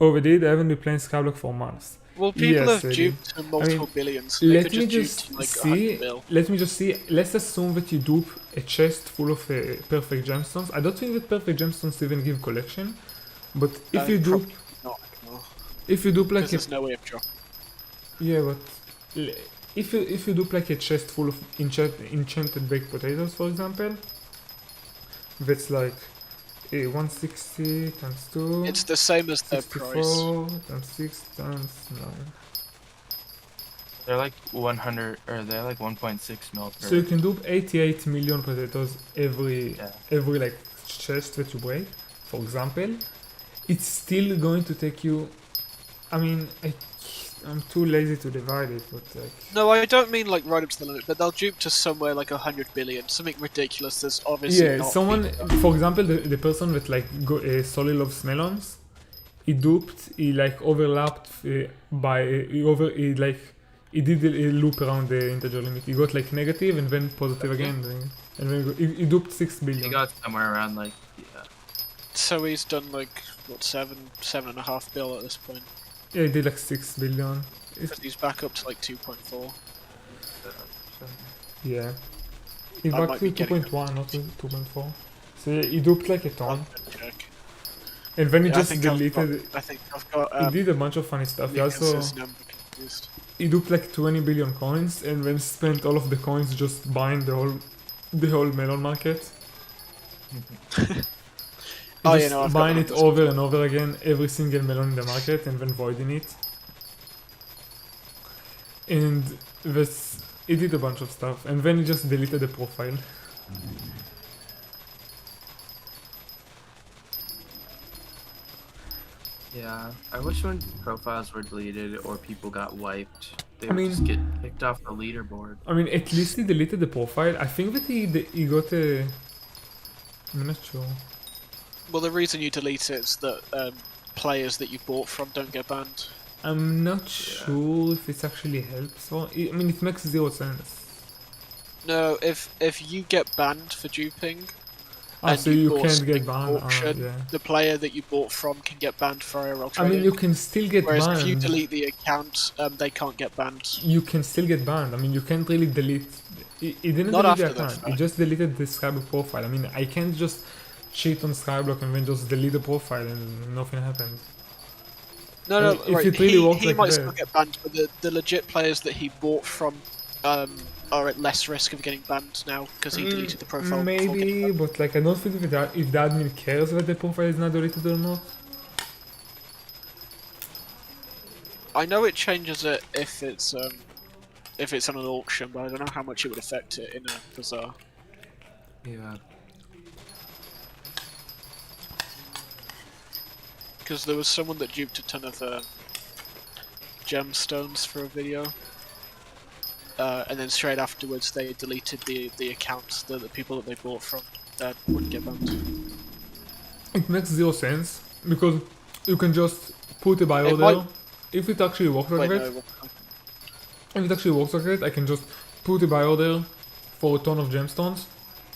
Oh, we did. I haven't been playing Skyblock for months. Well, people Yes, have I duped to multiple mean, billions. They Let could me just just dupe to like see. 100 mil. Let me just see. Let's assume that you dupe a chest full of perfect gemstones. I don't think that perfect gemstones even give collection, but if you dupe, Not anymore, if you dupe like because a there's no way of dropping. yeah, but if you dupe like a chest full of enchanted baked potatoes, for example, that's like 160 times 2. It's the same as their price. 64 times 6 times 9. They're like 100, or they're like 1.6 mil per. So you can dupe 88 million potatoes every Yeah. like chest that you break, for example. It's still going to take you. I mean, I'm too lazy to divide it, but like. No, I don't mean like right up to the limit, but they'll dupe to somewhere like 100 billion, something ridiculous that's obviously Yeah, not someone, beatable. for example, the person that like solely loves melons, he duped, he like overlapped he did a loop around the integer limit. He got like negative and then positive again, and then he duped 6 He billion. got somewhere around like So he's done like what 7.5 bill at this point. Yeah, he did like 6 billion. Because he's back up to like 2.4. Yeah. He I back might to be getting 2.1, not to 2.4. So yeah, he duped like a I'll ton. check. And then he Yeah, just deleted. I think I've got. He did a bunch of funny stuff. He also Lucas's number confused. he duped like 20 billion coins and then spent all of the coins just buying the whole melon market. You Oh, just yeah, no, I've got mine that it on this over and over again, every single melon in the market, and then voiding it. And this, it did a bunch of stuff, and then it just deleted the profile. Yeah, I wish when profiles were deleted or people got wiped, they I would mean- just get kicked off the leaderboard. I mean, at least he deleted the profile. I think that he got a... I'm not sure. Well, the reason you delete it is that players that you bought from don't get banned. I'm not sure if it actually helps. Or, I mean, it makes 0 sense. No, if you get banned for duping, and So you you bought can't something get banned. from auction, Yeah. the player that you bought from can get banned for IRL I trading. mean, you can still get Whereas banned. if you delete the account, they can't get banned. You can still get banned. I mean, you can't really delete. It didn't Not delete the after the account. It fact. just deleted the Skyblock profile. I mean, I can't just cheat on Skyblock and then just delete the profile and nothing happens. No, I no, mean, if right. it really works He like might that- still get banned, but the legit players that he bought from are at less risk of getting banned now because he deleted the profile. before getting Maybe, banned. but like I don't think if the admin cares that the profile is not deleted or not. I know it changes it if it's on an auction, but I don't know how much it would affect it in a bazaar. Yeah. Because there was someone that duped a ton of gemstones for a video, and then straight afterwards they deleted the accounts that the people that they bought from wouldn't get banned. It makes 0 sense because you can just put a bio It there. might- If it actually works like Wait, that, no, if it actually works like that, I can just put a bio there for a ton of gemstones,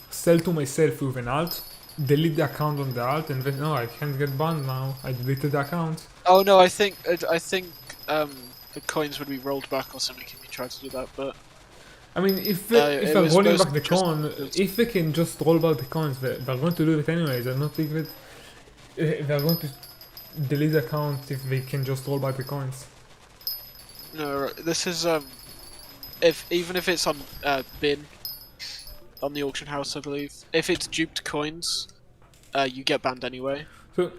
sell to myself with an alt, delete the account on the alt, and then no, I can't get banned now. I deleted the account. oh no, I think the coins would be rolled back or something if you tried to do that, but I mean, if it they're was rolling back mostly the just coin, because- if they can just roll back the coins, they're going to do it anyways. I don't think that they're going to delete the account if they can just roll back the coins. no, this is even if it's on bin on the auction house, I believe. If it's duped coins, you get banned anyway So,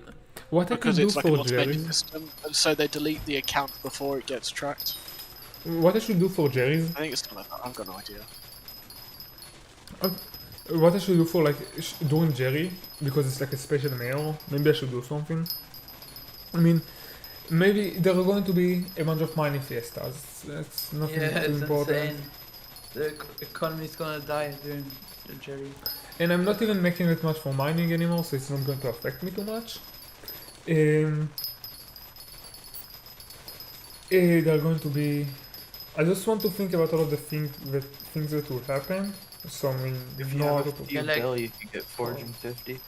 what I can because do it's like an for automated Jerry's, system, and so they delete the account before it gets tracked. what I should do for Jerry's, I think it's something like that. I've got no idea. what I should do for like doing Jerry, because it's like a special mail, maybe I should do something. I mean, maybe there are going to be a bunch of mining fiestas. That's nothing Yeah, too it's important. insane. The economy's gonna die during the Jerry. And I'm not even making it much for mining anymore, so it's not going to affect me too much. There are going to be. I just want to think about all of the things that will happen. So I mean, If no you have other a few Yeah, like- bill, you could get foraging 50,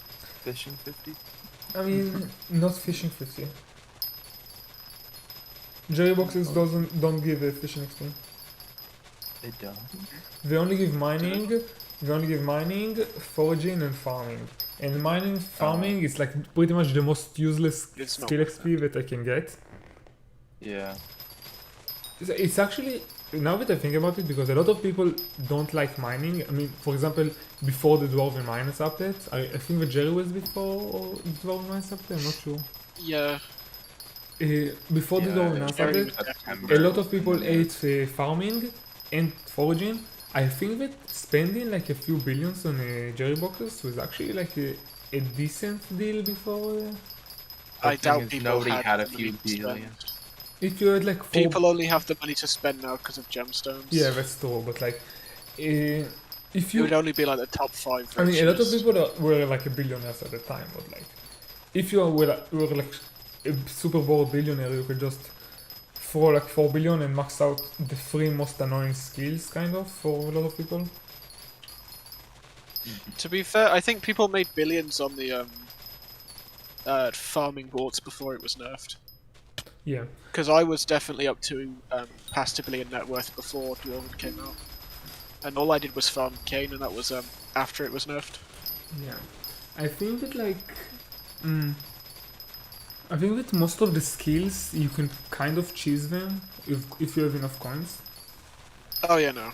fishing 50. I mean, not fishing 50. Jerry boxes don't give a fishing XP. They don't. They only give mining. They only give mining, foraging, and farming. And mining, farming is like pretty much the most useless It's not skill worth XP that I can get. Yeah. It's actually, now that I think about it, because a lot of people don't like mining. I mean, for example, before the Dwarven Miners update, I think the Jerry was before the Dwarven Miners update, I'm not sure. Yeah, Before the Dwarven Miners Jerry update, was September. a lot of people ate farming and foraging. I think that spending like a few billions on Jerry boxes was actually like a decent deal before. I thing doubt is people nobody had a the few money to spend. billion. If you had like four, People only have the money to spend now because of gemstones. yeah, that's true. But like, if It you would only be like the top 5. I mean, a lot of richest. people were like a billionaires at the time, but like, if you were like a super bored billionaire, you could just throw like 4 billion and max out the 3 most annoying skills, kind of, for a lot of people. To be fair, I think people made billions on the farming boards before it was nerfed. Yeah, Because I was definitely up to past $1 billion net worth before Dwarven came out. And all I did was farm cane, and that was after it was nerfed. yeah. I think that like, I think that most of the skills you can kind of cheese them if you have enough coins. Oh yeah, no.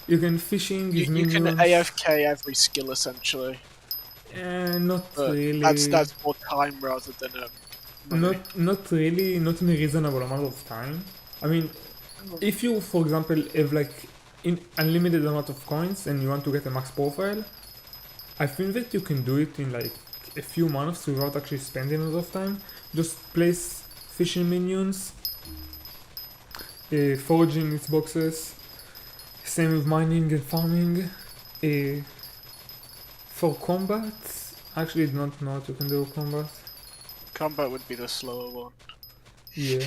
You can fishing, You give can minions. AFK every skill essentially. Not But really. that's more time rather than money. Not really. Not in a reasonable amount of time. I mean, if you, for example, have like in unlimited amount of coins and you want to get a max profile, I think that you can do it in like a few months without actually spending a lot of time. Just place fishing minions, foraging its boxes, same with mining and farming. For combat, I actually do not know what you can do with combat. Combat would be the slower one. Yeah.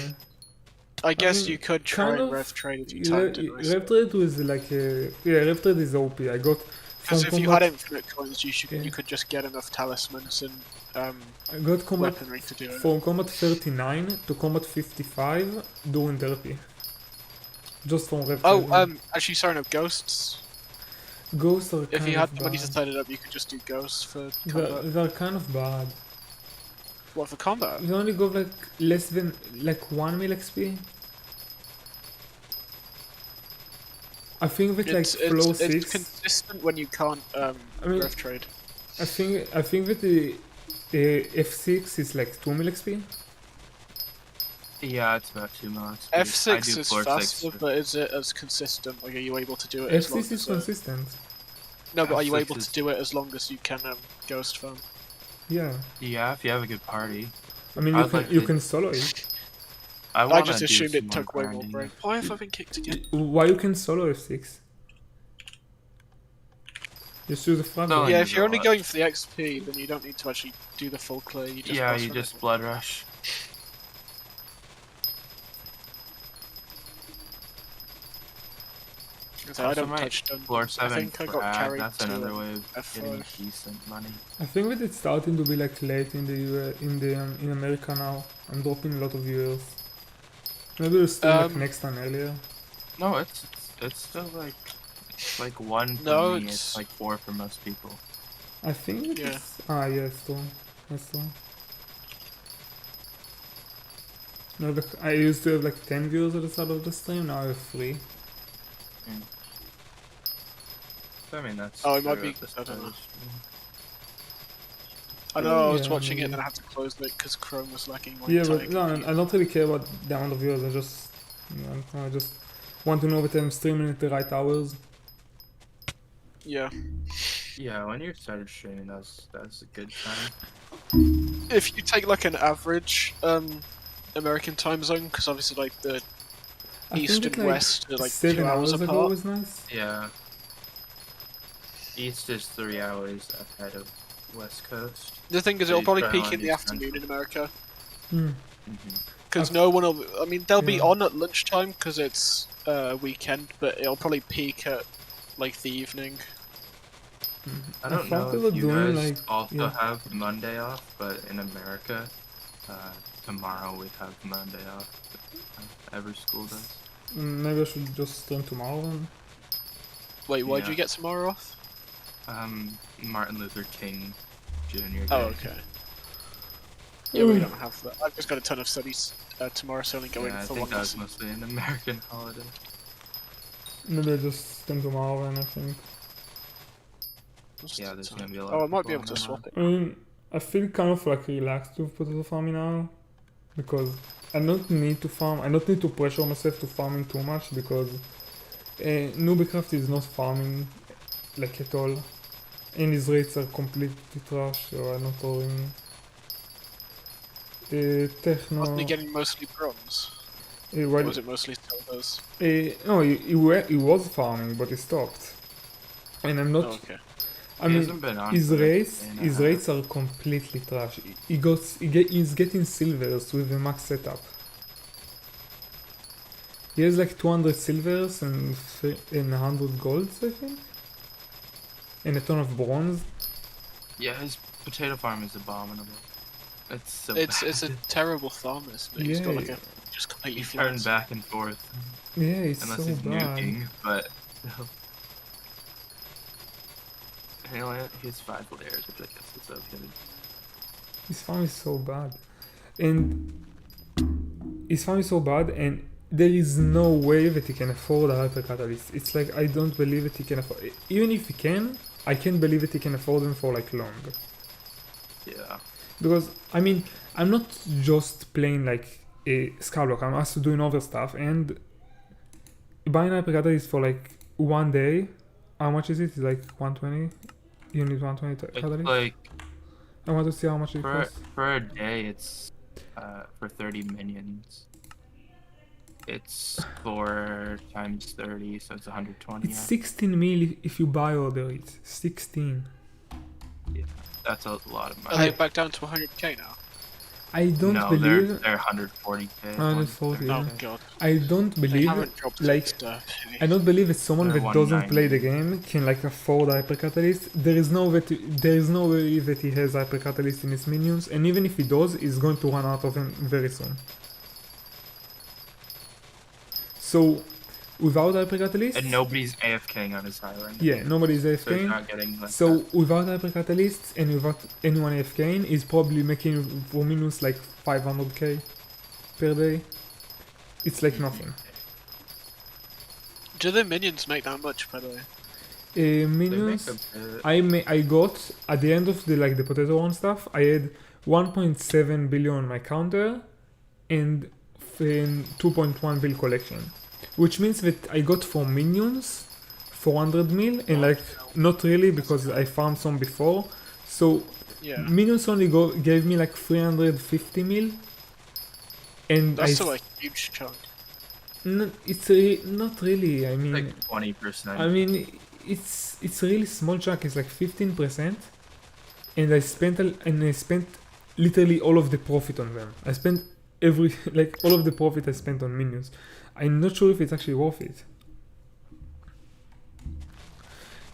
I guess mean, you could try kind and of. rev trade if you timed it nicely. Rev trade was like rev trade is OP. I got from Because if you combat. had infinite coins, Yeah. you could just get enough talismans and I got combat weaponry to do it. from combat 39 to combat 55 doing therapy. Just from rev Oh, trade. actually, sorry, no, ghosts. Ghosts are If kind you had of the money to bad. set it up, you could just do ghosts for combat. They're kind of bad. What, for combat? You only go like less than like 1 mil XP. I think with like flow 6. It's consistent when you can't mean- rev trade. I think that the F6 is like 2 mil XP. Yeah, it's about 2 mil XP. I F6 do is floor faster, 6. but is it as consistent? Like, are you able to do it as long F6 is as... consistent. No, but are you F6 able to is- do it as long as you can ghost farm? Yeah. Yeah, if you have a good party. I mean, I'd like you to- can solo it. I I wanna just do assumed some it took way more grinding. brain. Why have I been kicked again? Why you can solo F6? Just use the front. No, one. Yeah, you if you're only don't. going for the XP, then you don't need to actually do the full clear. You just Yeah, boss you run just it. blood rush. So I Also don't my touch done. Floor 7 think I got frag, carried that's to another way of getting F5. decent money. I think that it's starting to be like late in in America now. I'm dropping a lot of viewers. Maybe we'll stream like next time earlier. No, it's still like 1 for No, me, it's- it's like 4 for most people. I think that Yeah. it's yeah, it's true. That's true. No, I used to have like 10 viewers at the start of the stream. Now I have 3. I mean, that's Oh, it might true be- at the I start don't of know. the stream. I know I was Yeah, watching it, maybe. then I had to close it because Chrome was lagging my Yeah, entire but no, computer. I don't really care about the amount of viewers. I just want to know that I'm streaming at the right hours. Yeah. Yeah, when you started streaming, that's a good time. If you take like an average American time zone, because obviously like the I East think and that, West are like 7 2 hours hours ago apart. was nice. Yeah. East is 3 hours ahead of West Coast. The thing is, So it'll you probably try peak on in the East afternoon in America. Hmm. Because no one will. I mean, they'll be Yeah. on at lunchtime because it's weekend, but it'll probably peak at like the evening. I don't thought know they were if you doing, guys like, also yeah. have Monday off, but in America, tomorrow we have Monday off. Every school does. Maybe I should just stream tomorrow then. Wait, why'd Yeah. you get tomorrow off? Martin Luther King Jr. Day. Oh, okay. Yeah, we don't have that. I've just got a ton of studies tomorrow, so only going Yeah, I for think one that was lesson. mostly an American holiday. Maybe I just stream tomorrow then, I think. Yeah, there's gonna be a lot Oh, I of might be people able to on swap it. I mean, I feel kind of like relaxed with potato farming now. Because I don't need to farm, I don't need to pressure myself to farming too much because Newbecraft is not farming like at all. And his rates are completely trash, so I'm not worrying. Techno. Wasn't he getting mostly bronze? Or Well, was it mostly silvers? no, he was farming, but he stopped. And I'm not. Oh, okay. I He mean, hasn't been on his for like rates, a day and a his half. rates are completely trash. He's getting silvers with the max setup. He has like 200 silvers and 100 golds, I think, and a ton of bronze. Yeah, his potato farm is abominable. It's so It's bad. a terrible farm, isn't it? He's got Yeah. like a just completely He turned flat. back and forth, Yeah, it's unless so he's bad. nuking, but... You know what? He's 5 layers, which I guess is okay. His farm is so bad, and there is no way that he can afford a hyper catalyst. It's like I don't believe that he can afford. Even if he can, I can't believe that he can afford them for like long. Yeah. Because I mean, I'm not just playing like a Skyblock. I'm also doing other stuff, and buying a catalyst for like 1 day. How much is it? It's like 120. You need 120 It's catalyst. like I want to see how much it costs. for a day, it's for 30 minions. It's 4 times 30, so it's 120. It's 16 mil if you buy order it. 16. That's a lot of Are money. they back down to 100k now? I don't No, believe. they're 140k. 140. Oh Yeah. god. I don't They believe. haven't dropped Like, it, I don't believe that someone They're that doesn't play the 190. game can like afford hyper catalyst. There is no way that he has hyper catalyst in his minions, and even if he does, he's going to run out of them very soon. So, without hyper catalyst, And nobody's AFKing on his island. yeah, nobody's So he's AFKing. not getting like So that. without hyper catalysts and without anyone AFKing, he's probably making for minus like 500k per day. It's like nothing. Do the minions make that much, by the way? They make Minions. a bit. I got at the end of the potato one stuff. I had 1.7 billion on my counter and 2.1 bill collection, which means that I got for minions 400 mil and like not really because I found some before. So Yeah. minions only gave me like 350 mil, and That's I still a huge chunk. it's not really. I mean, Like 20%. I mean, it's a really small chunk. It's like 15%, and I spent literally all of the profit on them. I spent like all of the profit I spent on minions. I'm not sure if it's actually worth it.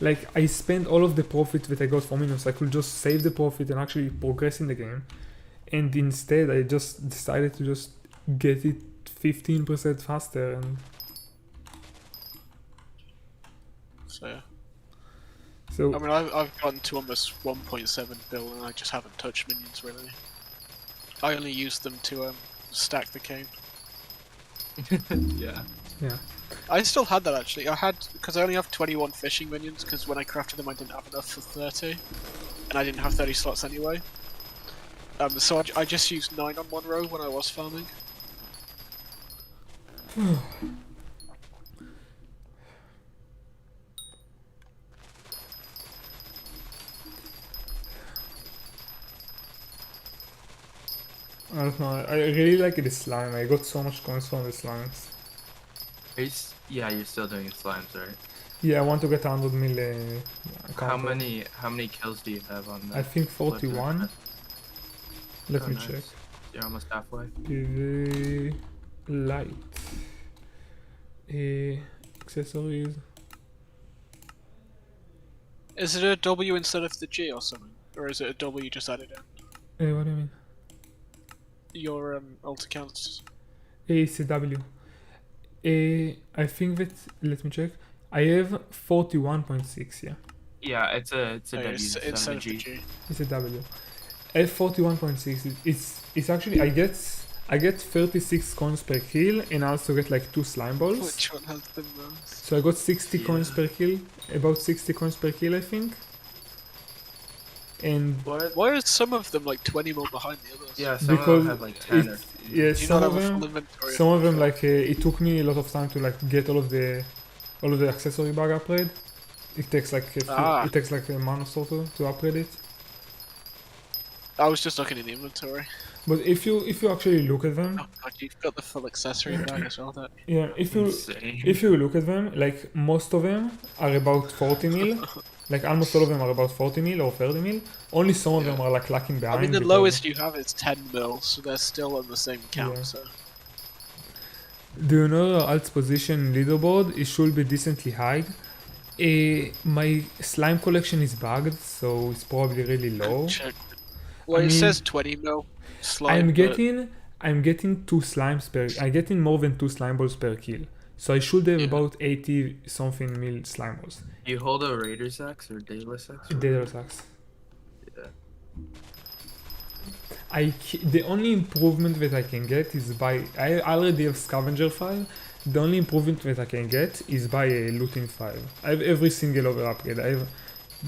Like I spent all of the profit that I got from minions. I could just save the profit and actually progress in the game, and instead I just decided to just get it 15% faster and. So yeah. So I mean, I've gotten to almost 1.7 bill, and I just haven't touched minions really. I only use them to stack the cane. Yeah. yeah. I still had that actually. I had because I only have 21 fishing minions because when I crafted them I didn't have enough for 30, and I didn't have 30 slots anyway. So I just used 9 on one row when I was farming. I don't know. I really like the slime. I got so much coins from the slimes. Yeah, you're still doing slimes, right? Yeah, I want to get 100 mil. How many kills do you have on that? I think 41. Let Oh, me nice. check. You're almost halfway. PV light. Accessories. Is it a W instead of the G or something, or is it a W just added in? What do you mean? Your alt accounts. It's a W. I think that. Let me check. I have 41.6. Yeah, Yeah, it's a Oh, yeah, W instead instead of of a the G. G. it's a W. I have 41.6. It's actually I get 36 coins per kill and I also get like 2 slime balls. Which one has the most? So I got 60 coins Yeah. per kill, about 60 coins per kill, I think. And What? Why are some of them like 20 more behind the others? Yeah, some of because them have like 10 or. yeah, Do you some not of have a them, full inventory? some of them like it took me a lot of time to like get all of the accessory bag upgrade. It takes like it takes like a month or so to upgrade it. I was just looking in the inventory. But if you actually look at them, Oh god, you've got the full accessory bag as well. That yeah, if Insane. you look at them, like most of them are about 40 mil. Like almost all of them are about 40 mil or 30 mil. Only some of them are like lacking behind. I mean, the because- lowest you have is 10 mil, so they're still on the same count. Yeah. So Do you know your alt's position in leaderboard? It should be decently high. My slime collection is bugged, so it's probably really low. check. Well, I it mean, says 20 mil. Slime, I'm but getting 2 slimes per. I'm getting more than 2 slime balls per kill. So I should have Yeah. about 80 something mil slime balls. You hold a Raider's Axe or Daedalus Axe? or- Data sucks. Yeah. The only improvement that I can get is by I already have scavenger file. The only improvement that I can get is by a looting file. I have every single other upgrade. I have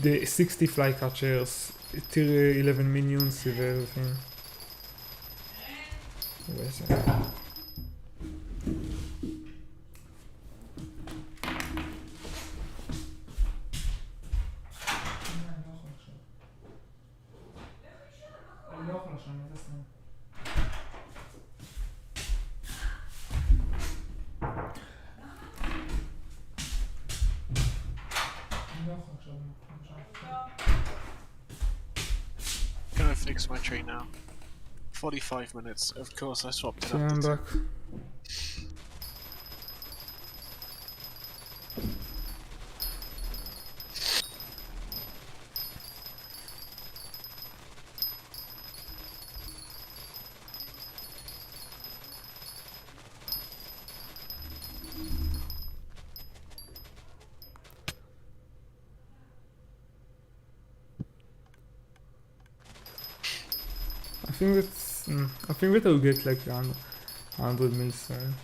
the 60 flycatchers, tier 11 minions with everything. Wait a second. Gonna fix my tree now. 45 minutes. Of course, I swapped it So up. I'm to back. I think that I'll get like 100 mils soon.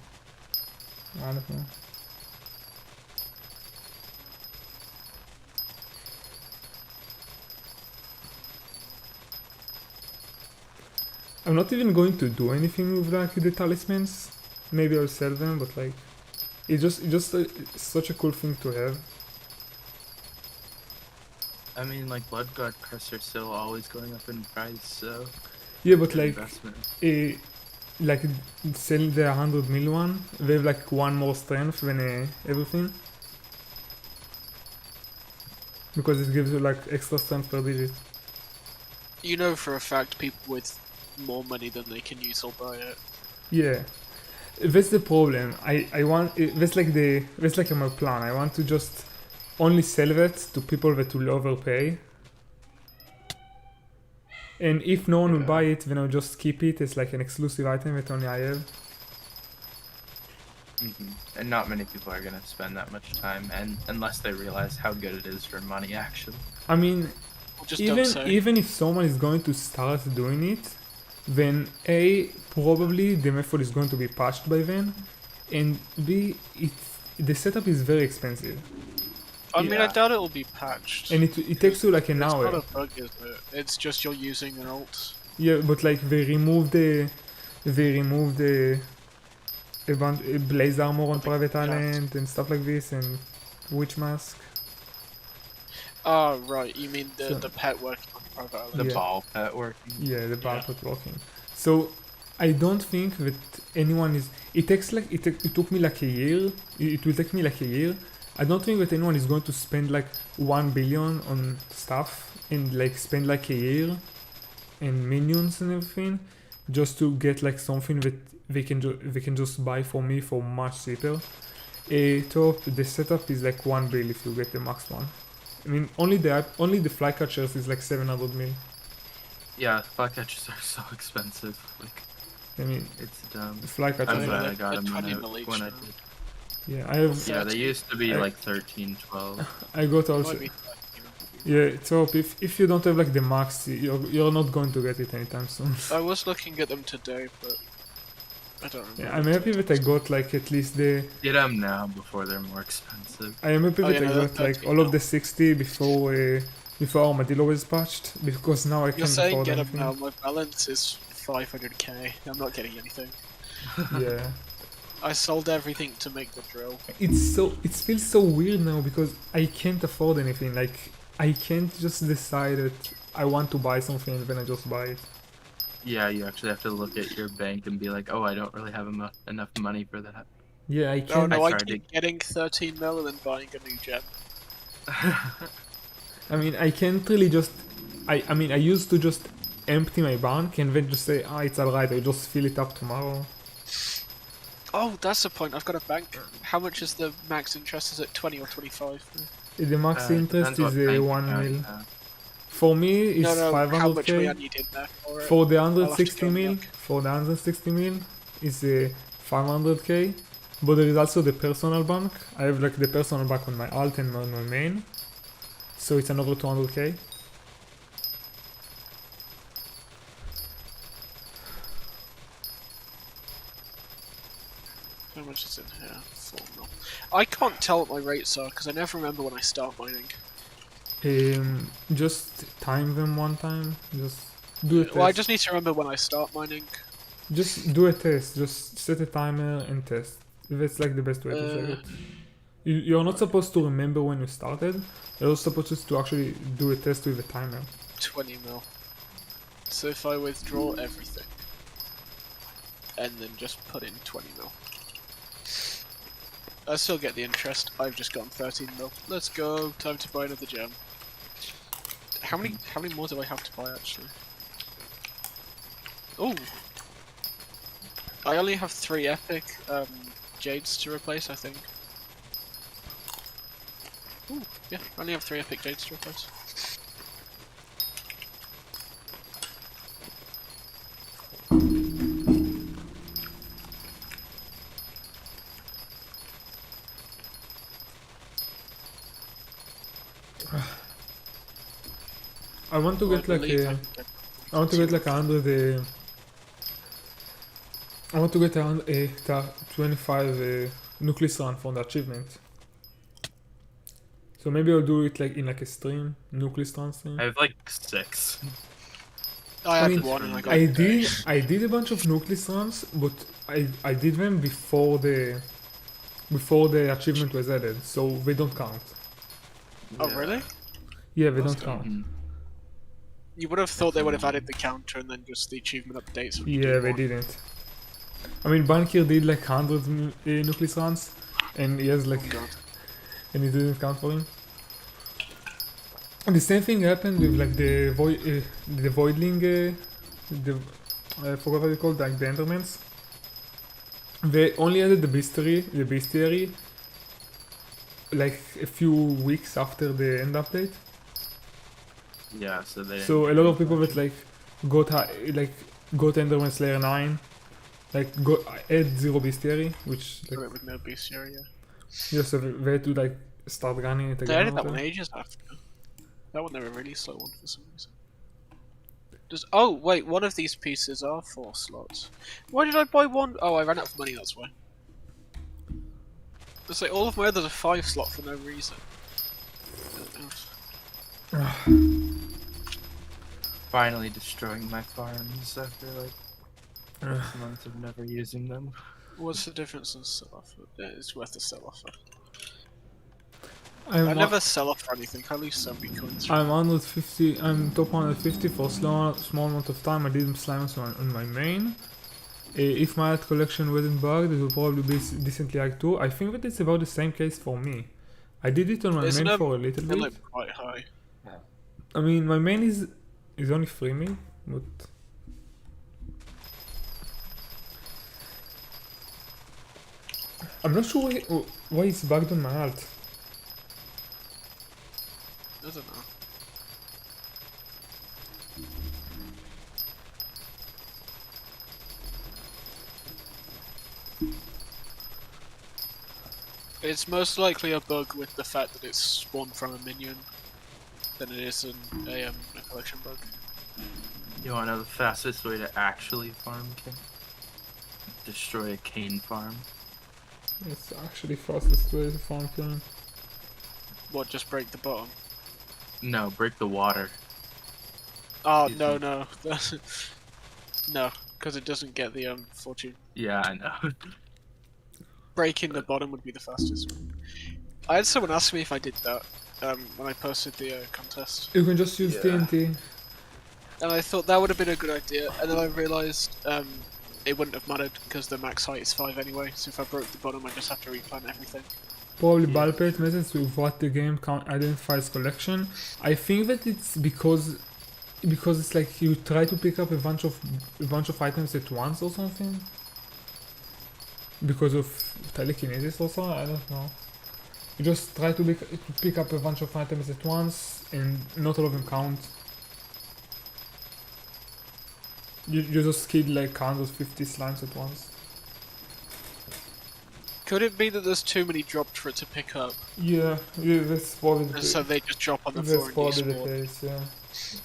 I don't know. I'm not even going to do anything with like the talismans. Maybe I'll sell them, but like it's just such a cool thing to have. I mean, like Bloodguard crests are still always going up in price, so Yeah, but good like investment. like sell the 100 mil one, they have like one more strength than everything. Because it gives you like extra strength per digit. You know for a fact people with more money than they can use will buy it. Yeah, that's the problem. I want that's like my plan. I want to just only sell that to people that will overpay. And if no one will buy it, then I'll just keep it as like an exclusive item that only I have. And not many people are gonna spend that much time, and unless they realize how good it is for money, actually. I mean, Well, just don't say. even if someone is going to start doing it, then A, probably the method is going to be patched by then, and B, the setup is very expensive. I mean, I Yeah. doubt it will be patched. And it takes you like an It's not hour. a bug, is it? It's just you're using an alt. Yeah, but like they removed a bunch blaze armor on private Yeah. island and stuff like this, and witch mask. Oh, right. You mean So- the pet working on private island? The Yeah. ball pet working. Yeah, the Yeah. bar not working. So I don't think that anyone is. It takes like it took me like a year. It will take me like a year. I don't think that anyone is going to spend like 1 billion on stuff and like spend like a year and minions and everything just to get like something that they can just buy for me for much cheaper. Top the setup is like 1 bill if you get the max one. I mean only the flycatchers is like 700 mil. Yeah, flycatchers are so expensive. Like, I mean it's dumb. the flycatchers. I'm Yeah, glad I they're- got they're them 20 mil each when I now. did. Yeah, I have. Yeah, they used to be I- like 13, 12. I got It also. might be 13. Yeah, so if you don't have like the max, you're not going to get it anytime soon. I was looking at them today, but I don't remember. Yeah, I'm happy that I got like at least the. Get them now before they're more expensive. I am happy Oh, that yeah, I no, got that's like me all of now. the 60 before Armadillo was patched, because now I You're can't saying afford get them anything. now. My balance is 500k. I'm not getting anything. Yeah, I sold everything to make the drill. it feels so weird now because I can't afford anything. Like I can't just decide that I want to buy something and then I just buy it. Yeah, you actually have to look at your bank and be like, oh, I don't really have enough money for that. Yeah, I Oh can't. no, I tried keep getting 13 mil and then buying a new gem. I mean, I can't really just. I mean, I used to just empty my bank and then just say, it's alright, I'll just fill it up tomorrow. Oh, that's the point. I've got a bank. How much is the max interest? Is it 20 or 25? The max interest Depends what is bank you 1 have, mil. yeah. For me, it's No, how much money I 500k. need in there for it? For the I'll have to 160 go mil, back. for the 160 mil, is 500k. But there is also the personal bank. I have like the personal bank on my alt and on my main. So it's another 200k. How much is in here? 4 mil. I can't tell what my rates are because I never remember when I start mining. Just time them one time. Just do a test. Well, I just need to remember when I start mining. Just do a test. Just set a timer and test. That's like the best way to check it. You're not supposed to remember when you started. You're supposed to actually do a test with a timer. 20 mil. So if I withdraw everything, and then just put in 20 mil. I still get the interest. I've just gotten 13 mil. Let's go. Time to buy another gem. How many more do I have to buy actually? Oh, I only have 3 epic jades to replace, I think. Ooh, yeah, I only have 3 epic jades to replace. I want to get like a. I want to get like 100. I want to get around a 25 nucleus run for the achievement. So maybe I'll do it like in like a stream, nucleus run stream. I have like 6. I I had mean, one and I got I did a bunch of nucleus runs, but I did them before the achievement was added, so they don't count. Oh really? Yeah, they don't That's count. Mhm. You would have thought they would have added the counter and then just the achievement updates. Would Yeah, do they more. didn't. I mean, Bankir did like 100 nucleus runs, and he has like, Oh god. and it didn't count for him. And the same thing happened with like the voidling, I forgot what you called, like the endermans. They only added the bestiary, like a few weeks after the end update. Yeah, so they. So a lot of people that like got Enderman Slayer 9, like got add 0 bestiary, which Do like it with no bestiary. Yeah. just so they had to like start running it They again. added that after. one ages after. That one they were really slow on for some reason. Oh wait, one of these pieces are 4 slots. Why did I buy one? Oh, I ran out of money. That's why. It's like all of my others are 5 slot for no reason. Finally destroying my farms after like 6 months of never using them. What's the difference in sell offer? It's worth a sell offer. I'm I never sell off for anything. I lose so many coins. I'm 150. I'm top 150 for a small amount of time. I did slimes on my main. If my art collection wasn't bugged, it would probably be decently high too. I think that it's about the same case for me. I did it on my Isn't main it for a little bit. like quite high? I mean, my main is only 3 mil, but I'm not sure why it's bugged on my alt. I don't know. It's most likely a bug with the fact that it's spawned from a minion than it is a collection bug. You want to know the fastest way to actually farm cane? Destroy a cane farm. It's actually fastest way to farm cane. What, just break the bottom? No, break the water. Oh, Easy. no. No, because it doesn't get the fortune. Yeah, I know. Breaking the bottom would be the fastest one. I had someone ask me if I did that when I posted the contest. You can just use Yeah. TNT. And I thought that would have been a good idea, and then I realised it wouldn't have mattered because the max height is 5 anyway, so if I broke the bottom I just have to replant everything. Probably Balpate messes with what the game identifies collection. I think that it's because it's like you try to pick up a bunch of items at once or something. Because of telekinesis or something, I don't know. You just try to pick up a bunch of items at once and not all of them count. You just kill like 150 slimes at once. Could it be that there's too many dropped for it to pick up, Yeah, that's probably the and case. so they just drop on the floor That's and probably the despawn? case, yeah.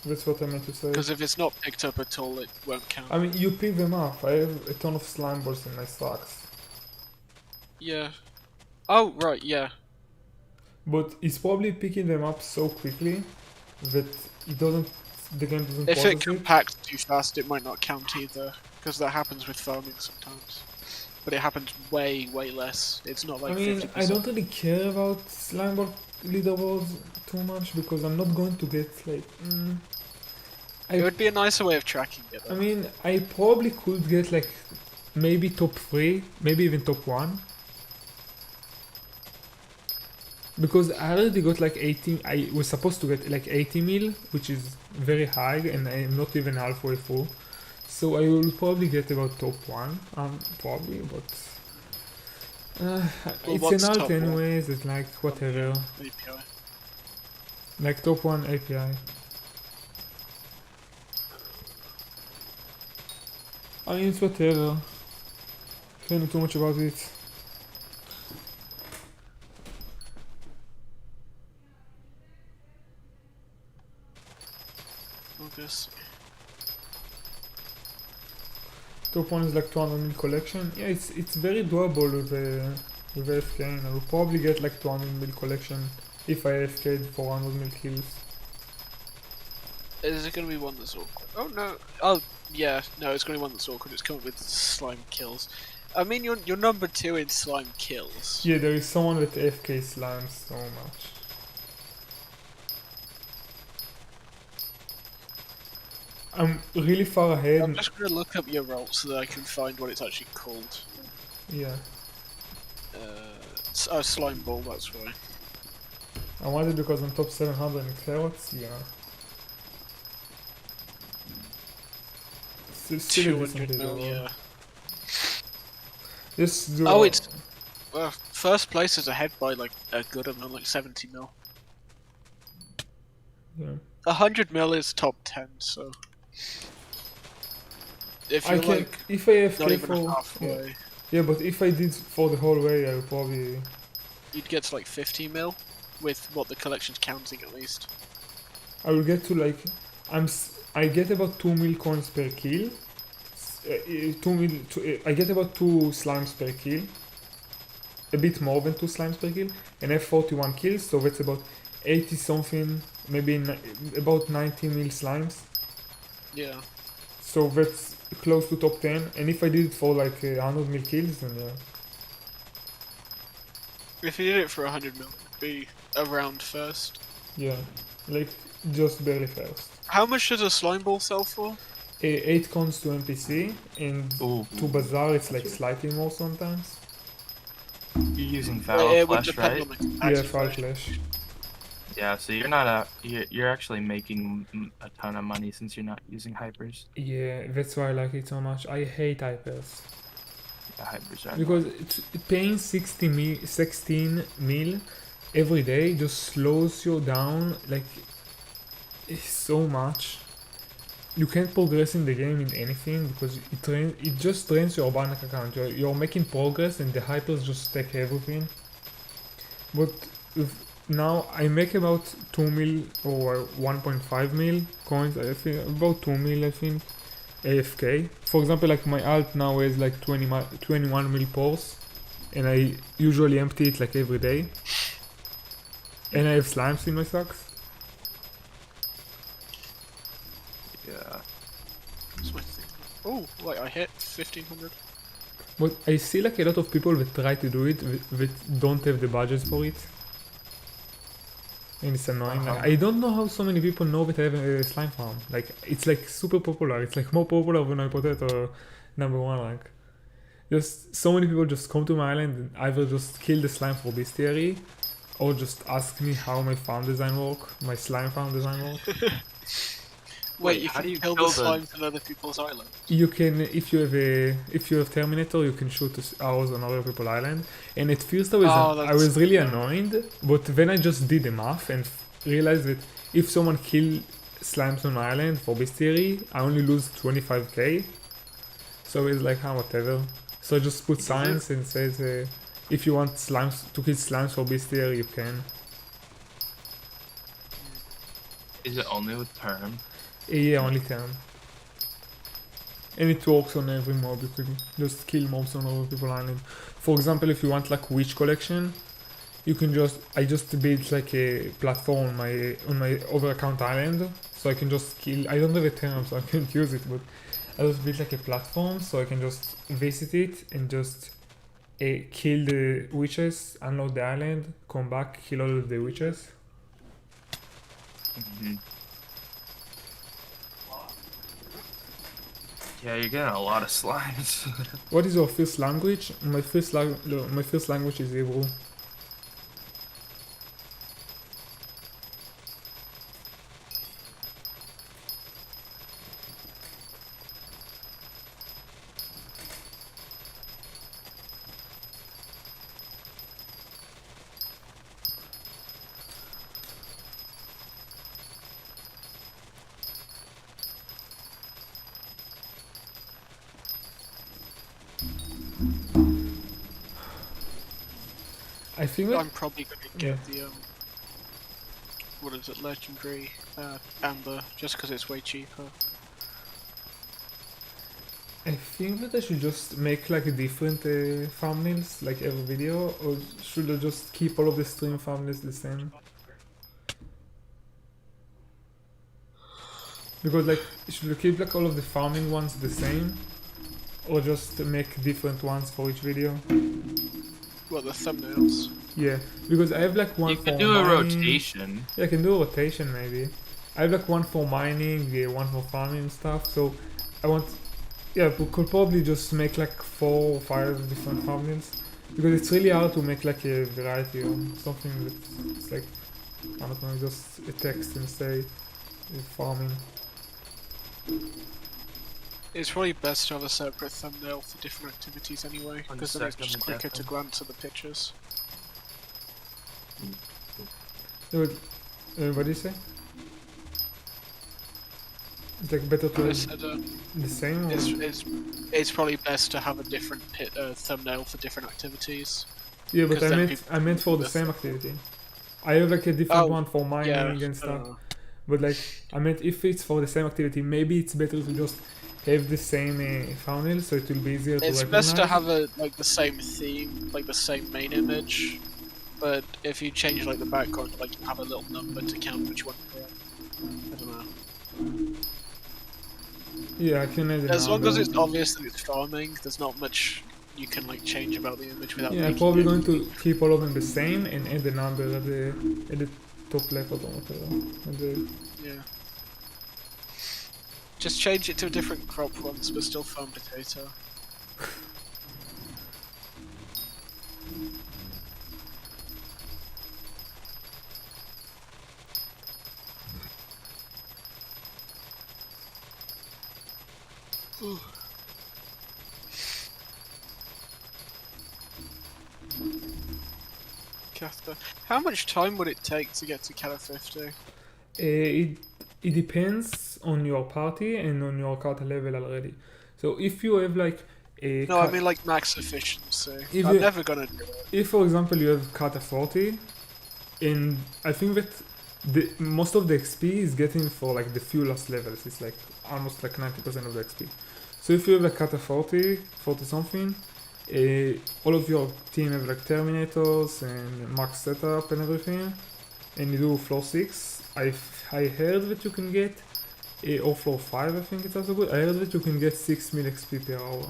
That's what I meant to say. Because if it's not picked up at all, it won't count. I mean, you pick them up. I have a ton of slime balls in my stocks. Yeah. Oh, right, yeah. but he's probably picking them up so quickly that the game doesn't If it process it. compacts too fast, it might not count either, because that happens with farming sometimes. But it happens way, way less. It's not like I mean, 50%. I don't really care about Skyblock leaderboards too much because I'm not going to get like. It would be a nicer way of tracking it. I mean, I probably could get like maybe top 3, maybe even top 1. Because I already got like 18, I was supposed to get like 80 mil, which is very high, and I'm not even halfway through. So I will probably get about top 1, probably, but it's what's an alt top one? anyways, it's like whatever. API. Like top 1 API. I mean, it's whatever. Can't know too much about it. Focus. Top 1 is like 200 mil collection. Yeah, it's very doable with AFK, and I will probably get like 200 mil collection if I AFK'd 400 mil kills. Is it going to be one that's awkward? Oh no. Oh yeah, no, it's going to be one that's awkward. It's coming with slime kills. I mean, you're number 2 in slime kills. Yeah, there is someone that AFK slimes so much. I'm really far ahead. I'm just going to look up your role so that I can find what it's actually called. Yeah, Slime ball. That's why. I wanted because I'm top 700 in carrots. Yeah. Still a 200 decent mil, level. yeah. Just do. Oh, it's first place is ahead by like a good amount, like 70 mil. Yeah. 100 mil is top 10, so if I you're can like if I not AFK even for halfway, yeah, but if I did for the whole way, I would probably. you'd get to like 50 mil with what the collection's counting at least. I will get to like I get about 2 mil coins per kill. I get about 2 slimes per kill. A bit more than 2 slimes per kill, and I have 41 kills, so that's about 80 something, maybe about 90 mil slimes. Yeah. So that's close to top 10. And if I did it for like 100 mil kills, then yeah. If you did it for 100 mil, it'd be around first. Yeah, like just barely first. How much does a slime ball sell for? 8 cons to NPC, and Ooh. to Bazaar it's like slightly more sometimes. You're using Foul It would Flesh, depend right? on the compacted Yeah, Foul flesh. Flash. Yeah, so you're not you're actually making a ton of money since you're not using hypers. Yeah, that's why I like it so much. I hate hypers. The hypers are Because paying 16 mil every day just slows you down, like, it's so much. You can't progress in the game in anything because it just drains your bank account. You're making progress and the hypers just take everything. But now I make about 2 mil or 1.5 mil coins, I think, about 2 mil I think, AFK. For example, like my alt now is like 21 mil pores, and I usually empty it like every day. And I have slimes in my socks. Yeah. Oh, wait, I hit 1500. But I see like a lot of people that try to do it that don't have the budgets for it. And it's annoying. Like, I don't know how so many people know that I have a slime farm. Like, it's like super popular. It's like more popular than my potato #1 rank. Just so many people just come to my island and either just kill the slime for bestiary, or just ask me how my farm design work, my slime farm design work. Wait, you how can do you kill the kill the- slimes on other people's island? You can, if you have Terminator, you can shoot arrows on other people's island. And at first I that's- was really annoyed, but then I just did the math and realized that if someone kill slimes on my island for bestiary, I only lose 25k. So it's like, whatever. So I just put signs and says, if you want slimes to kill slimes for bestiary, you can. Is it only with Perm? Yeah, only 10. And it works on every mob. You can just kill mobs on other people's island. For example, if you want like witch collection, you can I just built like a platform on my over account island, so I can just kill. I don't have a term, so I can't use it, but I just built like a platform, so I can just visit it and just kill the witches, unload the island, come back, kill all of the witches. Mhm. Yeah, you're getting a lot of slimes. What is your first language? My first language is Hebrew. I think that I'm probably gonna get the what is it, legendary amber, just because it's way cheaper. I think that I should just make like a different thumbnails like every video, or should I just keep all of the stream thumbnails the same? Because like, should I keep like all of the farming ones the same, or just make different ones for each video? Well, the thumbnails. Yeah, because I have like one You for could do a mining. rotation. Yeah, I can do a rotation maybe. I have like one for mining, one for farming and stuff. So I want, yeah, we could probably just make like 4 or 5 different thumbnails, because it's really hard to make like a variety or something that's like, I don't know, just a text and say farming. It's probably best to have a separate thumbnail for different activities anyway, One because then it's second, just quicker to definitely. glance at the pictures. What do you say? It's like better to I have said the same. Or? it's probably best to have a different thumbnail for different activities. Yeah, but because then I meant for the with- same activity. I have like a different Oh, one for mining Yeah. and stuff. But like, I meant if it's for the same activity, maybe it's better to just have the same thumbnail, so it will be easier to It's recognize. best to have the same theme, like the same main image. But if you change like the background, like you have a little number to count which one you're in. I don't know. Yeah, I can add it As now, long as but- it's obvious that it's farming, there's not much you can like change about the image without. Yeah, I'm making probably it- going to keep all of them the same and add the number at the top left or whatever. At the, Yeah. Just change it to a different crop once, but still farm potato. Ooh. Casper, how much time would it take to get to Cata 50? it depends on your party and on your kata level already. So if you have like a No, I mean like max efficiency. If I'm you- never gonna do it. if for example you have kata 40, and I think that most of the XP is getting for like the few last levels. It's like almost like 90% of the XP. So if you have like kata 40 something, all of your team have like terminators and max setup and everything, and you do floor 6. I heard that you can get, or floor 5 I think it's also good. I heard that you can get 6 mil XP per hour.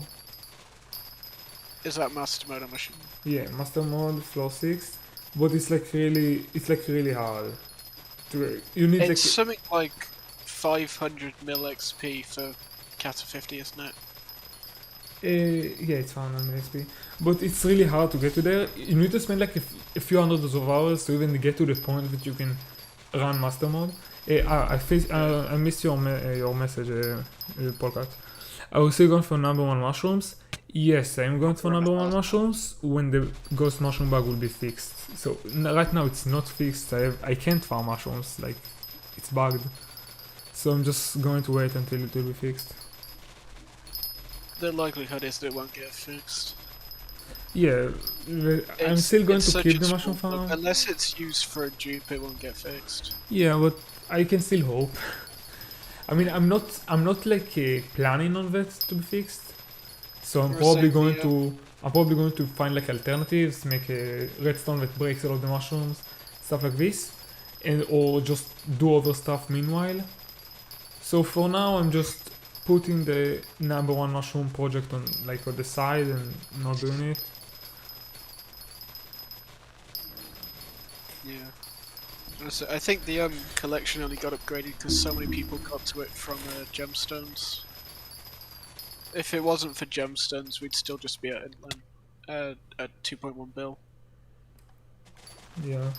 Is that master mode, I'm assuming? Yeah, master mode, floor 6, but it's like really hard. You need It's something like 500 mil XP for Cata 50, isn't it? yeah, it's 100 XP, but it's really hard to get to there. You need to spend like a few hundreds of hours to even get to the point that you can run master mode. I missed your message, Polkat. I was still going for number 1 mushrooms. Yes, I'm going for number 1 mushrooms when the ghost mushroom bug will be fixed. So right now it's not fixed. I can't farm mushrooms, like it's bugged. So I'm just going to wait until it will be fixed. The likelihood is that it won't get fixed. Yeah, I'm It's- still going it's to such keep a the small mushroom bug. farm. Unless it's used for a dupe, it won't get fixed. Yeah, but I can still hope. I mean, I'm not like planning on that to be fixed. So I'm Or probably same going here. to find like alternatives, make a redstone that breaks all of the mushrooms, stuff like this, and or just do other stuff meanwhile. So for now, I'm just putting the number one mushroom project on the side and not doing it. Yeah. So I think the collection only got upgraded because so many people got to it from gemstones. If it wasn't for gemstones, we'd still just be at 2.1 bill. Yeah.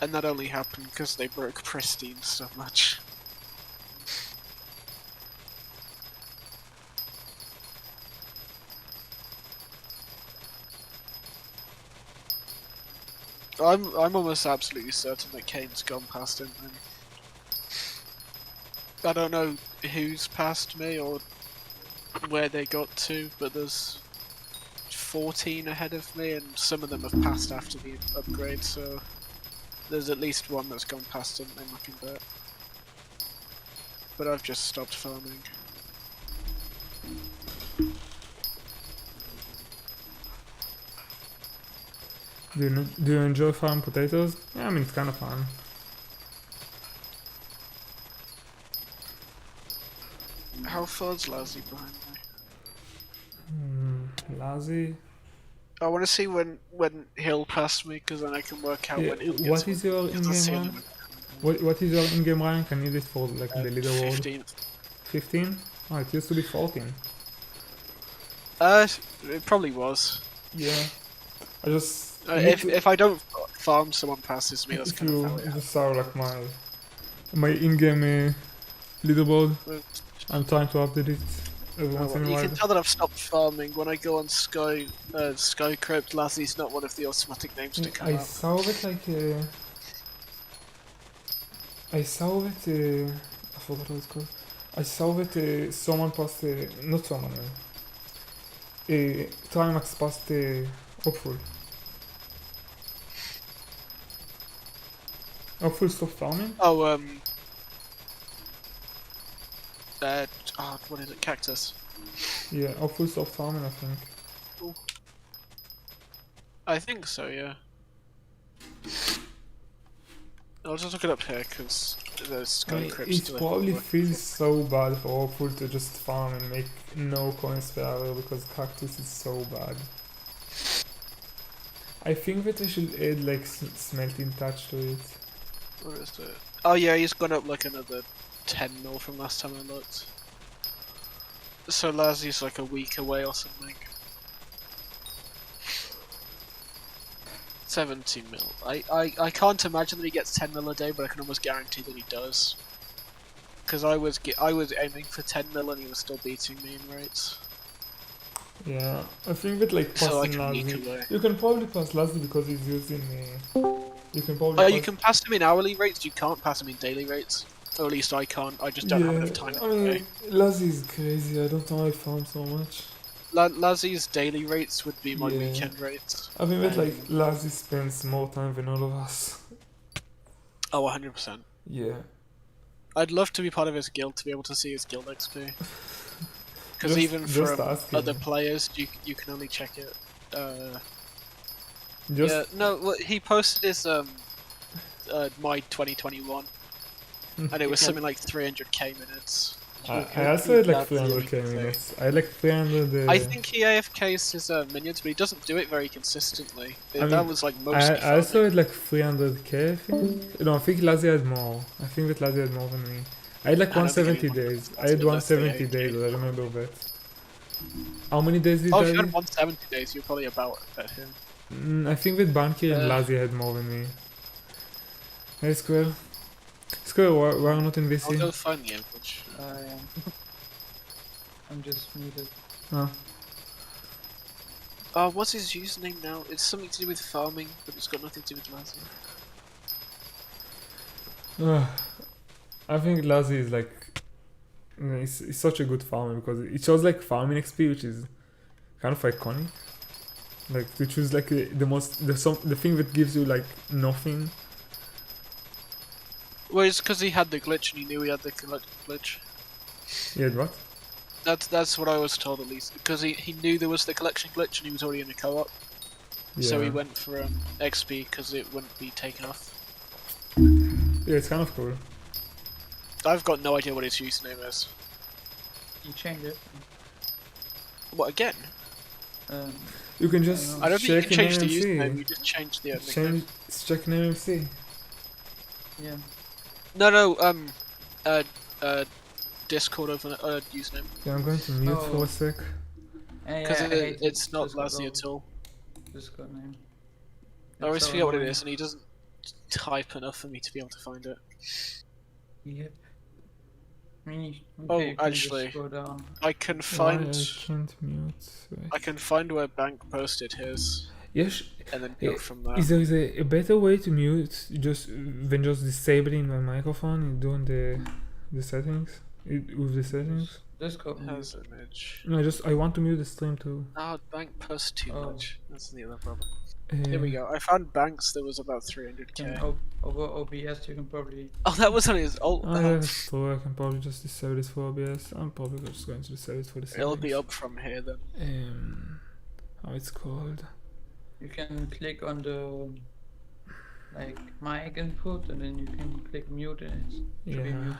And that only happened because they broke Pristine so much. I'm almost absolutely certain that Kane's gone past him. And I don't know who's past me or where they got to, but there's 14 ahead of me, and some of them have passed after the upgrade. So there's at least one that's gone past him. I'm looking back, but I've just stopped farming. Do you enjoy farming potatoes? Yeah, I mean it's kind of fun. How far's Lazzy behind me? Lazy. I want to see when he'll pass me, because then I can work out Yeah, when he'll get what to is me, your 'cause that's the in-game only rank? one. What is your in-game rank? I need it for the leaderboard. 15th. 15? Oh, it used to be 14. It probably was. Yeah. I just If I don't farm, someone passes me. That's if kind of how you it just saw my in-game leaderboard, happens. I'm trying to update it every once in a You while. can tell that I've stopped farming when I go on Skycrypt. Lassy's not one of the automatic names to come I up. saw it I forgot what it's called. I saw that someone passed not someone Trimax passed Hopeful. Hopeful stopped farming? Oh, what is it? Cactus. Yeah, Hopeful stopped farming, I think. I think so, yeah. I'll just look it up here, because there's I mean, Skycrypt's it still probably working. feels so bad for Hopeful to just farm and make no coins per hour because Cactus is so bad. I think that we should add smelting touch to it. Where is it? Oh yeah, he's gone up like another 10 mil from last time I looked. So Lazzy's like a week away or something. 17 mil. I can't imagine that he gets 10 mil a day, but I can almost guarantee that he does. Because I was aiming for 10 mil and he was still beating me in rates. Yeah, I think that So I passing can week Lazzy, away. you can probably pass Lazzy because he's using you can probably Oh, pass, you can pass him in hourly rates, you can't pass him in daily rates. Or at least I can't, I just don't have enough time I in the day. mean, Lazzy is crazy, I don't know why I farm so much. Lazzy's daily rates would be my Yeah. weekend rates. I think that Lazzy spends more time than all of us. Oh, 100%. Yeah. I'd love to be part of his guild to be able to see his guild XP. Because Just- even just from ask him. other players, you can only check it. Just Yeah, no, well, he posted his my 2021, and it was something like 300k minutes. I also had 300k minutes. I had 300. I think he AFKs his minions, but he doesn't do it very consistently. I That mean, was like mostly. I also had 300k, I think. No, I think Lazzy had more. I think that Lazzy had more than me. I had I don't think 170 anyone days. I has had less than 170 days, I remember that. How many days did Oh, I if you have? had 170 days, you're probably about at him. I think that Banky and Uh, Lazzy had more than me. Hey, Square. Square, why are not in I'll VC? go find the average. I'm just muted. Oh. Oh, what's his username now? It's something to do with farming, but it's got nothing to do with Lazzy. I think Lazzy is he's such a good farmer because it shows farming XP, which is kind of iconic. To choose the thing that gives you nothing. Well, it's because he had the glitch and he knew he had the glitch. He had what? That's what I was told at least, because he knew there was the collection glitch and he was already in a co-op, Yeah. so he went for XP because it wouldn't be taken off. Yeah, it's kind of cool. I've got no idea what his username is. You change it. What again? You can just I don't think you check can change the name and see. username. You just change the nickname. Check name and see. Yeah. No. Discord over username. Yeah, I'm going to mute Oh. for a sec. Because Yeah, I hate it's not Discord Lassie at all. Discord name. I always It's so forget what it annoying. is, and he doesn't type enough for me to be able to find it. Yep. Me. Oh, Okay, you can actually, just scroll down. I can Why find. I can't mute? Wait. I can find where Bank posted his, Yes. and then go from there. Is there a better way to mute than just disabling my microphone and doing the settings with the settings? Discord mute. Has image. No, I want to mute the stream too. Oh, Bank posts too Oh. much. That's the other problem. Here we go. I found Banks that was about 300k. Over OBS, you can probably. Oh, that was on his alt. Oh, yeah, that's true. I can probably just disable it for OBS. I'm probably just going to disable it for the settings. It'll be up from here then. How it's called? You can click on the like mic input, and then you can click mute, and it should be Yeah. muted.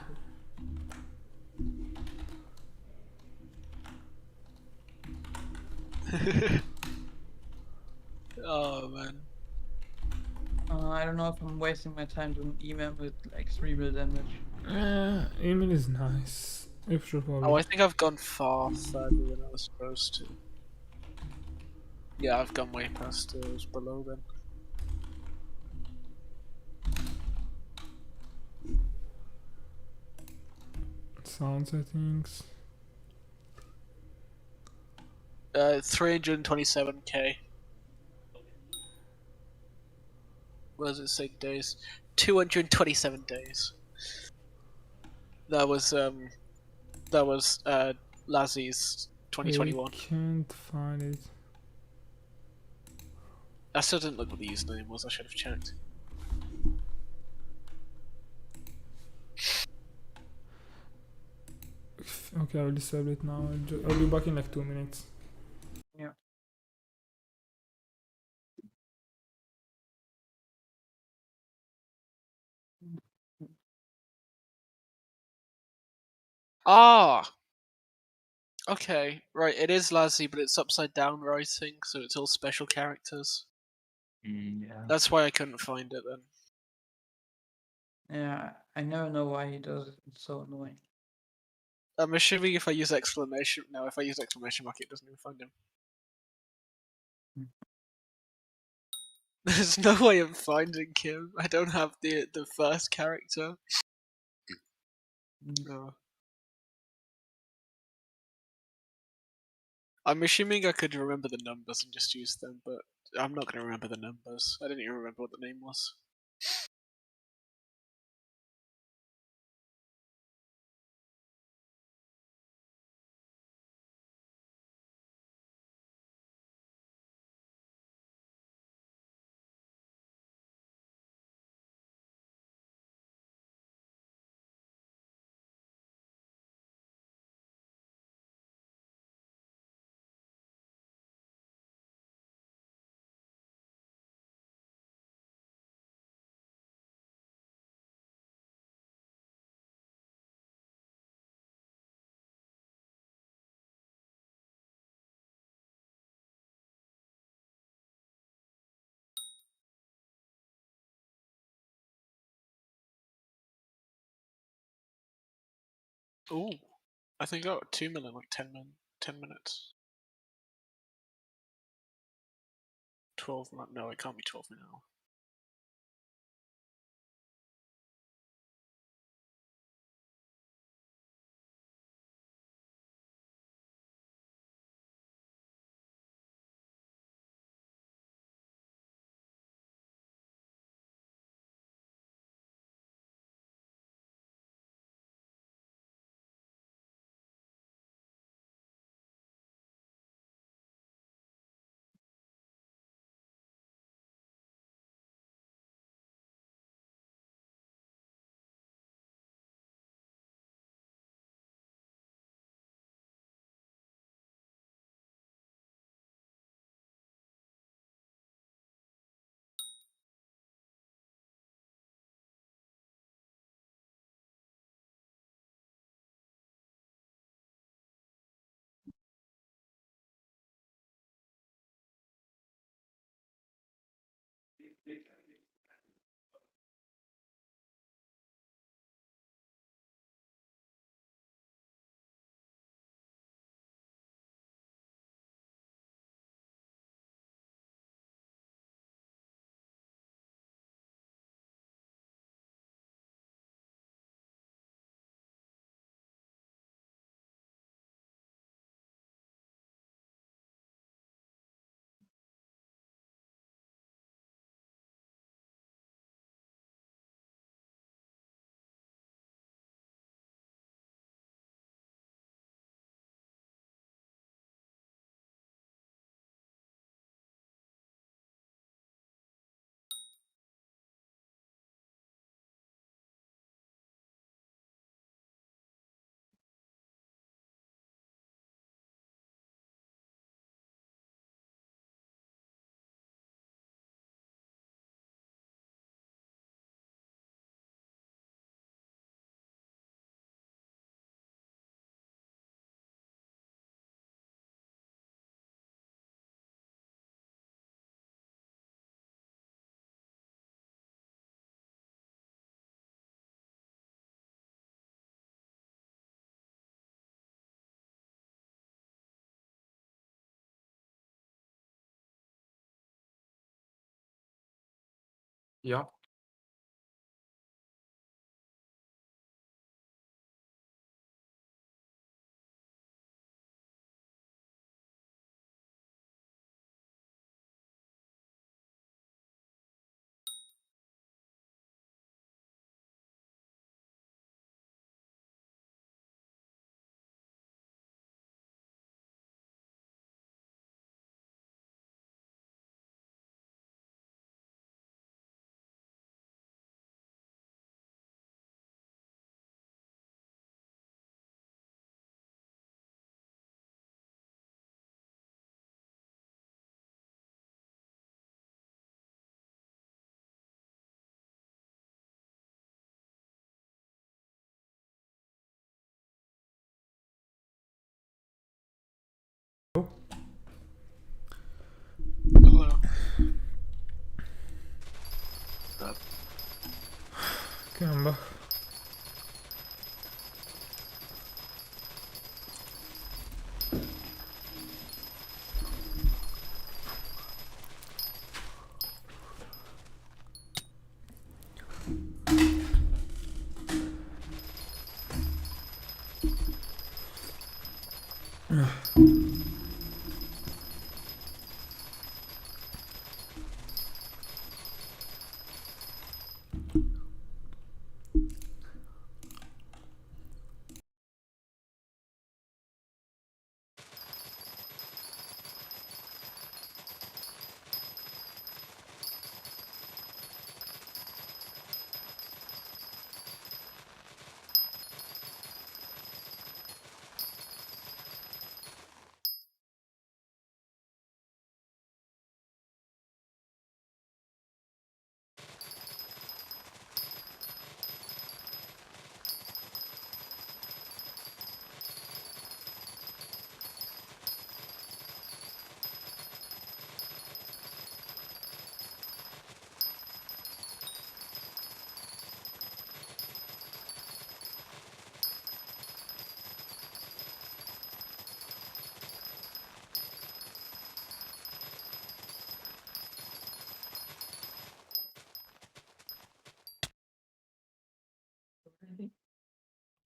Oh man. I don't know if I'm wasting my time doing email with like 3 mil damage. Email is nice. If should probably. Oh, I think I've gone far further than I was supposed to. Yeah, I've gone way past those below then. Sound settings. 327k. What does it say days? 227 days. That was Lassie's 2021. I can't find it. I still didn't look what the username was. I should have checked. Okay, I'll disable it now. I'll be back in like 2 minutes. Yeah. Ah! Okay, right, it is Lassie, but it's upside down writing, so it's all special characters. Yeah. That's why I couldn't find it then. Yeah, I never know why he does it. It's so annoying. I'm assuming if I use exclamation... No, if I use exclamation mark, it doesn't even find him. There's no way of finding him. I don't have the first character. No. I'm assuming I could remember the numbers and just use them, but I'm not going to remember the numbers. I didn't even remember what the name was. Ooh, I think I got 2 million like 10 minutes. 12 minutes. No, it can't be 12 minutes now. Yeah. Hello. Okay, I'm back.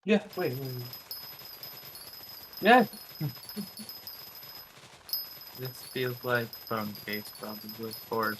Yeah, wait. Yeah. This feels like phone case probably, or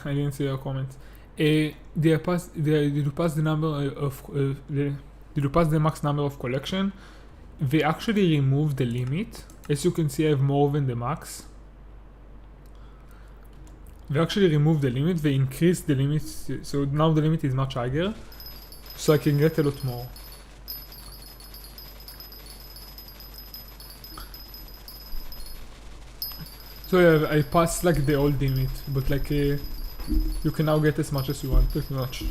I didn't see your comments. Did you pass the number did you pass the max number of collection? They actually removed the limit. As you can see, I have more than the max. They actually removed the limit. They increased the limit, so now the limit is much higher. So I can get a lot more. So yeah, I passed like the old limit, but like you can now get as much as you want, pretty much.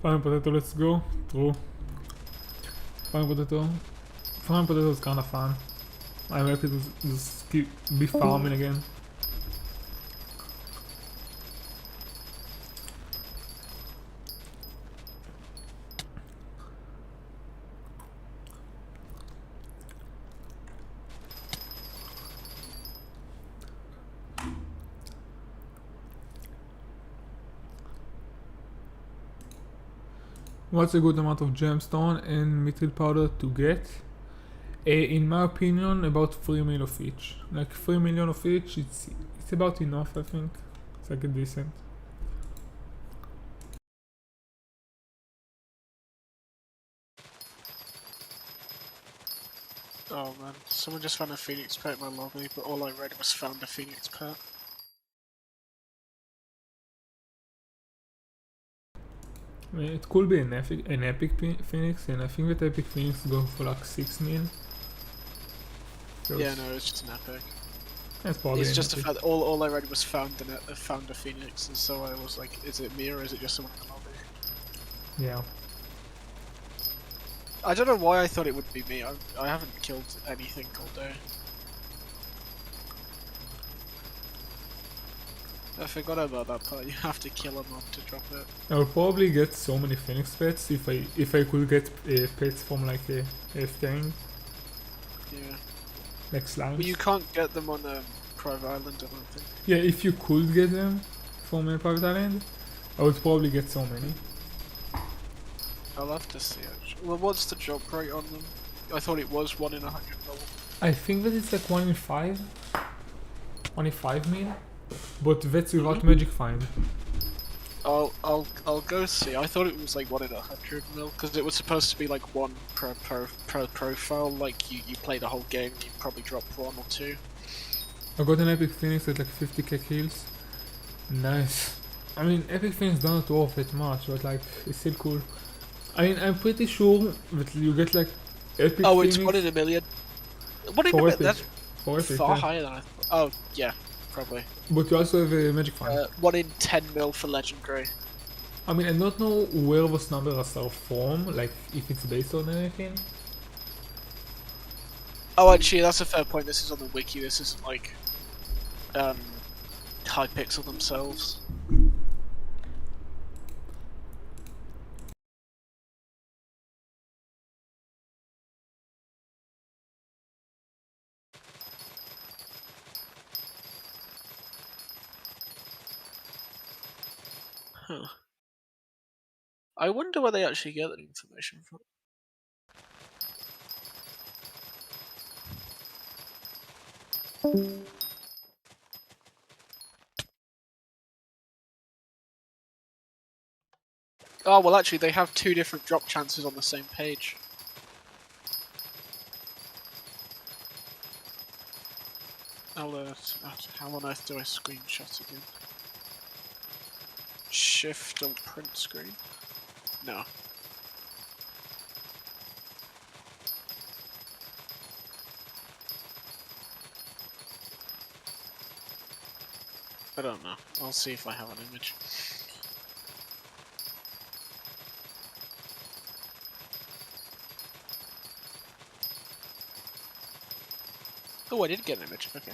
Farming potato, let's go. True. Farming potato. Farming potato is kinda fun. I'm happy to just be farming again. What's a good amount of gemstone and metal powder to get? In my opinion, about 3 million of each. Like 3 million of each, it's about enough, I think. It's like a decent. Oh man, someone just found a phoenix pet in my lobby, but all I read was found a phoenix pet. I mean, it could be an epic phoenix, and I think that epic phoenix go for like 6 mil. So Yeah, no, it's just an epic. that's probably It's an just a epic. fact that all I read was found a phoenix, and so I was like, is it me or is it just someone in the lobby? Yeah. I don't know why I thought it would be me. I haven't killed anything all day. I forgot about that part. You have to kill a mob to drop it. I would probably get so many phoenix pets if I could get pets from like a thing, Yeah. like slimes. But you can't get them on Private Island, I don't think. Yeah, if you could get them from a private island, I would probably get so many. I'll have to see actually. Well, what's the drop rate on them? I thought it was 1 in 100 mil. I think that it's like 1 in 5. 1 in 5 mil. But that's without magic find. I'll go see. I thought it was like 1 in 100 mil because it was supposed to be like 1 per profile. Like you play the whole game, you probably drop 1 or 2. I got an epic phoenix at like 50k kills. Nice. I mean, epic phoenix don't worth it much, but like it's still cool. I mean, I'm pretty sure that you get like epic Oh, phoenix it's 1 in a million. 1 in a for million. epic. That's For epic, far yeah. higher than I thought. Oh yeah, probably. But you also have a magic find. 1 in 10 mil for legendary. I mean, I don't know where those numbers are from, like if it's based on anything. Oh, actually, that's a fair point. This is on the wiki. This isn't like Hypixel themselves. Huh. I wonder where they actually get that information from. Oh, well actually they have 2 different drop chances on the same page. how on earth do I screenshot again? Shift or print screen? No. I don't know. I'll see if I have an image. Oh, I did get an image. Okay.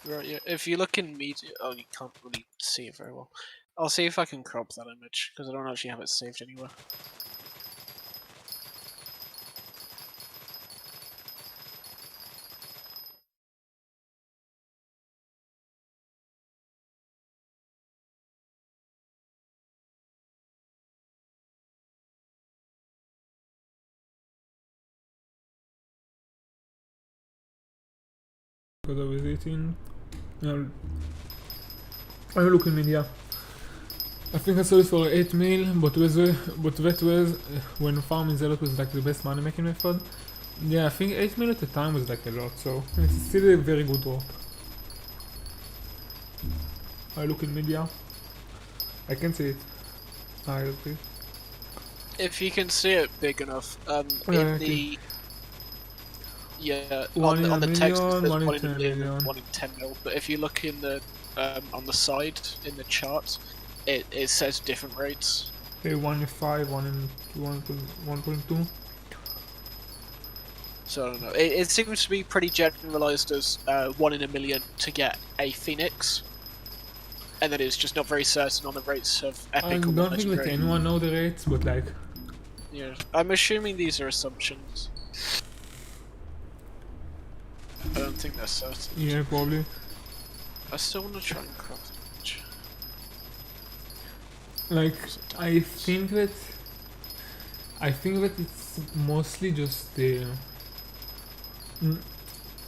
Right, yeah. If you look in media, oh, you can't really see it very well. I'll see if I can crop that image because I don't actually have it saved anywhere. Because I was eating. I look in media. I think I sold it for 8 mil, but that was when farming Zelot was like the best money making method. Yeah, I think 8 mil at the time was like a lot, so it's still a very good drop. I look in media. I can see it. I look it. If you can see it big enough, in the One in on a the text it million, says 1 in 1 in 10 a million, million. 1 in 10 mil. But if you look in the on the side in the chart, it says different rates. Okay, 1 in 5, 1 in 1.2. So I don't know. It seems to be pretty generalized as 1 in a million to get a Phoenix, and then it's just not very certain on the rates of I epic or don't think that legendary. anyone know the rates, but like Yeah, I'm assuming these are assumptions. I don't think they're certain. yeah, probably. I still want to try and crop the image. Like I think that it's mostly just the.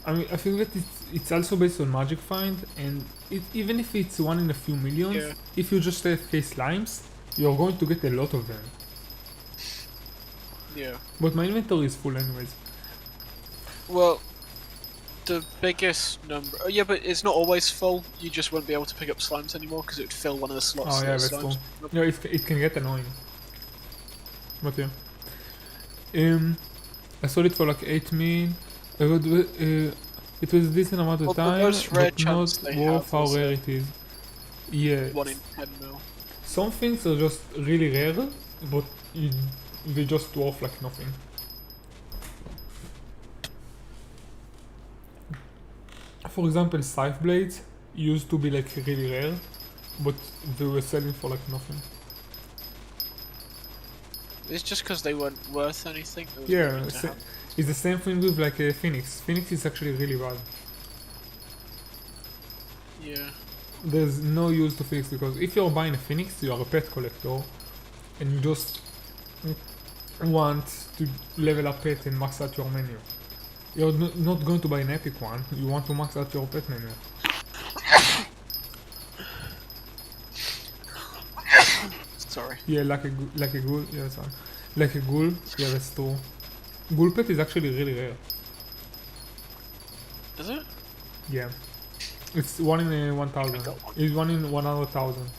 I mean, I think that it's also based on magic find, and even if it's 1 in a few millions, Yeah. if you just have face slimes, you're going to get a lot of them. Yeah. But my inventory is full anyways. Well, the biggest number. Oh, yeah, but it's not always full. You just won't be able to pick up slimes anymore because it would fill one of the slots. Oh that yeah, the that's slimes cool. pick up. Yeah, it can get annoying. But yeah. I sold it for like 8 mil. It was a decent amount of Well, the time, most rare but chance not they worth have how is, rare it is. Yeah. 1 in 10 mil. Some things are just really rare, but they just worth like nothing. For example, scythe blades used to be like really rare, but they were selling for like nothing. It's just because they weren't worth anything. It was Yeah, good to have. it's the same thing with like a Phoenix. Phoenix is actually really bad. Yeah. There's no use to Phoenix because if you're buying a Phoenix, you are a pet collector, and you just want to level up pet and max out your menu. You're not going to buy an epic one. You want to max out your pet menu. Sorry. Yeah, like a ghoul. Yeah, sorry. Like a ghoul. Yeah, that's true. Ghoul pet is actually really rare. Is it? Yeah. It's 1 in 1,000. got one. It's 1 in 100,000.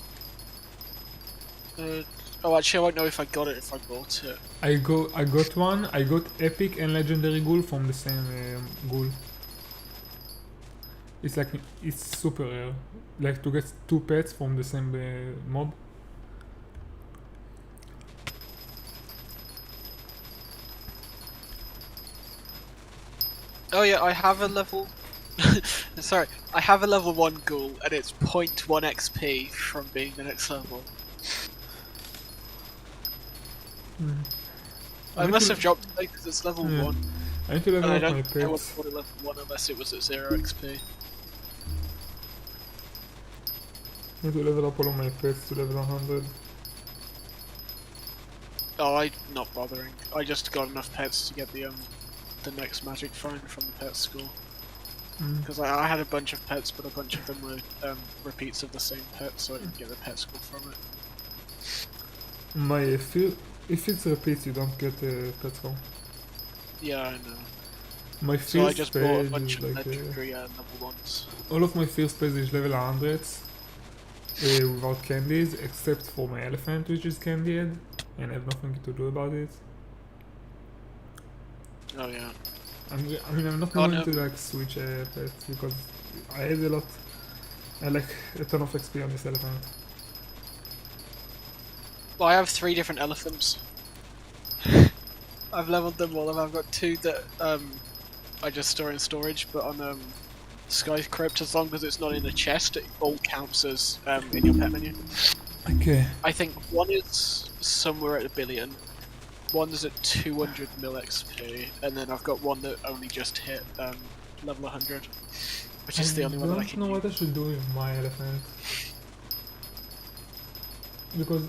Oh, actually, I won't know if I got it if I bought it. I got one. I got epic and legendary ghoul from the same ghoul. It's like it's super rare. Like to get 2 pets from the same mob. Oh yeah, I have a level. Sorry, I have a level 1 ghoul, and it's 0.1 XP from being the next level. I must have dropped it because it's level Yeah. 1. I need to level And I up my don't know what pets. to level 1 unless it was at 0 XP. I need to level up all of my pets to level 100. Oh, I'm not bothering. I just got enough pets to get the the next magic find from the pet school. Mm. Because I had a bunch of pets, but a bunch of them were repeats of the same pet, so I didn't get the pet school from it. If it's repeats, you don't get a pet score. Yeah, I know. My So I first just bought a page bunch is of like legendary level ones. all of my first page is level 100s without candies, except for my elephant, which is candied, and I have nothing to do about it. Oh yeah. I'm not Oh, going no. to like switch pets because I had a lot. I like a ton of XP on this elephant. Well, I have 3 different elephants. I've leveled them all, and I've got 2 that I just store in storage, but on Skyblock, as long as it's not in a chest, it all counts as in your pet menu. Okay. I think one is somewhere at 1 billion, one's at 200 mil XP, and then I've got one that only just hit level 100, which is the only one that I I can don't know use. what I should do with my elephant. Because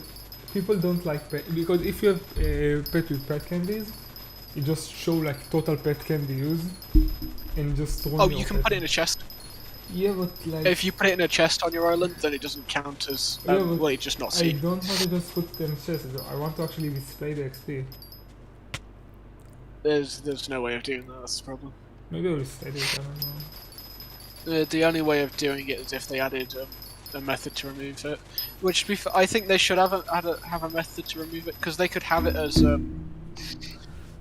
people don't like pet. Because if you have a pet with pet candies, you just show like total pet candy use and just throw Oh, your you can pet put it in a chest. Yeah, but like If you put it in a chest on your island, then it doesn't count as Yeah, but well, it's just not I seen. don't want to just put it in chest. I want to actually display the XP. There's no way of doing that. That's the problem. Maybe I'll display it. I don't know. The only way of doing it is if they added a method to remove it, which I think they should have a method to remove it, because they could have it as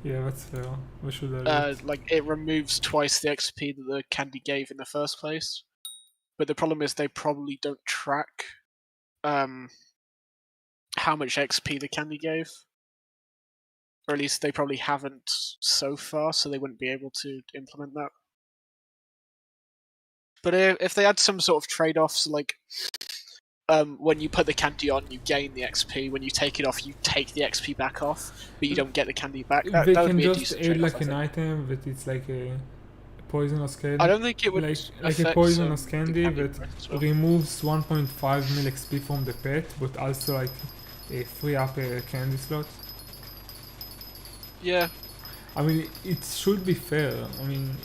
Yeah, that's fair. We should have it. like it removes twice the XP that the candy gave in the first place. But the problem is they probably don't track how much XP the candy gave, or at least they probably haven't so far, so they wouldn't be able to implement that. But if they had some sort of trade-offs, like when you put the candy on, you gain the XP. When you take it off, you take the XP back off, but you don't get the candy back. That They would can be a just decent add trade-off, like I an think. item that it's like a poisonous candy. I don't think it would like a affect, poisonous the candy that price as well. removes 1.5 mil XP from the pet, but also like a free up a candy slot. Yeah, I mean, it should be fair. I mean,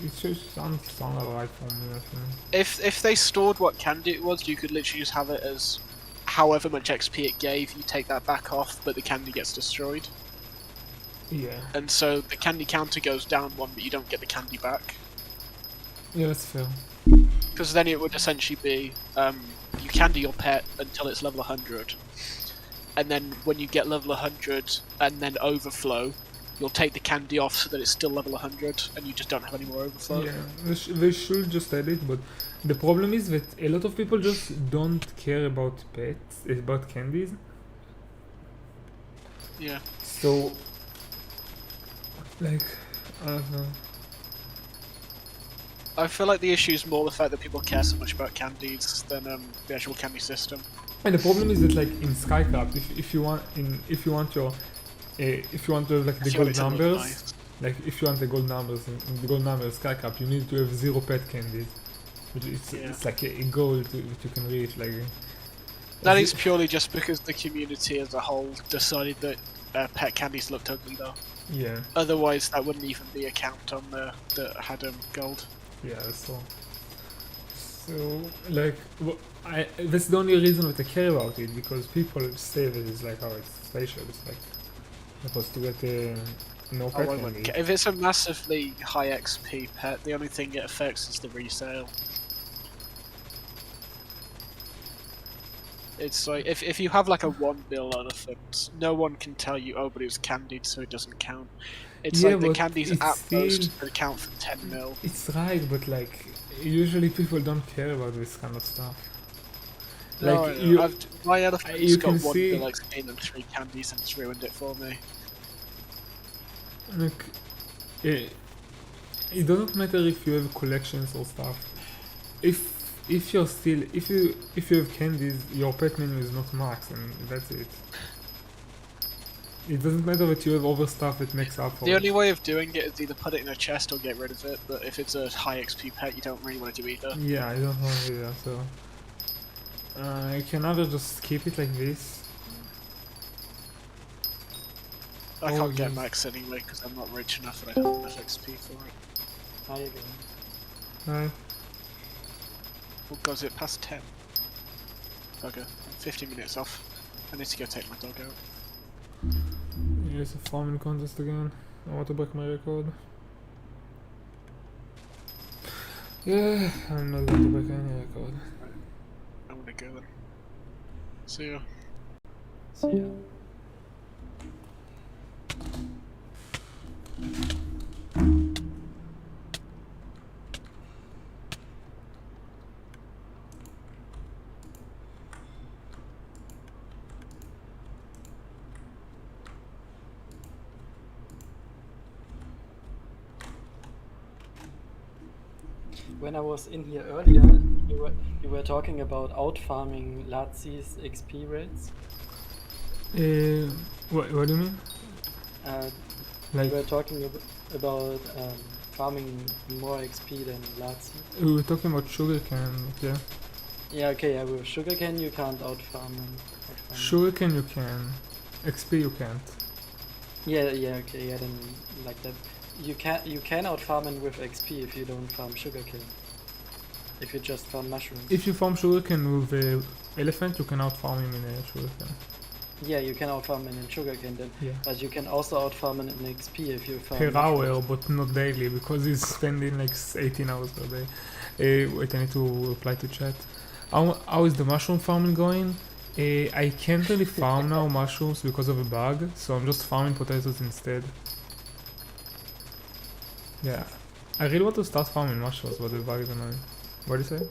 it should sound alright for me. I think. if they stored what candy it was, you could literally just have it as however much XP it gave, you take that back off, but the candy gets destroyed. Yeah. And so the candy counter goes down 1, but you don't get the candy back. Yeah, that's fair. Because then it would essentially be, you candy your pet until it's level 100. And then when you get level 100 and then overflow, you'll take the candy off so that it's still level 100 and you just don't have any more overflow. Yeah, they should just add it, but the problem is that a lot of people just don't care about pets, about candies. Yeah. So, like, I don't know. I feel like the issue is more the fact that people care so much about candies than the actual candy system. And the problem is that, like, in Skyblock, if you want to have like the Actually, gold it's a little numbers, nice. like if you want the gold numbers in the gold numbers Skyblock, you need to have 0 pet candies. It's like a goal that you can reach. Like That is purely just because the community as a whole decided that pet candies looked ugly, though. yeah, Otherwise, that wouldn't even be a count on there that had gold. yeah, that's all. So like, that's the only reason that I care about it, because people say that it's like, oh, it's special. It's like supposed to get no Oh, pet I wouldn't candy. care. If it's a massively high XP pet, the only thing it affects is the resale. It's like, if you have like a 1 bill elephant, no one can tell you, oh, but it was candied, so it doesn't count. It's Yeah, like the but candies it's at most still- could count for 10 mil. It's right, but like usually people don't care about this kind of stuff. No, Like I know. you, My elephant's you got can 1 see- bill XP and 3 candies, and it's ruined it for me. like, it doesn't matter if you have collections or stuff. If you have candies, your pet menu is not max, and that's it. It doesn't matter that you have other stuff that makes up for The it. only way of doing it is either put it in a chest or get rid of it, but if it's a high XP pet, you don't really want to do either. Yeah, I don't want to do that, so I can either just keep it like this, I Oh, can't get jeez. max anyway because I'm not rich enough and I have enough XP for it. Hi again. Right. What goes it past 10? Okay, I'm 15 minutes off. I need to go take my dog out. Here's a farming contest again. I want to break my record. Yeah, I'm not going to break any record. I'm gonna go then. See ya. See ya. When I was in here earlier, you were talking about out farming Lazi's XP rates. What do you mean? You were talking about farming more XP than Lazi. We were talking about sugarcane, yeah. Yeah, okay, yeah, with sugarcane you can't out farm him. Sugarcane you can, XP you can't. Yeah, okay, yeah, then like that. You can out farm him with XP if you don't farm sugarcane. If you just farm mushrooms. If you farm sugarcane with a elephant, you can out farm him in a sugarcane. Yeah, you can out farm him in sugarcane then. Yeah. But you can also out farm him in XP if you farm Per hour, mushrooms. but not daily, because he's spending like 18 hours per day. Wait, I need to reply to chat. How is the mushroom farming going? I can't really farm now mushrooms because of a bug, so I'm just farming potatoes instead. Yeah, I really want to start farming mushrooms, but the bug is annoying. What do you say?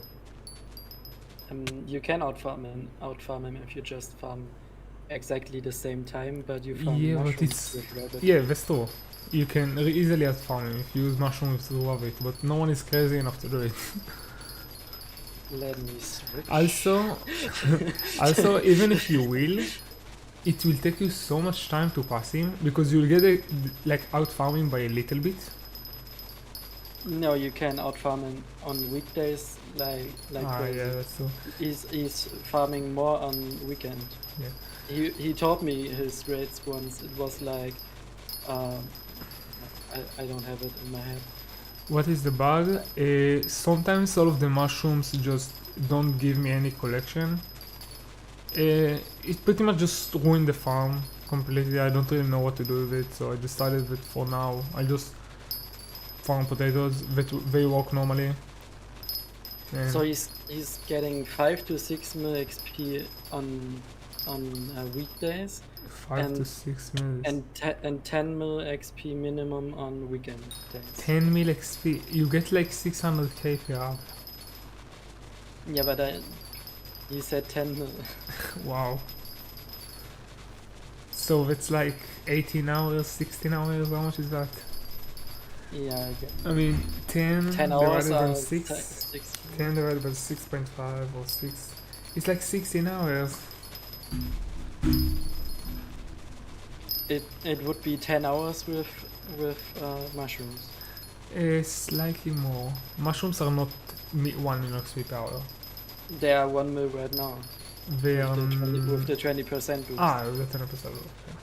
You can out farm him if you just farm exactly the same time, but you farm Yeah, but mushrooms it's with rabbit. yeah, that's true. You can easily out farm him if you use mushrooms to love it, but no one is crazy enough to do it. Let me switch. Also, even if you will, it will take you so much time to pass him because you'll get like out farming by a little bit. No, you can out farm him on weekdays like crazy. Yeah, that's true. He's farming more on weekend. Yeah. He told me his rates once. It was like I don't have it in my head. What is the bug? Sometimes all of the mushrooms just don't give me any collection. It pretty much just ruined the farm completely. I don't really know what to do with it, so I decided that for now I just farm potatoes that they work normally. And So he's getting 5 to 6 mil XP on weekdays 5 to 6 mils. and 10 mil XP minimum on weekend days. 10 mil XP. You get like 600k per hour. Yeah, but he said 10 mil. Wow. So that's like 18 hours, 16 hours. How much is that? Yeah, I get I mean, 10 10 hours divided by are 6. 6. 10 divided by 6.5 or 6. It's like 16 hours. It would be 10 hours with mushrooms. Slightly more. Mushrooms are not 1 million XP per hour. They are 1 mil right now They are. with the 20% boost. The 10%. Yeah.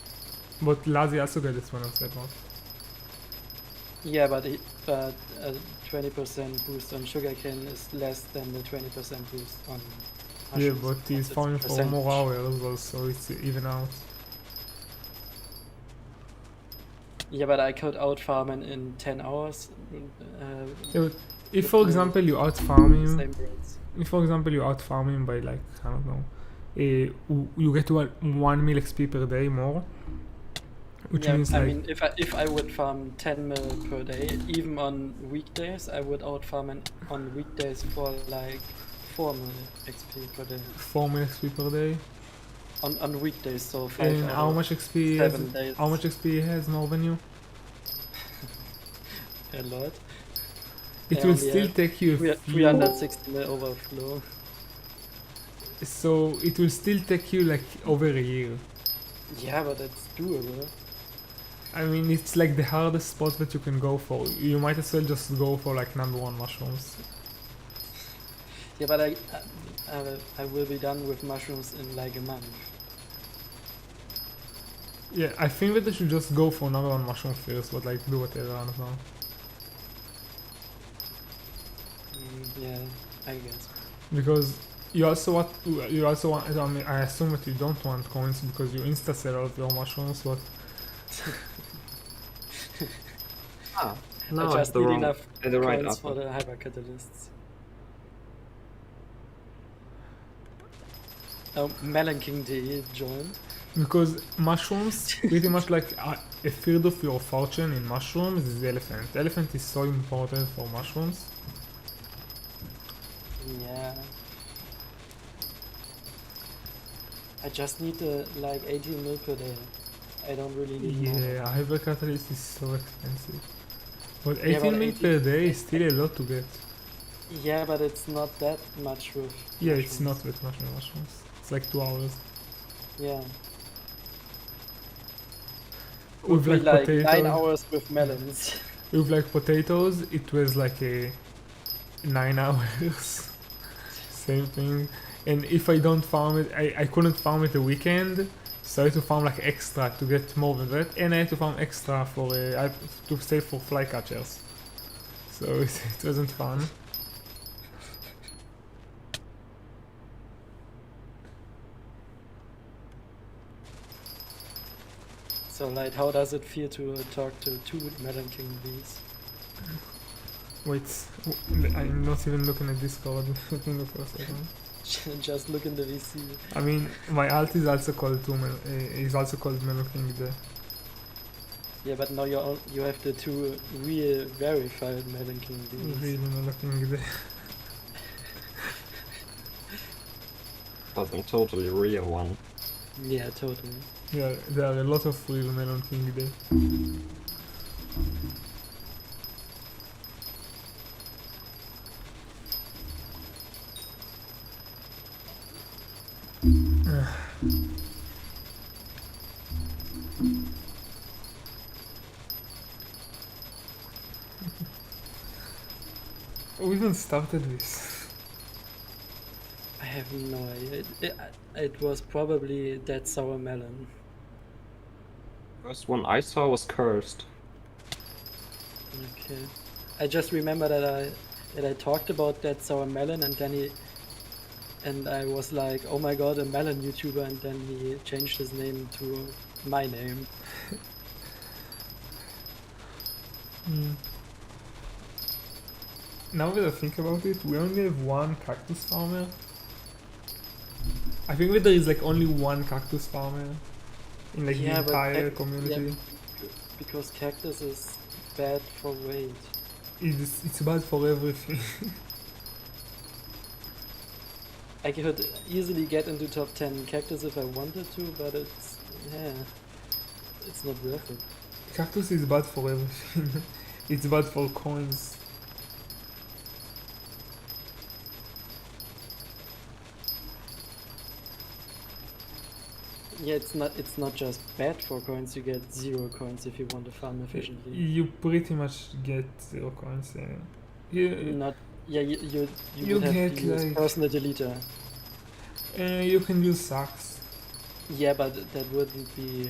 But Lazi also got this 1% off. Yeah, but a 20% boost on sugarcane is less than the 20% boost on Yeah, mushrooms. but he's It's farming for percentage. more hours, so it's even out. Yeah, but I could out farm in 10 hours. Yeah, but if With for the example you out farm him, Same rates. if for example you out farm him by like, I don't know, you get 1 mil XP per day more, which Yeah, means I like mean, if I would farm 10 mil per day, even on weekdays, I would out farm on weekdays for like 4 mil XP per day. 4 mil XP per day. On weekdays, so 5 And out how of much XP has, 7 days. how much XP he has more than you? A lot. It I will only still have take you a few, 360 mil overflow. so it will still take you like over a year. Yeah, but it's doable. I mean, it's like the hardest spot that you can go for. You might as well just go for like #1 mushrooms. Yeah, but I will be done with mushrooms in like a month. Yeah, I think that they should just go for number one mushroom first, but like do whatever, I don't know. Yeah, I guess. Because you also want, I mean, I assume that you don't want coins because you insta sell all of your mushrooms, but Ah, I no, I just have the need wrong, enough the right coins for upper. the hypercatalysts. Oh, Melon King D joined. because mushrooms, pretty much like a third of your fortune in mushrooms is elephant. Elephant is so important for mushrooms. Yeah. I just need like 18 mil per day. I don't really need more. Yeah, hyper catalyst is so expensive. But Yeah, 18 but mil 18 per day is still a lot to get. Yeah, but it's not that much with Yeah, it's mushrooms. not with mushrooms. It's like 2 hours. Yeah. With Would be like like 9 potatoes, hours with melons. with like potatoes, it was like a 9 hours. Same thing. And if I don't farm it, I couldn't farm it the weekend, so I had to farm like extra to get more than that, and I had to farm extra for to save for flycatchers. So it wasn't fun. So like, how does it feel to talk to 2 Melon King bees? Wait, I'm not even looking at Discord. Let me look for a second. Just look in the VC. I mean, my alt is also called is also called Melo King there. Yeah, but now you have the 2 real verified Melon King bees. Really Melo King there. But I'm totally real one. Yeah, totally. Yeah, there are a lot of real Melon King there. We even started this. I have no idea. It was probably that sour melon. First one I saw was cursed. Okay. I just remember that I talked about that sour melon, and I was like, oh my god, a melon YouTuber, and then he changed his name to my name. Now that I think about it, we only have one cactus farmer. I think that there is like only one cactus farmer in like Yeah, the but entire community. Because cactus is bad for weight. It's bad for everything. I could easily get into top 10 cactus if I wanted to, but it's not worth it. Cactus is bad for everything. It's bad for coins. Yeah, it's not just bad for coins. You get 0 coins if you want to farm efficiently. You pretty much get 0 coins. You Not yeah. You You would have get, to use like- personal deleter. you can use sacks. Yeah, but that wouldn't be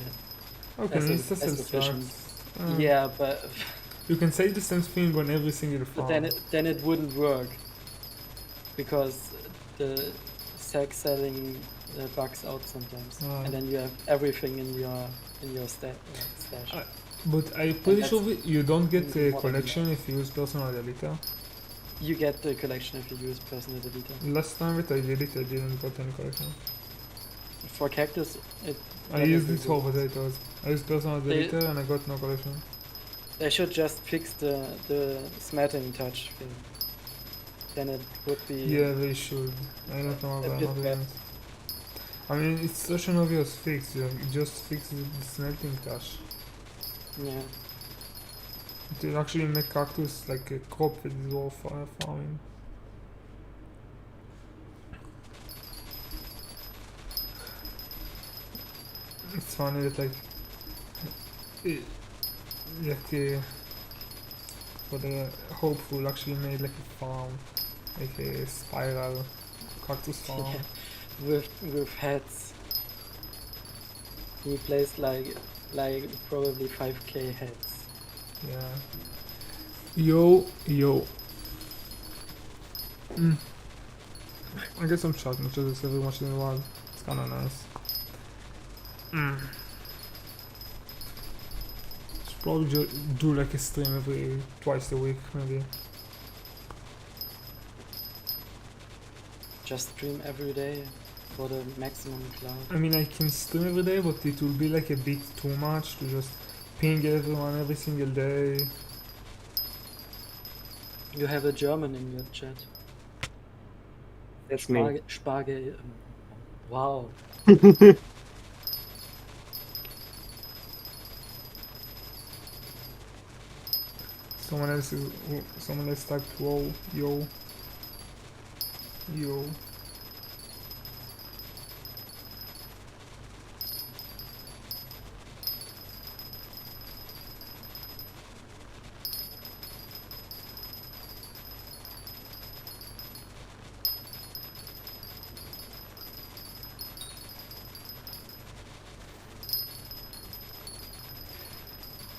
Okay, as it's just as a efficient. sacks. Yeah, but You can say the same thing on every single farm. then it wouldn't work because the sack selling bugs out sometimes, Ah. and then you have everything in your stash. But I'm pretty that's sure you don't get a what I collection if you use personal deleter. You get the collection if you use personal deleter. Last time that I did it, I didn't get any collection. For cactus, it. I used definitely it for works. potatoes. I used personal They- deleter and I got no collection. They should just fix the smatting touch thing. Then it would be. Yeah, they should. I don't know a about bit other better. ones. I mean, it's such an obvious fix. You just fix the smelting touch. Yeah. It will actually make cactus like a crop that is worth farming. It's funny that like for the hopeful actually made like a farm, like a spiral cactus farm. Yeah. With heads. He plays like probably 5k heads. Yeah. Yo. I get some shot matches every once in a while. It's kinda nice. Should probably do like a stream twice a week, maybe. Just stream every day for the maximum cloud. I mean, I can stream every day, but it will be like a bit too much to just ping everyone every single day. You have a German in your chat. That's me. Spargel. Wow. Someone else typed whoa, yo.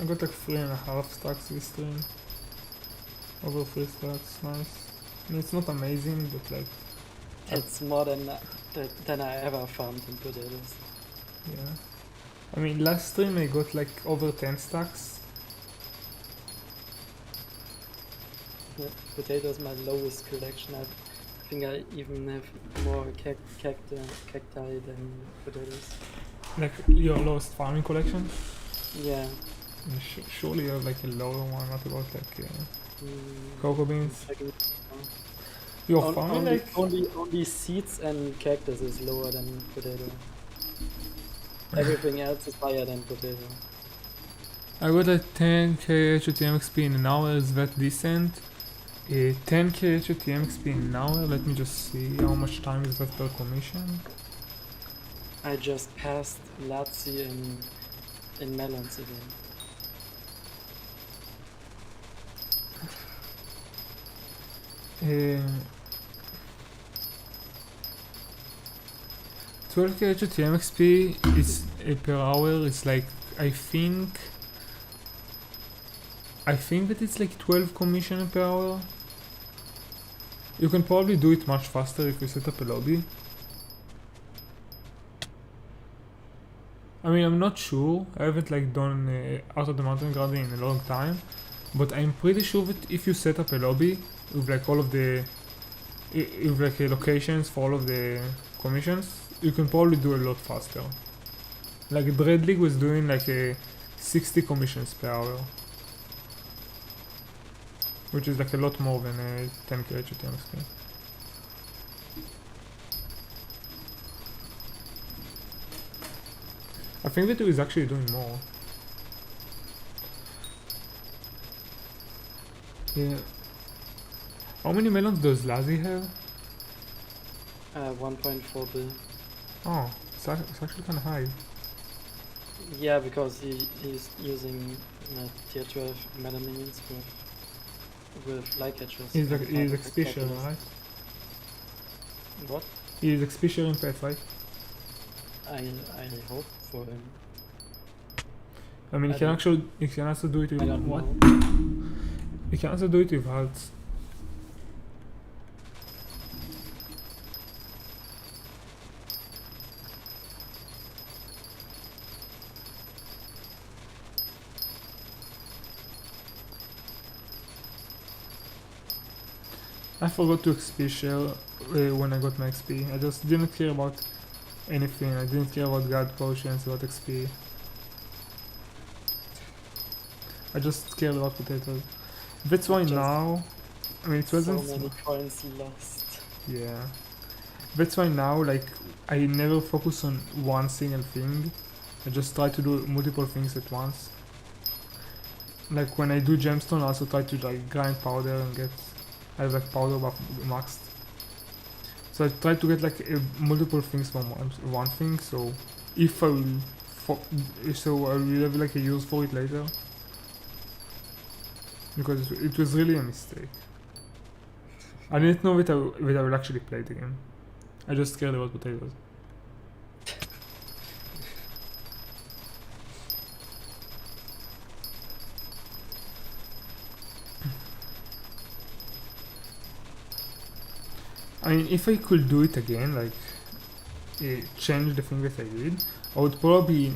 I got like 3.5 stacks this stream. Over 3 stacks, nice. I mean, it's not amazing, but like, It's more than I ever farmed in potatoes. yeah. I mean, last stream I got like over 10 stacks. Yeah, potatoes my lowest collection. I think I even have more cacti than potatoes. Like your lowest farming collection. Yeah. I mean, surely you have like a lower one, not about like cocoa beans. Your farming like only seeds and cactus is lower than potato. Everything else is higher than potato. I got a 10k HOTM XP in an hour, is that decent? 10k HOTM XP in an hour, let me just see how much time is that per commission. I just passed Lazzi in melons again. Uh, 12k HOTM XP is per hour. It's like I think that it's like 12 commission per hour. You can probably do it much faster if you set up a lobby. I mean, I'm not sure. I haven't like done Out of the Mountain Garden in a long time, but I'm pretty sure that if you set up a lobby with like all of the with like locations for all of the commissions, you can probably do a lot faster. Like Dread League was doing like 60 commissions per hour, which is like a lot more than 10k HOTM XP. I think that is actually doing more. Yeah. How many melons does Lazzy have? 1.4 bill. Oh, it's actually kind of high. Yeah, because he's using tier 12 meta minions with light catchers. He's and XP sharing, cactus. right? What? He's XP sharing pets, right? I hope for him. I mean, I he can don't- also do it with I don't what? know. He can also do it with hearts. I forgot to XP share when I got my XP. I just didn't care about anything. I didn't care about god potions, about XP. I just cared about potatoes. That's why Just now, I mean, it So wasn't. many coins lost. Yeah. That's why now, like, I never focus on one single thing. I just try to do multiple things at once. Like when I do gemstone, I also try to like grind powder and get. I have like powder buff maxed. So I try to get like multiple things from one thing. So if I will, so I will have like a use for it later. Because it was really a mistake. I didn't know that I will actually play the game. I just cared about potatoes. I mean, if I could do it again, like change the thing that I did, I would probably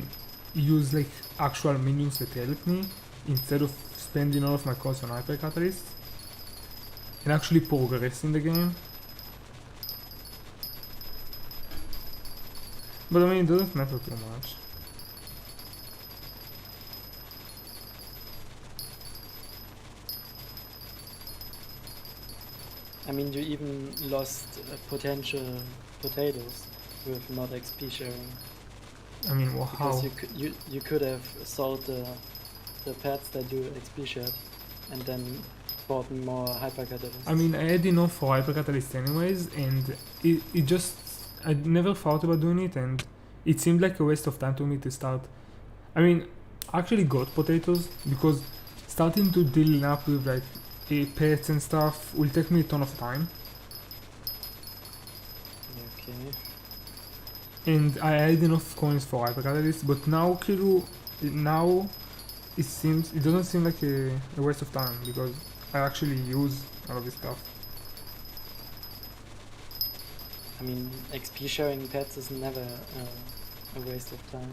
use like actual minions that help me instead of spending all of my coins on hyper catalyst and actually progress in the game. But I mean, it doesn't matter too much. I mean, you even lost potential potatoes with not XP sharing. I mean, well, how? Because you could have sold the pets that do XP shared and then bought more hyper catalysts. I mean, I had enough for hyper catalyst anyways, and it just, I never thought about doing it, and it seemed like a waste of time to me to start. I mean, I actually got potatoes because starting to deal up with like pets and stuff will take me a ton of time. Okay. And I had enough coins for hyper catalyst, but now now it doesn't seem like a waste of time because I actually use all of this stuff. I mean, XP sharing pets is never a waste of time.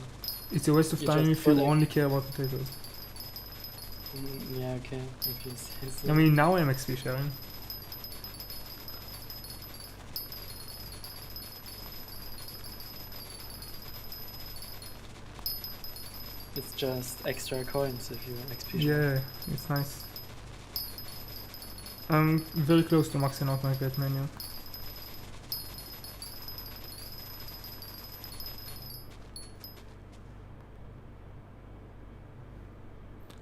It's a waste of You time just if you put only care about potatoes. Yeah, okay. If you say so. I mean, now I'm XP sharing. It's just extra coins if you XP share. Yeah, it's nice. I'm very close to maxing out my pet menu.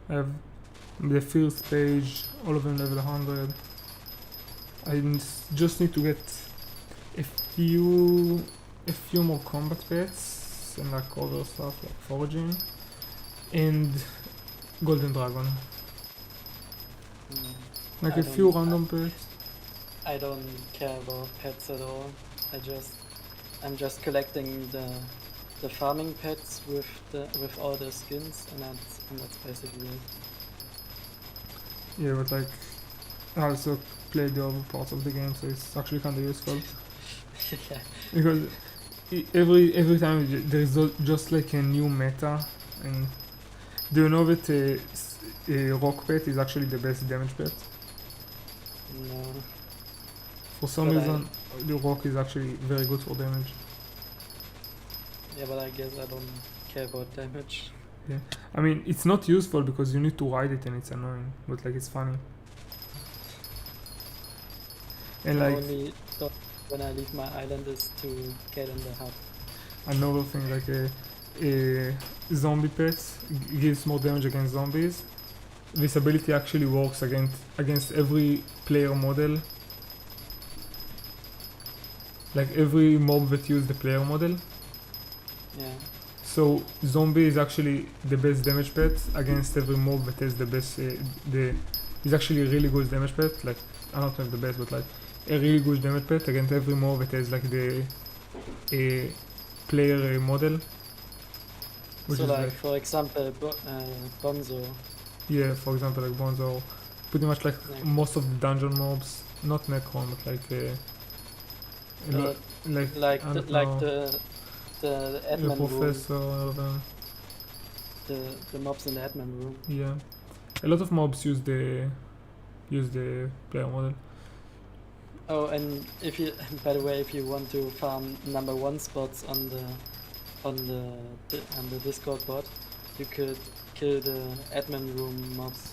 I have the first page, all of them level 100. Just need to get a few more combat pets and like other stuff like foraging and golden dragon. Like I a few don't- random pets. I don't care about pets at all. I'm just collecting the farming pets with all the skins, and that's basically it. Yeah, but like I also play the other parts of the game, so it's actually kind of useful Yeah. because every time there is just like a new meta. And do you know that a rock pet is actually the best damage pet? No. For some But reason, the rock is actually very good for damage. Yeah, but I guess I don't care about damage. I mean, it's not useful because you need to ride it and it's annoying, but like it's funny. And The like only thought when I leave my island is to get in the hub. another thing, like a zombie pet gives more damage against zombies. This ability actually works against every player model. Like every mob that use the player model. Yeah. So zombie is actually the best damage pet against every mob that has the best. Is actually a really good damage pet. Like I don't have the best, but like a really good damage pet against every mob that has like the player model. Which So is like, for example, Bonzo. yeah, for example, like Bonzo, pretty much like Like- most of the dungeon mobs, not Necron, but like Uh, like I don't know, the the admin room. professor, all of them. The mobs in the admin room. Yeah, a lot of mobs use the player model. Oh, and if you, by the way, if you want to farm #1 spots on the Discord bot, you could kill the admin room mobs.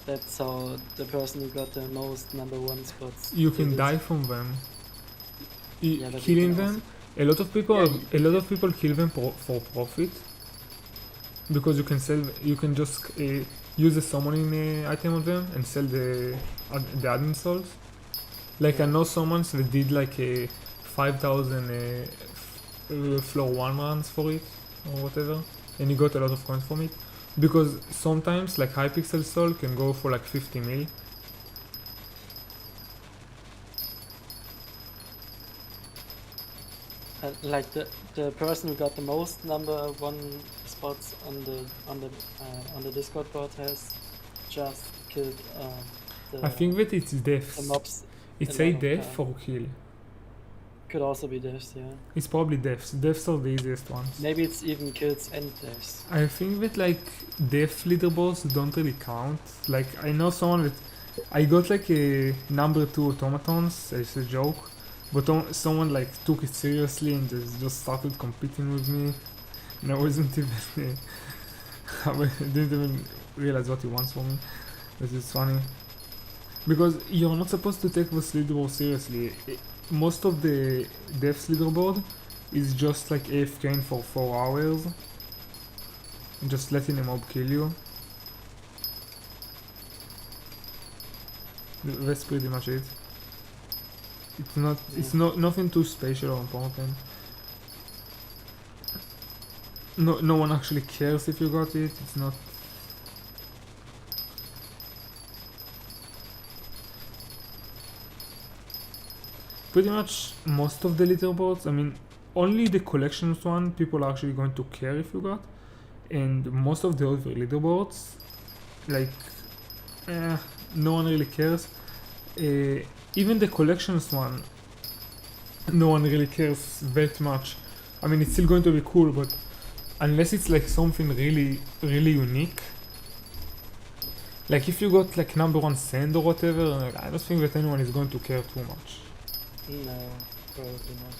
That's how the person who got the most #1 spots. You did can it. die from them. Yeah, but you Killing can them. also- A lot of people, Yeah, a lot of people kill them for profit because you can sell. You can just use a summoning item on them and sell the admin souls. Like I know someone that did like a 5,000 floor 1 runs for it or whatever, and he got a lot of coins from it because sometimes like Hypixel soul can go for like 50 mil. Like the person who got the most #1 spots on the Discord bot has just killed I think that it's the deaths. mobs. It's a a lot of death time. for kill. Could also be deaths, yeah. It's probably deaths. Deaths are the easiest ones. Maybe it's even kills and deaths. I think that like death leaderboards don't really count. Like I know someone that I got like a number 2 automatons as a joke, but someone like took it seriously and just started competing with me, and I wasn't even I didn't even realize what he wants from me. This is funny because you're not supposed to take this leaderboard seriously. Most of the deaths leaderboard is just like AFKing for 4 hours and just letting a mob kill you. That's pretty much it. It's not nothing too special or important. No one actually cares if you got it. It's not. Pretty much most of the leaderboards, I mean, only the collections one people are actually going to care if you got, and most of the other leaderboards, like, no one really cares. Even the collections one, no one really cares that much. I mean, it's still going to be cool, but unless it's like something really unique, like if you got like number 1 sand or whatever, like, I don't think that anyone is going to care too much. No, probably not.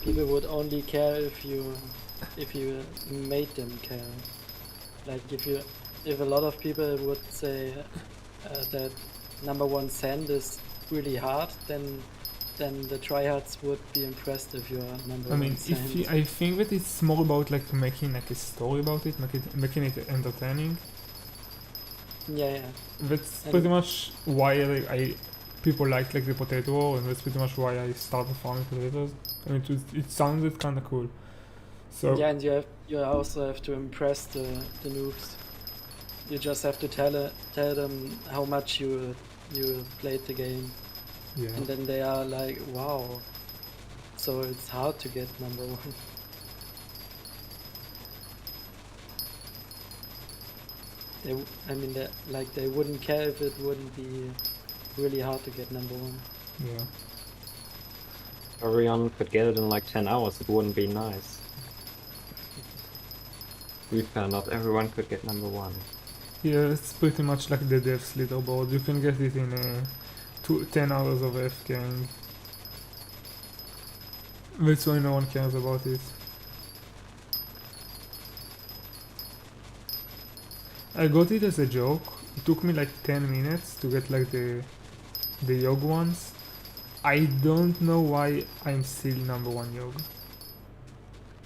People would only care if you made them care. Like if a lot of people would say that number 1 sand is really hard, then the tryhards would be impressed if you're number 1 I mean, sand. I think that it's more about like making like a story about it, making it entertaining. Yeah. That's And- pretty much why people like the potato war, and that's pretty much why I started farming potatoes. I mean, it sounded kind of cool. So Yeah, and you also have to impress the noobs. You just have to tell them how much you played the game, yeah, and then they are like, wow. So it's hard to get number 1. They wouldn't care if it wouldn't be really hard to get number 1. yeah. Everyone could get it in like 10 hours, it wouldn't be nice. To be fair, not everyone could get number 1. Yeah, it's pretty much like the devs leaderboard. You can get it in 10 hours of AFKing. That's why no one cares about it. I got it as a joke. It took me like 10 minutes to get like the Yog ones. I don't know why I'm still number 1 Yog.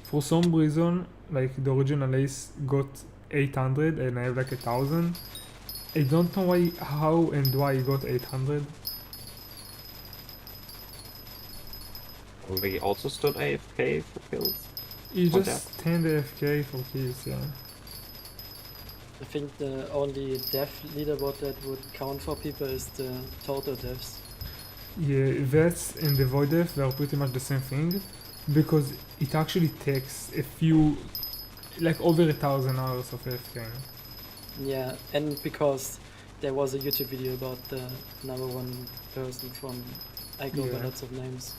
For some reason, like the original ace got 800 and I have like 1000. I don't know why, how and why I got 800. We also stood AFK for kills. You For just stand AFK for kills, yeah. I think the only death leaderboard that would count for people is the total deaths. Yeah, that's and the void death, they are pretty much the same thing, because it actually takes a few, like over 1,000 hours of AFK. Yeah, and because there was a YouTube video about the number 1 person from I go by Yeah. lots of names.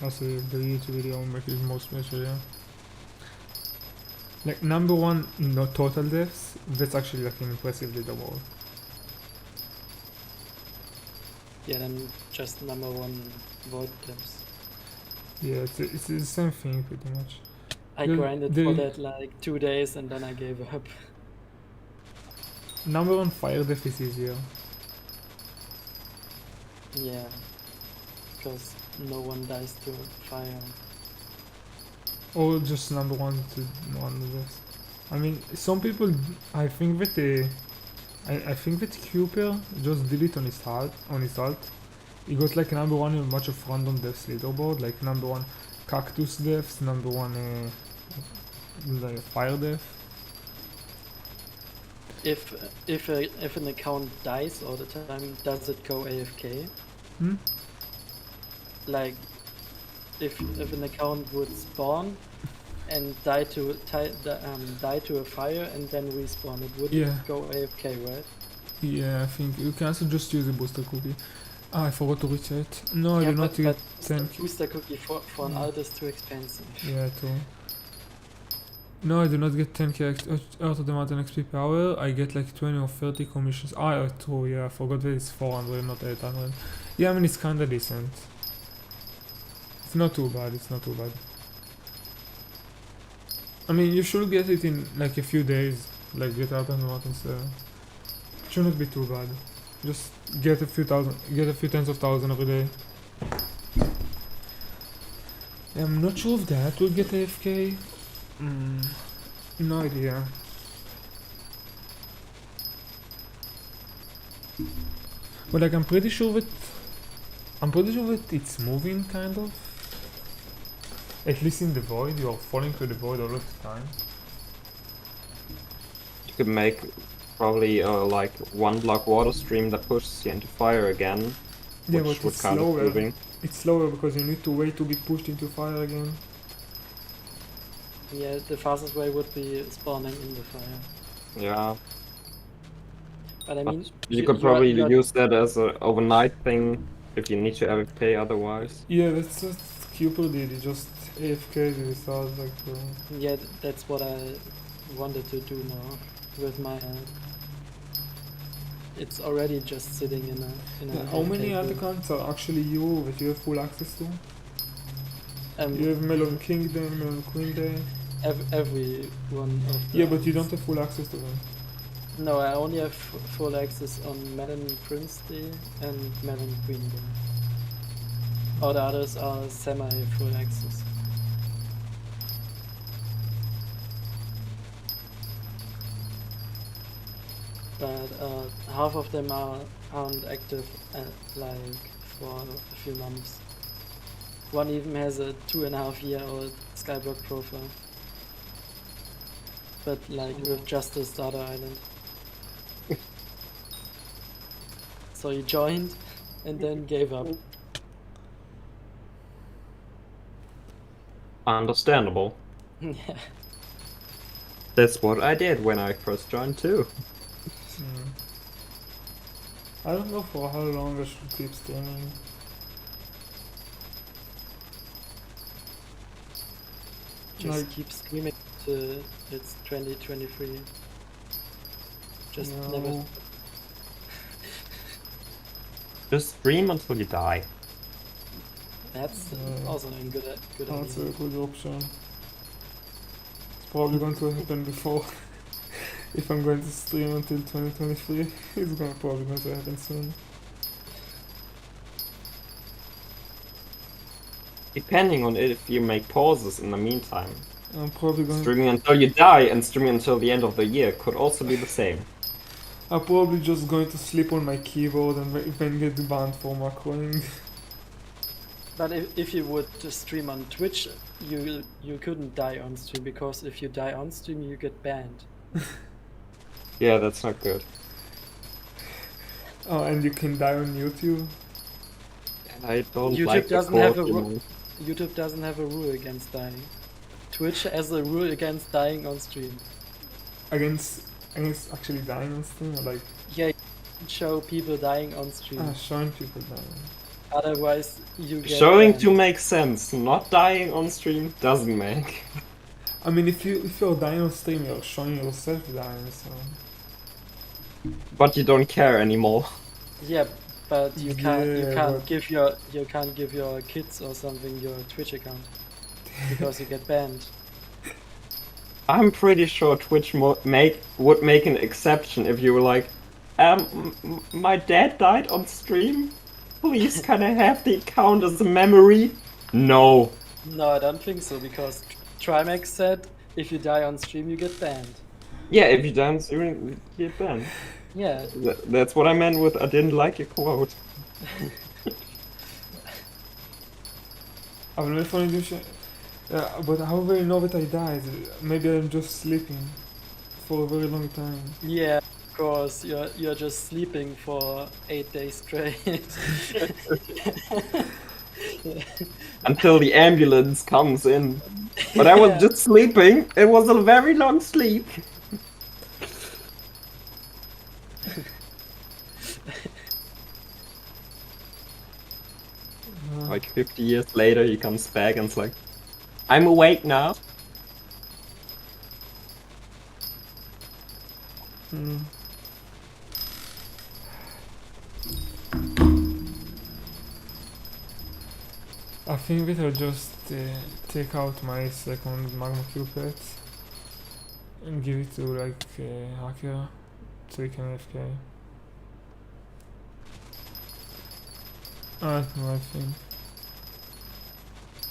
Also, the YouTube video will make it more special, yeah. Like number 1, no total deaths, that's actually like an impressive leaderboard. Yeah, then just number 1 void deaths. Yeah, it's the same thing pretty much. I The- grinded the- for that like 2 days and then I gave up. Number 1 fire death is easier. Yeah, because no one dies to fire. Or just number 1 to 1 deaths. I mean, some people, I think that I think that Cooper just did it on his alt. He got like number 1 in a bunch of random deaths leaderboard, like number 1 cactus deaths, number 1 like fire death. If an account dies all the time, does it go AFK? Hmm? Like if an account would spawn and die to a fire and then respawn. It would Yeah. go AFK, right? Yeah, I think you can also just use a booster cookie. Ah, I forgot to reset. No, I Yeah, do not but get the 10. booster cookie for an Mm. alt is too expensive. Yeah, too. No, I do not get 10k Earth of the Mountain XP power. I get like 20 or 30 commissions. Ah, true, yeah, I forgot that it's 400, not 800. Yeah, I mean, it's kinda decent. It's not too bad, it's not too bad. I mean, you should get it in like a few days, like get out on the mountains. It shouldn't be too bad. Just get a few tens of thousands every day. I'm not sure if that will get AFK. No idea. But like I'm pretty sure that it's moving kind of. At least in the void, you are falling to the void all the time. You could make probably like one block water stream that pushes you into fire again, Yeah, which but would it's kind of slower. moving. It's slower because you need to wait to be pushed into fire again. Yeah, the fastest way would be spawning in the fire. Yeah, But I but mean, you could probably use that as an overnight thing if you need to AFK otherwise. Yeah, that's what Cooper did. He just AFK'd without like. Yeah, that's what I wanted to do now with my alt. It's already just sitting in a. How many AFK other pool. accounts are actually you that you have full access to? You have Melon Kingdom, Melon Queen Day. Every one of the Yeah, but you don't alts. have full access to them. No, I only have full access on Melon Prince Day and Melon Queen Day. All the others are semi-full access. But half of them aren't active like for a few months. One even has a 2.5-year-old Skyblock profile. But like with just the starter island. So he joined and then gave up. Understandable. Yeah. That's what I did when I first joined too. I don't know for how long I should keep streaming. Just Like- keep screaming till it's 2023. Just No. never. Just stream until you die. That's Yeah. also a good That's idea. a good option. It's probably going to happen before. If I'm going to stream until 2023, it's probably going to happen soon. Depending on if you make pauses in the meantime. I'm probably going. Streaming until you die and streaming until the end of the year could also be the same. I'm probably just going to sleep on my keyboard and then get banned for macroing. But if you would just stream on Twitch, you couldn't die on stream, because if you die on stream, you get banned. Yeah, that's not good. Oh, and you can die on YouTube. And I don't YouTube like the doesn't have quote, a you ru- know. YouTube doesn't have a rule against dying. Twitch has a rule against dying on stream. Against actually dying on stream, or like Yeah, you can't show people dying on stream. showing people dying. Otherwise, you get Showing banned. to make sense, not dying on stream doesn't make. I mean, if you're dying on stream, you're showing yourself dying. So But you don't care anymore. Yeah, but you Yeah, can't but- give your kids or something your Twitch account because you get banned. I'm pretty sure Twitch would make an exception if you were like, my dad died on stream. Please, can I have the account as a memory? No. No, I don't think so, because Trimax said if you die on stream you get banned. Yeah, if you die on stream, you get banned. Yeah, That's what I meant with I didn't like your quote. I will never find you. But how will I know that I died? Maybe I'm just sleeping for a very long time. yeah, of course you're just sleeping for 8 days straight. Until the ambulance comes in. But I was Yeah. just sleeping. It was a very long sleep. Like 50 years later, he comes back and it's like, I'm awake now. Hmm. I think that I'll just take out my second magma cupid and give it to like hacker so he can AFK. I don't know, I think.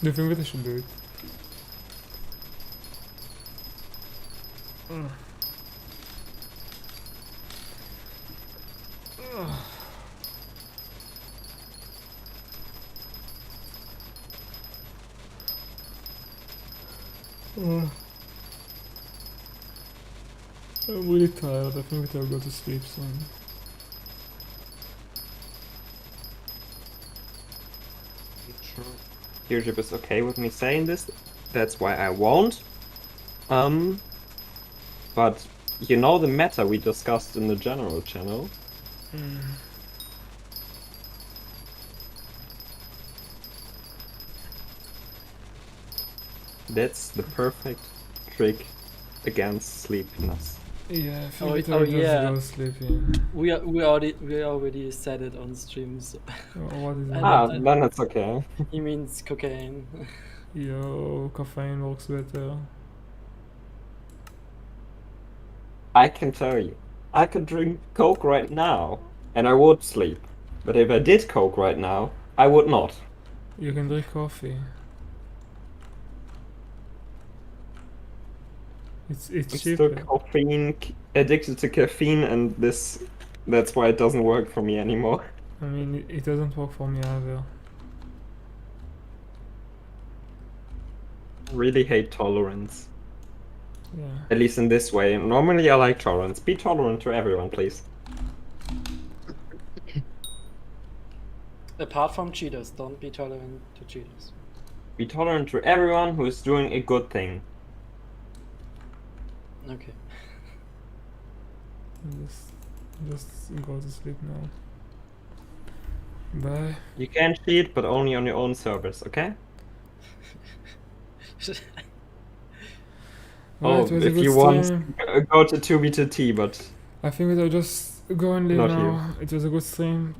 Do you think that I should do it? Mm. Mm. I'm really tired. I think that I'll go to sleep soon. YouTube is okay with me saying this. That's why I won't. But you know the meta we discussed in the general channel? Mm. That's the perfect trick against sleepiness. Yeah, I think Oh, that I'll oh, just yeah. go sleeping. We already said it on stream. So What is it? I- Then it's okay. he means cocaine. Yo, caffeine works better. I can tell you, I could drink Coke right now, and I would sleep. But if I did Coke right now, I would not. You can drink coffee. It's I'm cheaper. still addicted to caffeine, and that's why it doesn't work for me anymore. I mean, it doesn't work for me either. I really hate tolerance. Yeah. At least in this way. Normally I like tolerance. Be tolerant to everyone, please. Apart from cheaters, don't be tolerant to cheaters. Be tolerant to everyone who is doing a good thing. Okay. Just go to sleep now. Bye. You can cheat, but only on your own servers, okay? Well, it was a if good you want, stream. go to 2B2T, but I think that I'll just go and leave Not now. you. It was a good stream.